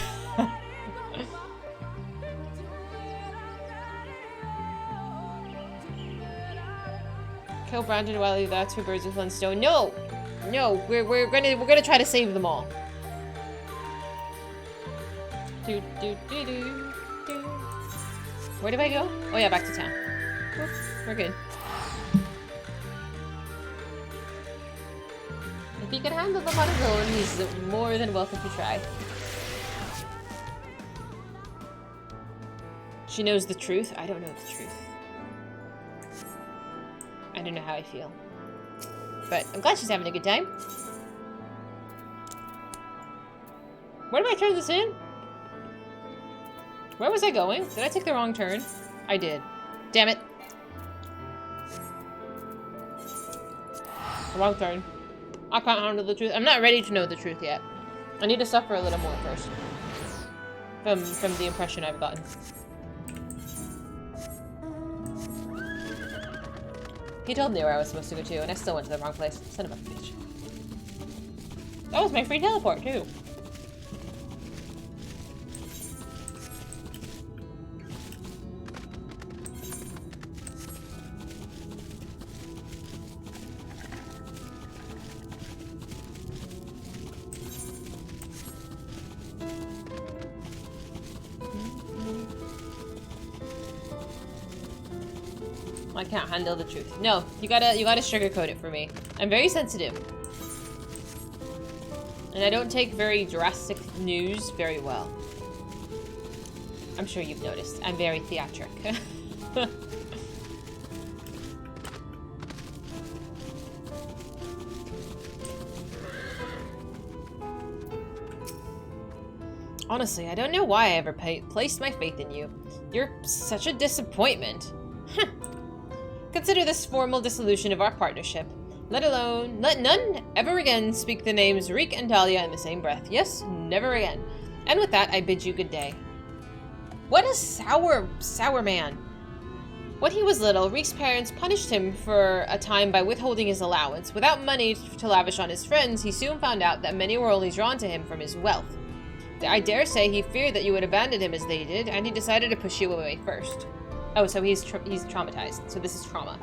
Kill Brandon Wiley, that's two birds with one stone. No! No, we're gonna try to save them all. Do, do, do, do, do. Where do I go? Oh yeah, back to town. Oop, we're good. If he can handle them on his own, he's more than welcome to try. She knows the truth. I don't know the truth. I don't know how I feel. But I'm glad she's having a good time. Where did I turn this in? Where was I going? Did I take the wrong turn? I did. Damn it. Wrong turn. I can't handle the truth. I'm not ready to know the truth yet. I need to suffer a little more first. From the impression I've gotten. He told me where I was supposed to go to, and I still went to the wrong place. Son of a bitch. That was my free teleport, too. I can't handle the truth. No, you gotta sugarcoat it for me. I'm very sensitive. And I don't take very drastic news very well. I'm sure you've noticed. I'm very theatric. Honestly, I don't know why I ever placed my faith in you. You're such a disappointment. Consider this formal dissolution of our partnership. Let none ever again speak the names Reek and Dahlia in the same breath. Yes, never again. And with that, I bid you good day. What a sour man. When he was little, Reek's parents punished him for a time by withholding his allowance. Without money to lavish on his friends, he soon found out that many were only drawn to him from his wealth. I dare say he feared that you would abandon him as they did, and he decided to push you away first. Oh, so he's traumatized. So this is trauma.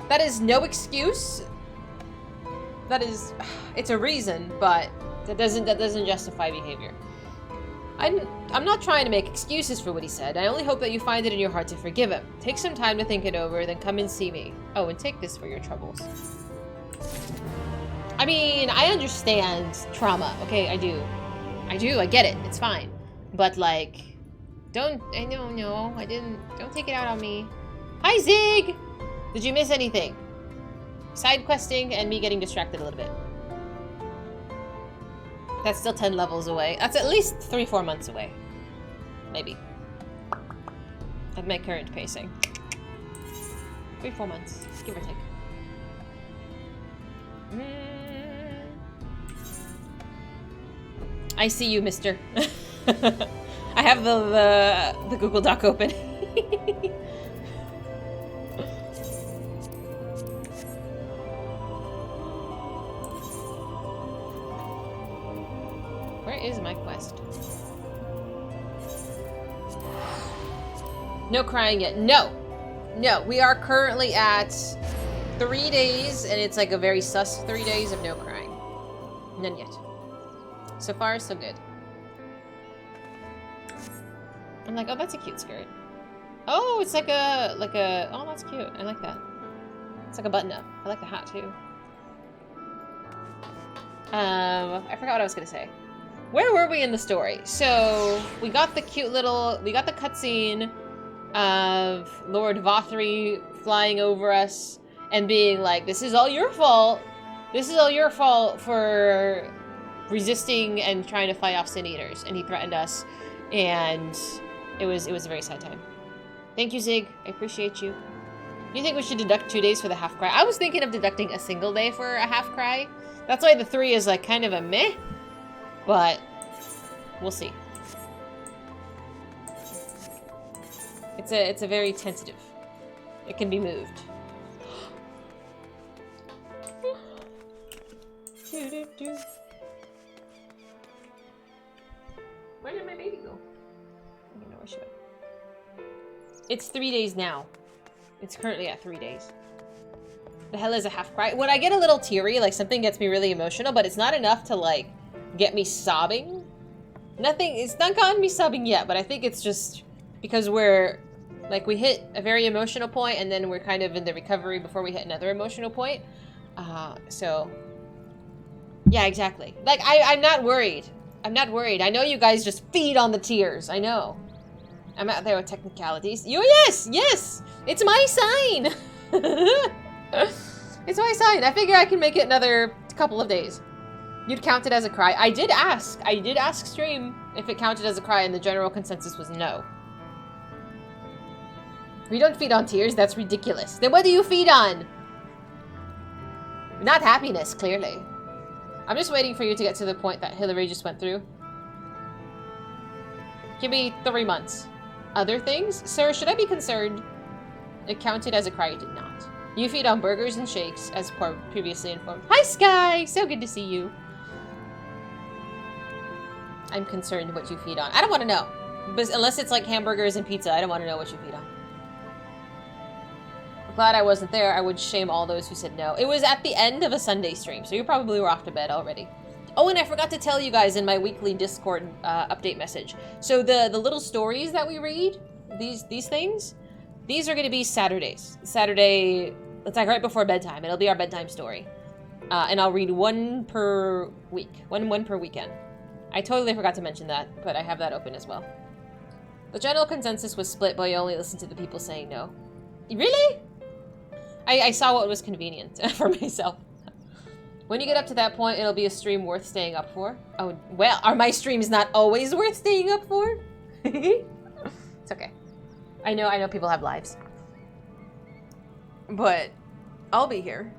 That is no excuse. That is, it's a reason, but that doesn't justify behavior. I'm not trying to make excuses for what he said. I only hope that you find it in your heart to forgive him. Take some time to think it over, then come and see me. Oh, and take this for your troubles. I mean, I understand trauma. Okay, I do. I get it. It's fine. But like, don't take it out on me. Hi, Zig! Did you miss anything? Side questing and me getting distracted a little bit. That's still 10 levels away. That's at least 3-4 months away. Maybe. At my current pacing. 3-4 months. Give or take. I see you, mister. I have the Google Doc open. Where is my quest? No crying yet. No! No, we are currently at 3 days, and it's like a very sus 3 days of no crying. None yet. So far, so good. I'm like, oh, that's a cute skirt. Oh, it's like a, oh, that's cute. I like that. It's like a button-up. I like the hat, too. I forgot what I was gonna say. Where were we in the story? So, we got the cute little, we got the cutscene of Lord Vothri flying over us and being like, this is all your fault. This is all your fault for resisting and trying to fight off Sin Eaters. And he threatened us, and it was a very sad time. Thank you, Zig. I appreciate you. Do you think we should deduct 2 days for the half cry? I was thinking of deducting a single day for a half cry. That's why the 3 is like kind of a meh, but we'll see. It's a very tentative. It can be moved. Where did my baby go? I don't know where she went. It's 3 days now. It's currently at 3 days. The hell is a half cry? When I get a little teary, like something gets me really emotional, but it's not enough to like get me sobbing. Nothing, it's not gotten me sobbing yet, but I think it's just because we're like we hit a very emotional point and then we're kind of in the recovery before we hit another emotional point. So yeah, exactly. Like I'm not worried. I'm not worried. I know you guys just feed on the tears. I know. I'm out there with technicalities. Yes! It's my sign! It's my sign. I figure I can make it another couple of days. You'd count it as a cry. I did ask stream if it counted as a cry, and the general consensus was no. We don't feed on tears. That's ridiculous. Then what do you feed on? Not happiness, clearly. I'm just waiting for you to get to the point that Hillary just went through. Give me 3 months. Other things? Sir, should I be concerned? It counted as a cry. It did not. You feed on burgers and shakes, as previously informed. Hi, Sky! So good to see you. I'm concerned what you feed on. I don't want to know. But unless it's like hamburgers and pizza, I don't want to know what you feed on. I'm glad I wasn't there. I would shame all those who said no. It was at the end of a Sunday stream, so you probably were off to bed already. Oh, and I forgot to tell you guys in my weekly Discord update message. So the little stories that we read, these things, these are going to be Saturdays. Saturday, it's like right before bedtime. It'll be our bedtime story. And I'll read one per week. One per weekend. I totally forgot to mention that, but I have that open as well. The general consensus was split, but I only listened to the people saying no. Really? I saw what was convenient for myself. When you get up to that point, it'll be a stream worth staying up for. Oh, well, are my streams not always worth staying up for? It's okay. I know people have lives. But I'll be here.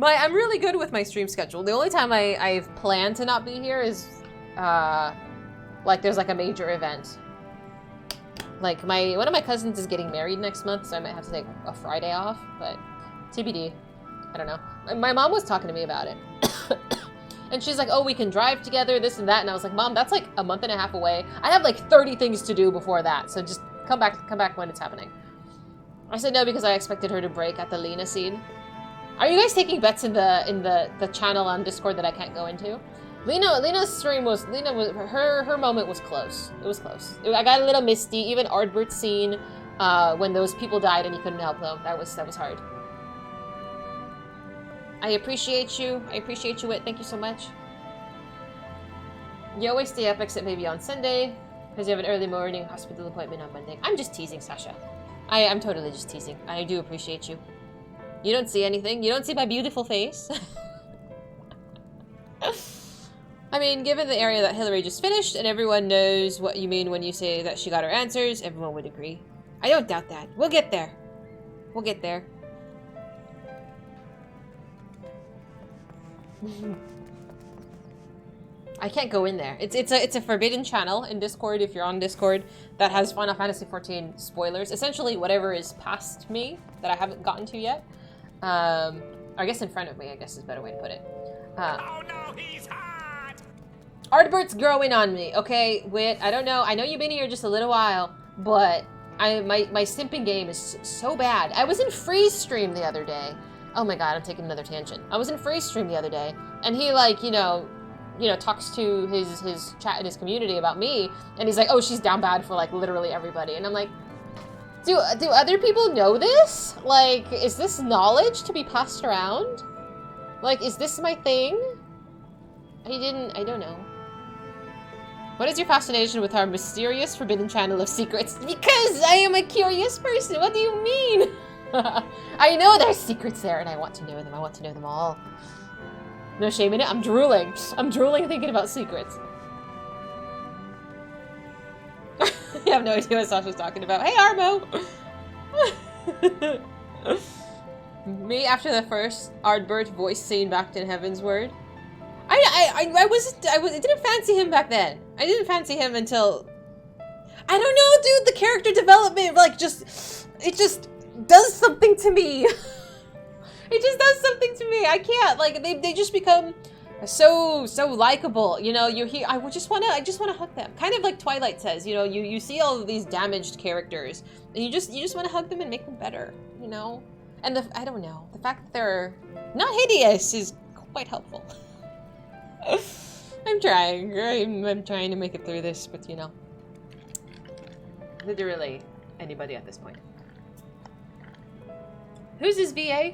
I'm really good with my stream schedule. The only time I've planned to not be here is, like there's like a major event. Like one of my cousins is getting married next month, so I might have to take a Friday off, but TBD. I don't know. My mom was talking to me about it. And she's like, oh, we can drive together, this and that. And I was like, Mom, that's like a month and a half away. I have like 30 things to do before that. So just come back when it's happening. I said no because I expected her to break at the Lena scene. Are you guys taking bets in the channel on Discord that I can't go into? Lena's stream was, her moment was close. It was close. I got a little misty. Even Ardbert's scene, when those people died and you couldn't help them. That was hard. I appreciate you. Whit. Thank you so much. You always stay up except maybe on Sunday because you have an early morning hospital appointment on Monday. I'm just teasing, Sasha. I'm totally just teasing. I do appreciate you. You don't see anything. You don't see my beautiful face. I mean, given the area that Hillary just finished and everyone knows what you mean when you say that she got her answers, everyone would agree. I don't doubt that. We'll get there. We'll get there. I can't go in there. It's a forbidden channel in Discord if you're on Discord that has Final Fantasy XIV spoilers. Essentially whatever is past me that I haven't gotten to yet. I guess in front of me, I guess is a better way to put it. Oh no, he's hot! Ardbert's growing on me, okay? Whit, I don't know. I know you've been here just a little while, but my simping game is so bad. I was in Freeze stream the other day. Oh my god, I'm taking another tangent. I was in Freeze stream the other day, and he like, you know, talks to his chat in his community about me, and he's like, oh, she's down bad for like literally everybody, and I'm like, do other people know this? Like, is this knowledge to be passed around? Like, is this my thing? I don't know. What is your fascination with our mysterious forbidden channel of secrets? Because I am a curious person. What do you mean? I know there's secrets there, and I want to know them. I want to know them all. No shame in it. I'm drooling. I'm drooling thinking about secrets. You have no idea what Sasha's talking about. Hey, Armo! Me after the first Ardbert voice scene back in Heaven's Word. I didn't fancy him back then. I didn't fancy him until... I don't know, dude. The character development, like, it just does something to me. It just does something to me. I can't. Like, they just become so likable. You know, you're here. I just wanna hug them. Kind of like Twilight says. You know, you see all of these damaged characters, and you just want to hug them and make them better. You know, and I don't know, the fact that they're not hideous is quite helpful. I'm trying. I'm trying to make it through this, but you know, literally anybody at this point. Who's his VA?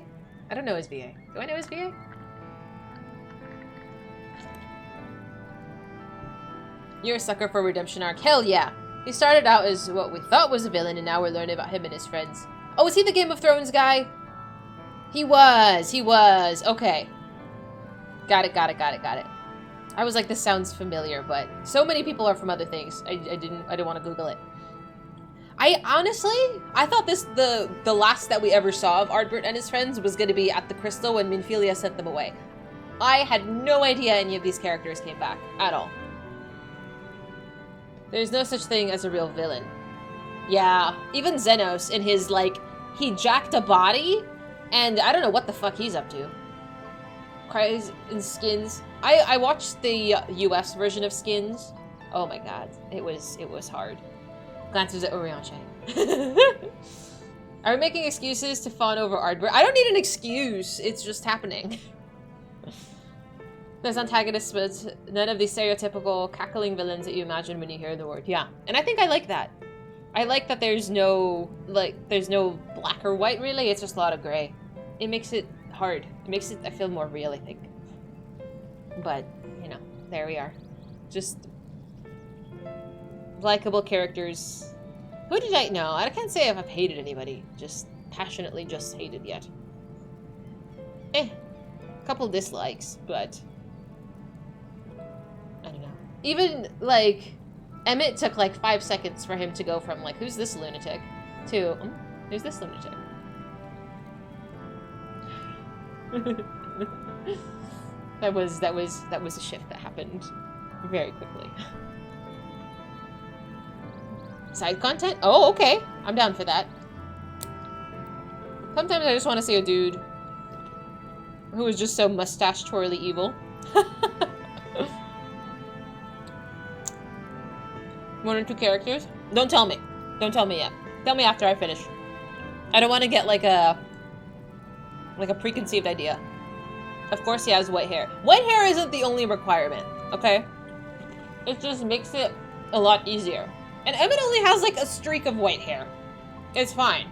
I don't know his VA. Do I know his VA? You're a sucker for redemption arc. Hell yeah. He started out as what we thought was a villain, and now we're learning about him and his friends. Oh, was he the Game of Thrones guy? He was. Okay. Got it. I was like, this sounds familiar, but so many people are from other things. I didn't want to Google it. I thought the last that we ever saw of Ardbert and his friends was going to be at the Crystal when Minfilia sent them away. I had no idea any of these characters came back at all. There's no such thing as a real villain. Yeah, even Xenos in his, like, he jacked a body, and I don't know what the fuck he's up to. Cries in Skins. I watched the US version of Skins. Oh my god, it was hard. Glances at Orianche. Are we making excuses to fawn over Ardbert? I don't need an excuse, it's just happening. There's antagonists, but none of the stereotypical cackling villains that you imagine when you hear the word. Yeah, and I think I like that. I like that there's no black or white, really. It's just a lot of gray. It makes it hard. It makes it, I feel, more real, I think. But, you know, there we are. Just likable characters. Who did I know? I can't say if I've hated anybody. Just passionately just hated yet. A couple dislikes, but I don't know. Even, like, Emmett took, like, 5 seconds for him to go from, like, who's this lunatic? To, who's this lunatic? That was a shift that happened very quickly. Side content? Oh, okay. I'm down for that. Sometimes I just want to see a dude who is just so mustache-twirly evil. One or two characters? Don't tell me. Don't tell me yet. Tell me after I finish. I don't want to get like a preconceived idea. Of course he has white hair. White hair isn't the only requirement, okay? It just makes it a lot easier. And Emmett only has like a streak of white hair. It's fine.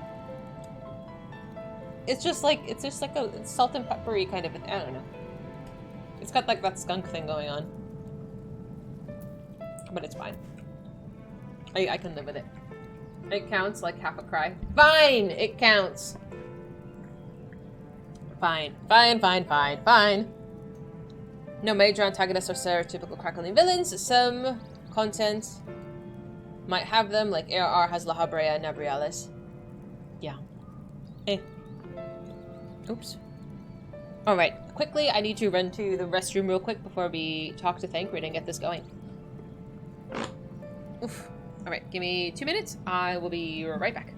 It's just like a salt and peppery kind of, I don't know. It's got like that skunk thing going on. But it's fine. I can live with it. It counts like half a cry. Fine! It counts. Fine. No major antagonists or stereotypical crackling villains. Some content might have them, like ARR has La Habrea and Nabriales. Yeah. Oops. Alright, quickly, I need to run to the restroom real quick before we talk to Thancred and get this going. Oof. Alright, give me 2 minutes. I will be right back.